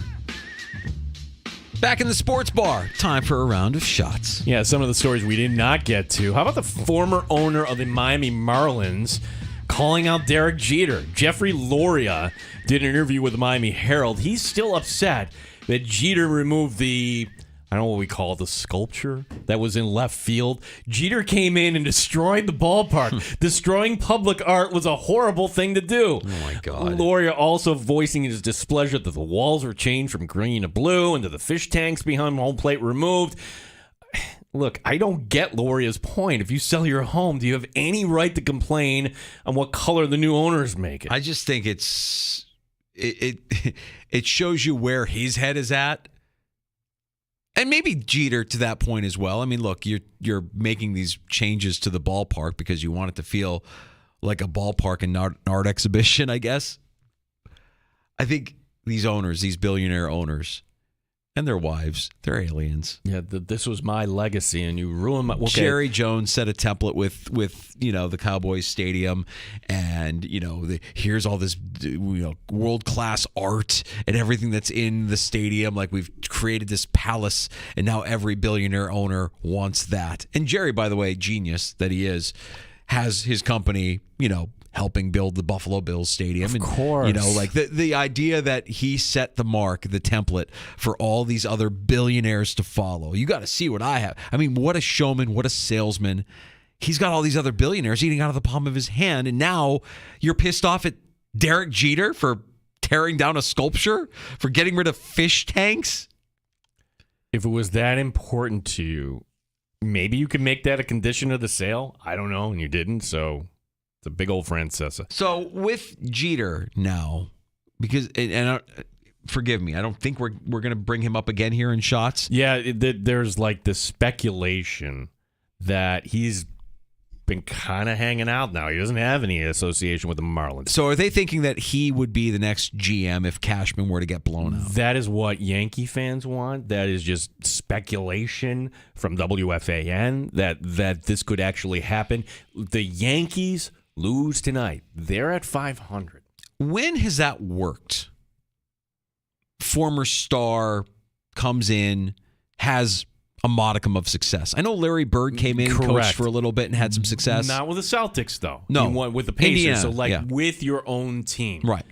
Back in the Sports Bar, time for a round of shots. Yeah, some of the stories we did not get to. How about the former owner of the Miami Marlins calling out Derek Jeter? Jeffrey Loria did an interview with the Miami Herald. He's still upset that Jeter removed the, I don't know what we call it, the sculpture that was in left field. Jeter came in and destroyed the ballpark. Destroying public art was a horrible thing to do. Oh, my God. Loria also voicing his displeasure that the walls were changed from green to blue and that the fish tanks behind home plate removed. Look, I don't get Loria's point. If you sell your home, do you have any right to complain on what color the new owners make it? I just think it shows you where his head is at. And maybe Jeter to that point as well. I mean, look, you're making these changes to the ballpark because you want it to feel like a ballpark and not an art exhibition, I guess. I think these owners, these billionaire owners, and their wives, they're aliens. Yeah, this was my legacy, and you ruined my... Okay. Jerry Jones set a template with the Cowboys stadium, and here's all this world class art and everything that's in the stadium. Like, we've created this palace, and now every billionaire owner wants that. And Jerry, by the way, genius that he is, has his company, helping build the Buffalo Bills stadium. Of course. The idea that he set the mark, the template for all these other billionaires to follow. You got to see what I have. I mean, what a showman, what a salesman. He's got all these other billionaires eating out of the palm of his hand, and now you're pissed off at Derek Jeter for tearing down a sculpture, for getting rid of fish tanks? If it was that important to you, maybe you could make that a condition of the sale. I don't know, and you didn't, so... The big old Francesa. So with Jeter now, because forgive me, I don't think we're going to bring him up again here in shots. Yeah, there's like this speculation that he's been kind of hanging out now. He doesn't have any association with the Marlins. So are they thinking that he would be the next GM if Cashman were to get blown out? That is what Yankee fans want. That is just speculation from WFAN that this could actually happen. The Yankees lose tonight. They're at 500. When has that worked? Former star comes in, has a modicum of success. I know Larry Bird came in, coached for a little bit, and had some success. Not with the Celtics, though. No. He won with the Pacers. Indiana, So, with your own team. Right.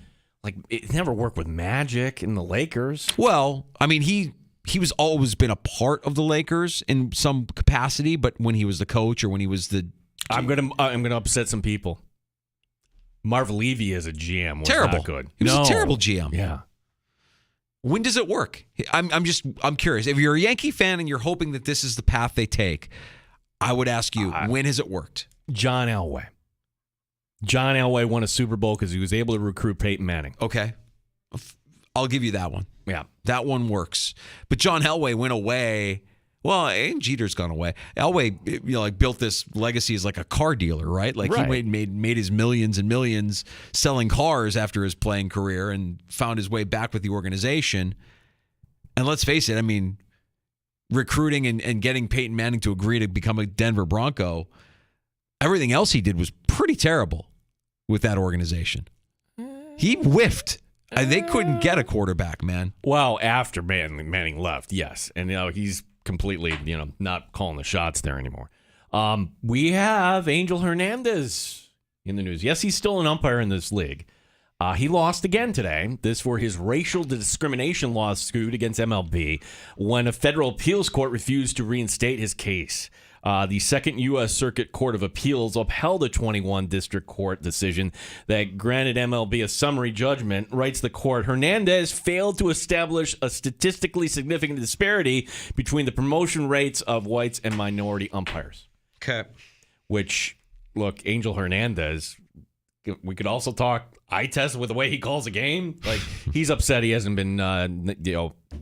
Like, it never worked with Magic and the Lakers. Well, I mean, he was always been a part of the Lakers in some capacity, but when he was the coach or when he was the... I'm gonna upset some people. Marv Levy as a GM was terrible. Not good. He was a terrible GM. Yeah. When does it work? I'm curious. If you're a Yankee fan and you're hoping that this is the path they take, I would ask you, when has it worked? John Elway. John Elway won a Super Bowl because he was able to recruit Peyton Manning. Okay. I'll give you that one. Yeah. That one works. But John Elway went away. Well, and Jeter's gone away. Elway, built this legacy as like a car dealer, right? Like he made his millions and millions selling cars after his playing career and found his way back with the organization. And let's face it, I mean, recruiting and getting Peyton Manning to agree to become a Denver Bronco, everything else he did was pretty terrible with that organization. He whiffed They couldn't get a quarterback, man. Well, after Manning left, yes. And he's completely, not calling the shots there anymore. We have Angel Hernandez in the news. Yes, he's still an umpire in this league. He lost again today. This for his racial discrimination lawsuit against MLB when a federal appeals court refused to reinstate his case. The Second U.S. Circuit Court of Appeals upheld a 21 district court decision that granted MLB a summary judgment. Writes the court, Hernandez failed to establish a statistically significant disparity between the promotion rates of whites and minority umpires. Okay. Which, look, Angel Hernandez, we could also talk eye test with the way he calls a game. Like, he's upset he hasn't been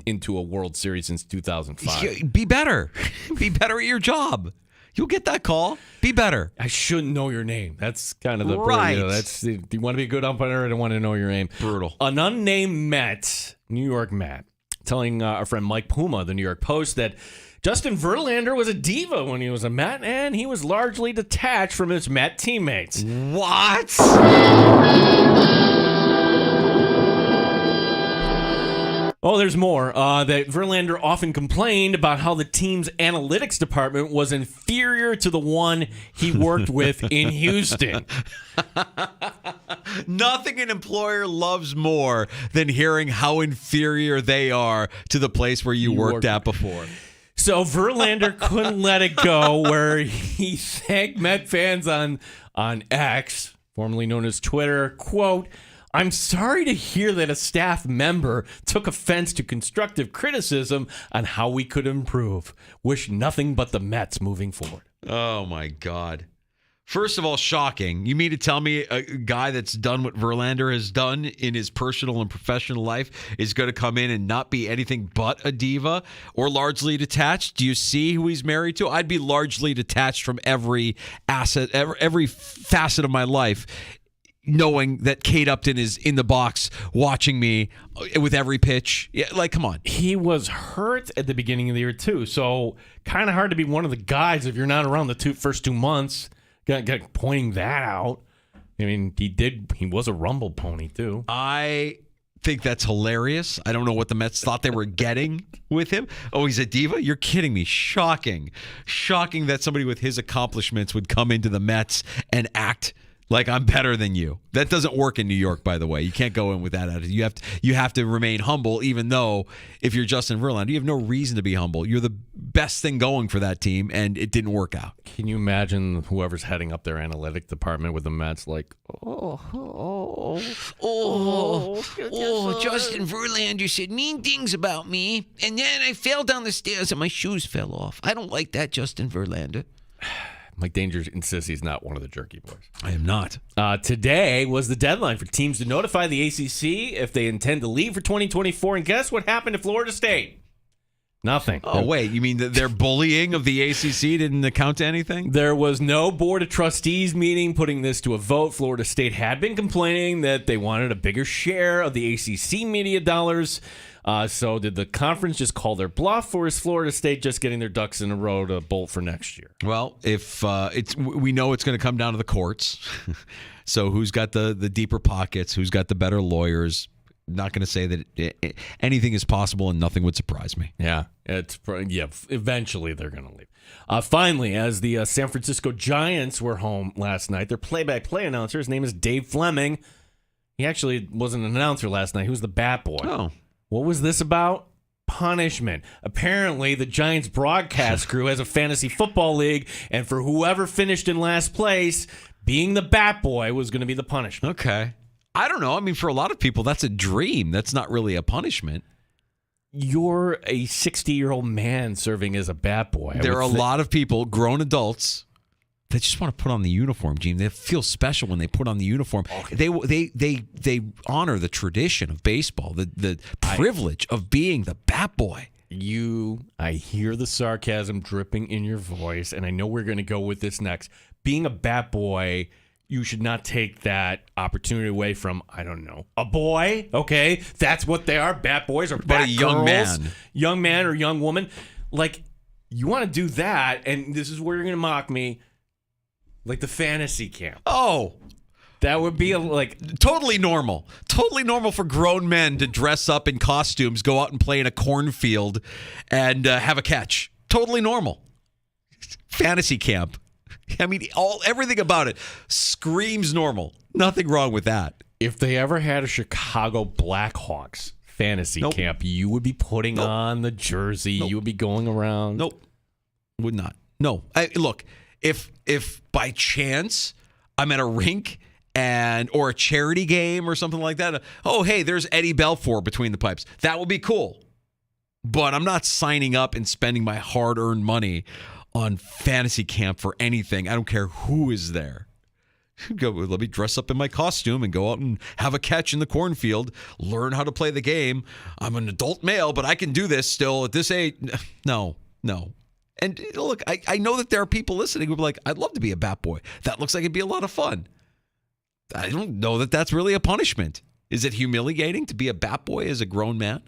into a World Series since 2005. Be better. Be better at your job. You'll get that call. Be better. I shouldn't know your name. That's kind of the right. Do you want to be a good umpire? I don't want to know your name. Brutal. An unnamed Met, New York Met, telling our friend Mike Puma of the New York Post that Justin Verlander was a diva when he was a Met, and he was largely detached from his Met teammates. What? Oh, there's more. That Verlander often complained about how the team's analytics department was inferior to the one he worked with in Houston. Nothing an employer loves more than hearing how inferior they are to the place where you worked at before. So Verlander couldn't let it go, where he thanked Met fans on X, formerly known as Twitter, quote, I'm sorry to hear that a staff member took offense to constructive criticism on how we could improve. Wish nothing but the Mets moving forward. Oh, my God. First of all, shocking. You mean to tell me a guy that's done what Verlander has done in his personal and professional life is going to come in and not be anything but a diva or largely detached? Do you see who he's married to? I'd be largely detached from every every facet of my life, knowing that Kate Upton is in the box watching me with every pitch. Yeah, like, come on. He was hurt at the beginning of the year, too. So kind of hard to be one of the guys if you're not around the first 2 months. Got pointing that out. I mean, he was a rumble pony, too. I think that's hilarious. I don't know what the Mets thought they were getting with him. Oh, he's a diva? You're kidding me. Shocking. Shocking that somebody with his accomplishments would come into the Mets and act like I'm better than you. That doesn't work in New York, by the way. You can't go in with that attitude. You have to remain humble, even though if you're Justin Verlander, you have no reason to be humble. You're the best thing going for that team, and it didn't work out. Can you imagine whoever's heading up their analytic department with the Mets like, Justin Verlander said mean things about me, and then I fell down the stairs and my shoes fell off. I don't like that, Justin Verlander. Mike Danger insists he's not one of the jerky boys. I am not. Today was the deadline for teams to notify the ACC if they intend to leave for 2024. And guess what happened to Florida State? Nothing. Oh, wait. You mean that their bullying of the ACC didn't account to anything? There was no Board of Trustees meeting putting this to a vote. Florida State had been complaining that they wanted a bigger share of the ACC media dollars. So did the conference just call their bluff, or is Florida State just getting their ducks in a row to bolt for next year? Well, if we know it's going to come down to the courts. So who's got the deeper pockets? Who's got the better lawyers? Not going to say that anything is possible, and nothing would surprise me. Yeah, eventually they're going to leave. Finally, as the San Francisco Giants were home last night, their play-by-play announcer, his name is Dave Fleming. He actually wasn't an announcer last night. He was the bat boy. Oh. What was this about? Punishment. Apparently, the Giants broadcast crew has a fantasy football league, and for whoever finished in last place, being the bat boy was going to be the punishment. Okay. I don't know. I mean, for a lot of people, that's a dream. That's not really a punishment. You're a 60-year-old man serving as a bat boy. There are a lot of people, grown adults, that just want to put on the uniform, Gene. They feel special when they put on the uniform. Okay. They honor the tradition of baseball, the privilege of being the bat boy. I hear the sarcasm dripping in your voice, and I know we're going to go with this next. Being a bat boy, you should not take that opportunity away from, I don't know, a boy, okay? That's what they are, bat boys or bat but a young girls, man. Young man or young woman. Like, you want to do that, and this is where you're going to mock me, like the fantasy camp. Oh, That would be totally normal. Totally normal for grown men to dress up in costumes, go out and play in a cornfield, and have a catch. Totally normal. Fantasy camp. I mean, everything about it screams normal. Nothing wrong with that. If they ever had a Chicago Blackhawks fantasy camp, you would be putting on the jersey. You would be going around. Nope. Would not. No. Look, if by chance I'm at a rink or a charity game or something like that, oh, hey, there's Eddie Belfour between the pipes. That would be cool. But I'm not signing up and spending my hard-earned money on fantasy camp for anything. I don't care who is there. Let me dress up in my costume and go out and have a catch in the cornfield, learn how to play the game. I'm an adult male, but I can do this still at this age. No. And look, I know that there are people listening who are like, I'd love to be a bat boy. That looks like it'd be a lot of fun. I don't know that that's really a punishment. Is it humiliating to be a bat boy as a grown man?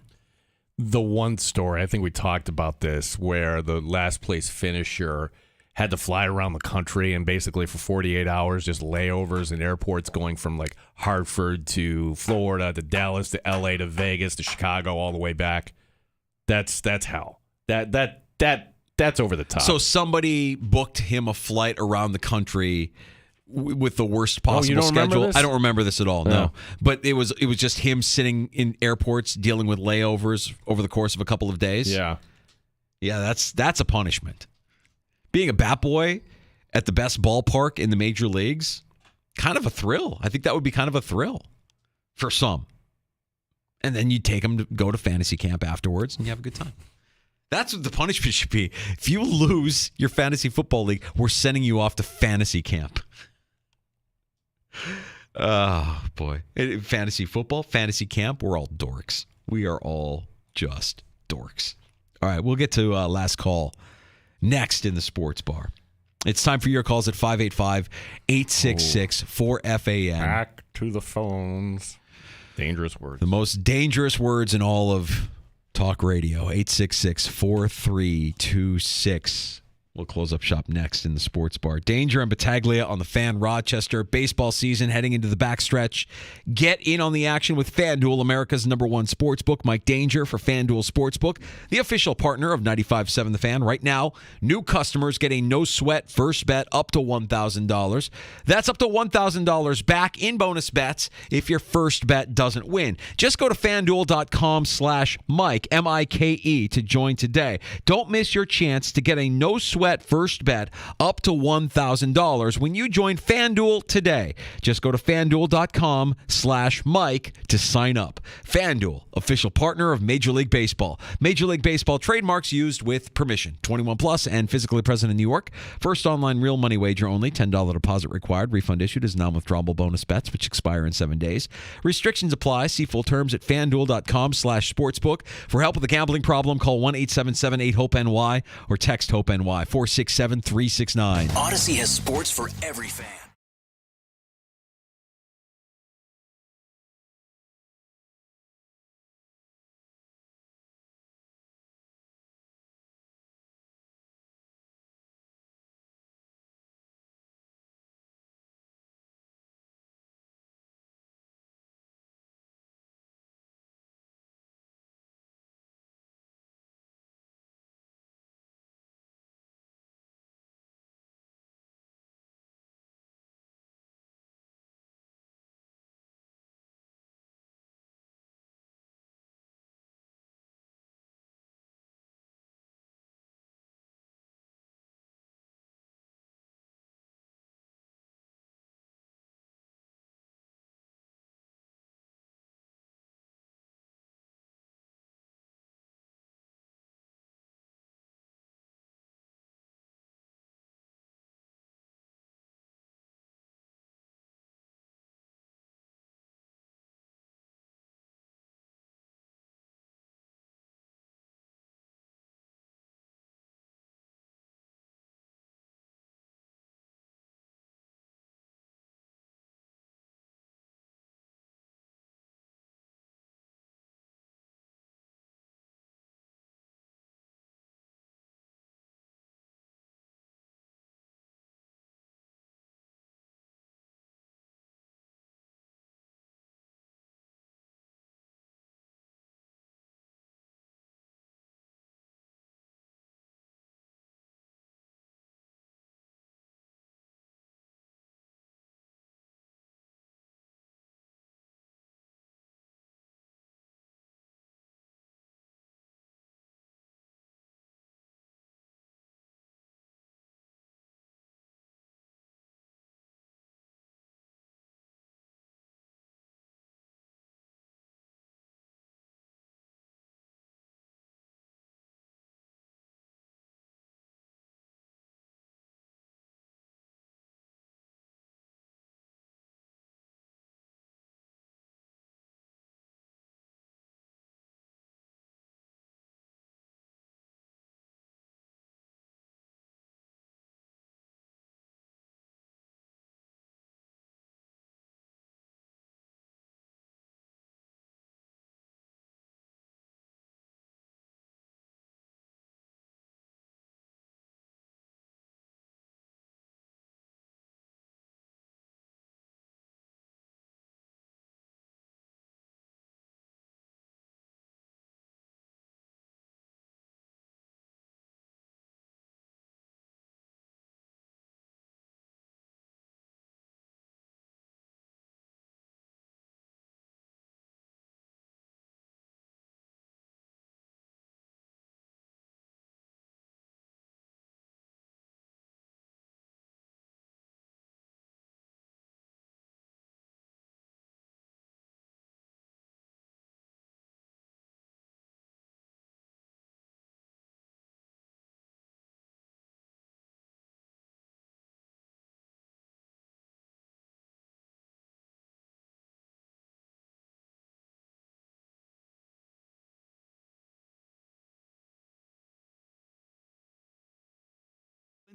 The one story, I think we talked about this, where the last place finisher had to fly around the country and basically for 48 hours, just layovers in airports going from like Hartford to Florida to Dallas to LA to Vegas to Chicago all the way back. That's hell. That's over the top. So somebody booked him a flight around the country with the worst possible schedule. I don't remember this at all. No, but it was just him sitting in airports dealing with layovers over the course of a couple of days. Yeah. That's a punishment. Being a bat boy at the best ballpark in the major leagues, kind of a thrill. I think that would be kind of a thrill for some. And then you take them to go to fantasy camp afterwards, and you have a good time. That's what the punishment should be. If you lose your fantasy football league, we're sending you off to fantasy camp. Oh, boy. Fantasy football, fantasy camp, we're all dorks. We are all just dorks. All right, we'll get to last call next in the sports bar. It's time for your calls at 585-866-4FAN. Back to the phones. Dangerous words. The most dangerous words in all of talk radio. 866-4326. We'll close up shop next in the sports bar. Danger and Battaglia on the Fan. Rochester. Baseball season heading into the backstretch. Get in on the action with FanDuel, America's #1 sportsbook. Mike Danger for FanDuel Sportsbook, the official partner of 95.7 The Fan. Right now, new customers get a no-sweat first bet up to $1,000. That's up to $1,000 back in bonus bets if your first bet doesn't win. Just go to FanDuel.com/Mike, M-I-K-E, to join today. Don't miss your chance to get a no-sweat first bet up to $1,000 when you join FanDuel today. Just go to FanDuel.com/Mike to sign up. FanDuel, official partner of Major League Baseball. Major League Baseball trademarks used with permission. 21 plus and physically present in New York. First online real money wager only. $10 deposit required. Refund issued as non-withdrawable bonus bets, which expire in 7 days. Restrictions apply. See full terms at FanDuel.com/sportsbook. For help with a gambling problem, call 1-877-8-HOPE-NY or text HOPE-NY 467-369. Odyssey has sports for every fan.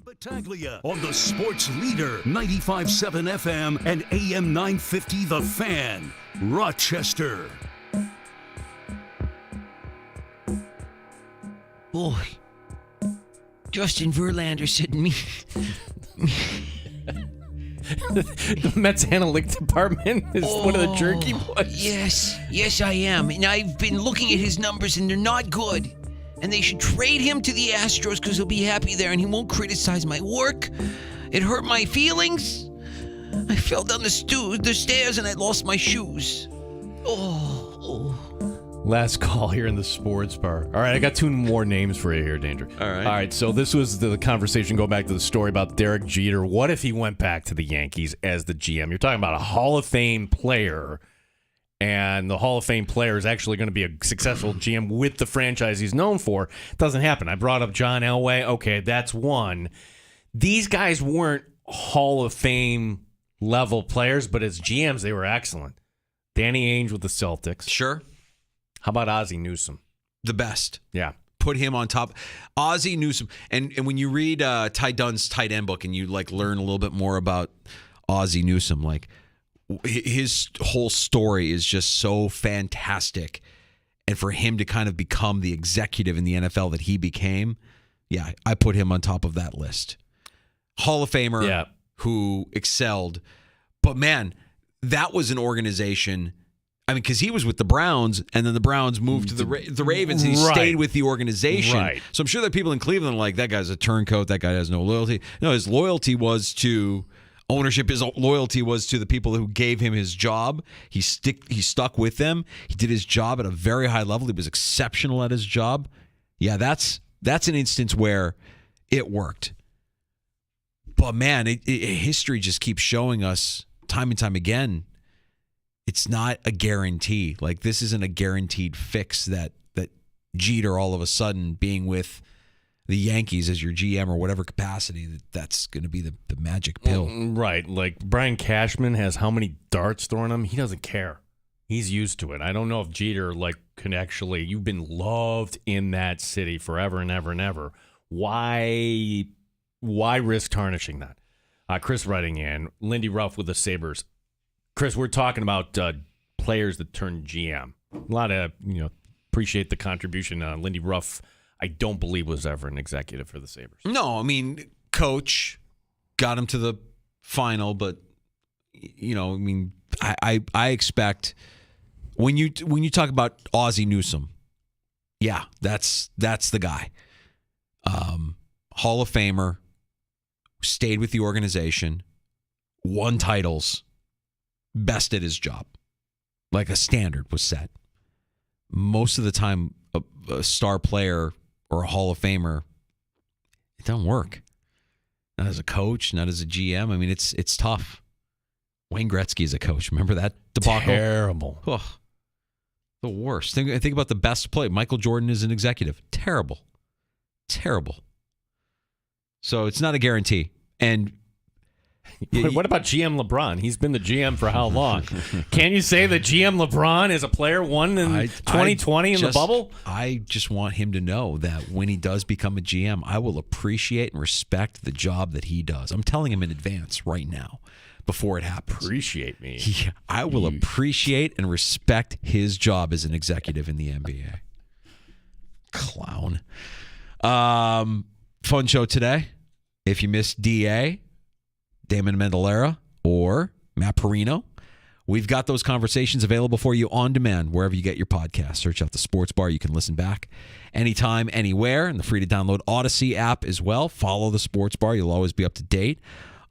Battaglia on the sports leader, 95.7 FM and AM 950 The Fan, Rochester. Boy, Justin Verlander said me. The Mets analytics department is one of the jerky boys. Yes, I am. And I've been looking at his numbers, and they're not good. And they should trade him to the Astros because he'll be happy there, and he won't criticize my work. It hurt my feelings. I fell down the stairs, and I lost my shoes. Last call here in the sports bar. All right, I got two more names for you here, Danger. All right, so this was the conversation, go back to the story about Derek Jeter. What if he went back to the Yankees as the GM? You're talking about a Hall of Fame player, and the Hall of Fame player is actually going to be a successful GM with the franchise he's known for. It doesn't happen. I brought up John Elway. Okay, that's one. These guys weren't Hall of Fame level players, but as GMs, they were excellent. Danny Ainge with the Celtics. Sure. How about Ozzie Newsome? The best. Yeah. Put him on top. Ozzie Newsome. And when you read Ty Dunn's tight end book and you learn a little bit more about Ozzie Newsome, his whole story is just so fantastic. And for him to kind of become the executive in the NFL that he became, yeah, I put him on top of that list. Hall of Famer who excelled. But man, that was an organization. I mean, because he was with the Browns, and then the Browns moved to the Ravens, and he stayed with the organization. Right. So I'm sure that people in Cleveland are like, that guy's a turncoat, that guy has no loyalty. No, his loyalty was to ownership. His loyalty was to the people who gave him his job. He stuck with them. He did his job at a very high level. He was exceptional at his job. Yeah, that's an instance where it worked. But man, history just keeps showing us time and time again, it's not a guarantee. This isn't a guaranteed fix that Jeter all of a sudden being with the Yankees as your GM or whatever capacity, that's going to be the magic pill. Right. Like Brian Cashman has how many darts thrown him? He doesn't care. He's used to it. I don't know if Jeter can actually, you've been loved in that city forever and ever and ever. Why risk tarnishing that? Chris writing in, Lindy Ruff with the Sabres. Chris, we're talking about players that turn GM. A lot of, appreciate the contribution. Lindy Ruff, I don't believe was ever an executive for the Sabres. No, I mean, coach got him to the final, but, I expect when you talk about Ozzie Newsome, yeah, that's the guy. Hall of Famer, stayed with the organization, won titles, best at his job. A standard was set. Most of the time, a star player or a Hall of Famer, it doesn't work. Not as a coach, not as a GM. I mean, it's tough. Wayne Gretzky is a coach. Remember that debacle? Terrible. Ugh. The worst. Think about the best play. Michael Jordan is an executive. Terrible. So it's not a guarantee. And what about GM LeBron? He's been the GM for how long? Can you say that GM LeBron is a player won in 2020 in the bubble? I just want him to know that when he does become a GM, I will appreciate and respect the job that he does. I'm telling him in advance right now before it happens. Appreciate me. Yeah, I will appreciate and respect his job as an executive in the NBA. Clown. Fun show today. If you missed DA, Damon Mendelera, or Matt Perino, we've got those conversations available for you on demand wherever you get your podcast. Search out the Sports Bar. You can listen back anytime, anywhere, and the free to download Odyssey app as well. Follow the Sports Bar. You'll always be up to date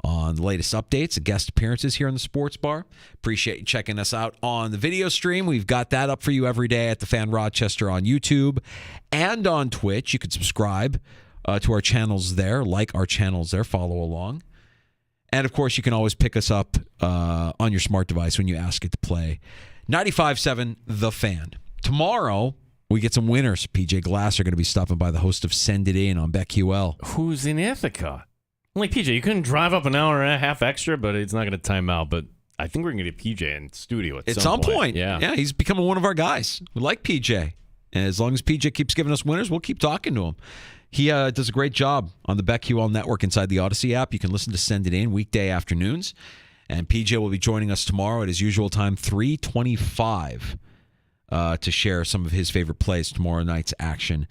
on the latest updates and guest appearances here on the Sports Bar. Appreciate you checking us out on the video stream. We've got that up for you every day at the Fan Rochester on YouTube and on Twitch. You can subscribe to our channels there, like our channels there, follow along. And, of course, you can always pick us up on your smart device when you ask it to play 95.7 The Fan. Tomorrow, we get some winners. PJ Glass are going to be stopping by, the host of Send It In on BetQL. Who's in Ithaca? I'm like, PJ, you couldn't drive up an hour and a half extra, but it's not going to time out. But I think we're going to get PJ in studio at some point. Yeah, he's becoming one of our guys. We like PJ. And as long as PJ keeps giving us winners, we'll keep talking to him. He does a great job on the BetQL network inside the Odyssey app. You can listen to Send It In weekday afternoons. And PJ will be joining us tomorrow at his usual time, 3:25, to share some of his favorite plays tomorrow night's action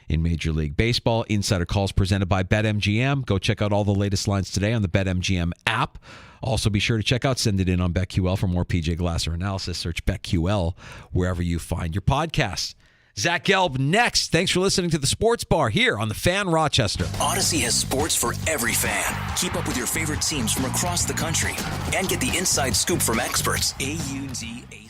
in Major League Baseball. Insider Calls presented by BetMGM. Go check out all the latest lines today on the BetMGM app. Also, be sure to check out Send It In on BetQL for more PJ Glasser analysis. Search BetQL wherever you find your podcasts. Zach Gelb next. Thanks for listening to The Sports Bar here on The Fan Rochester. Odyssey has sports for every fan. Keep up with your favorite teams from across the country and get the inside scoop from experts. AUDA.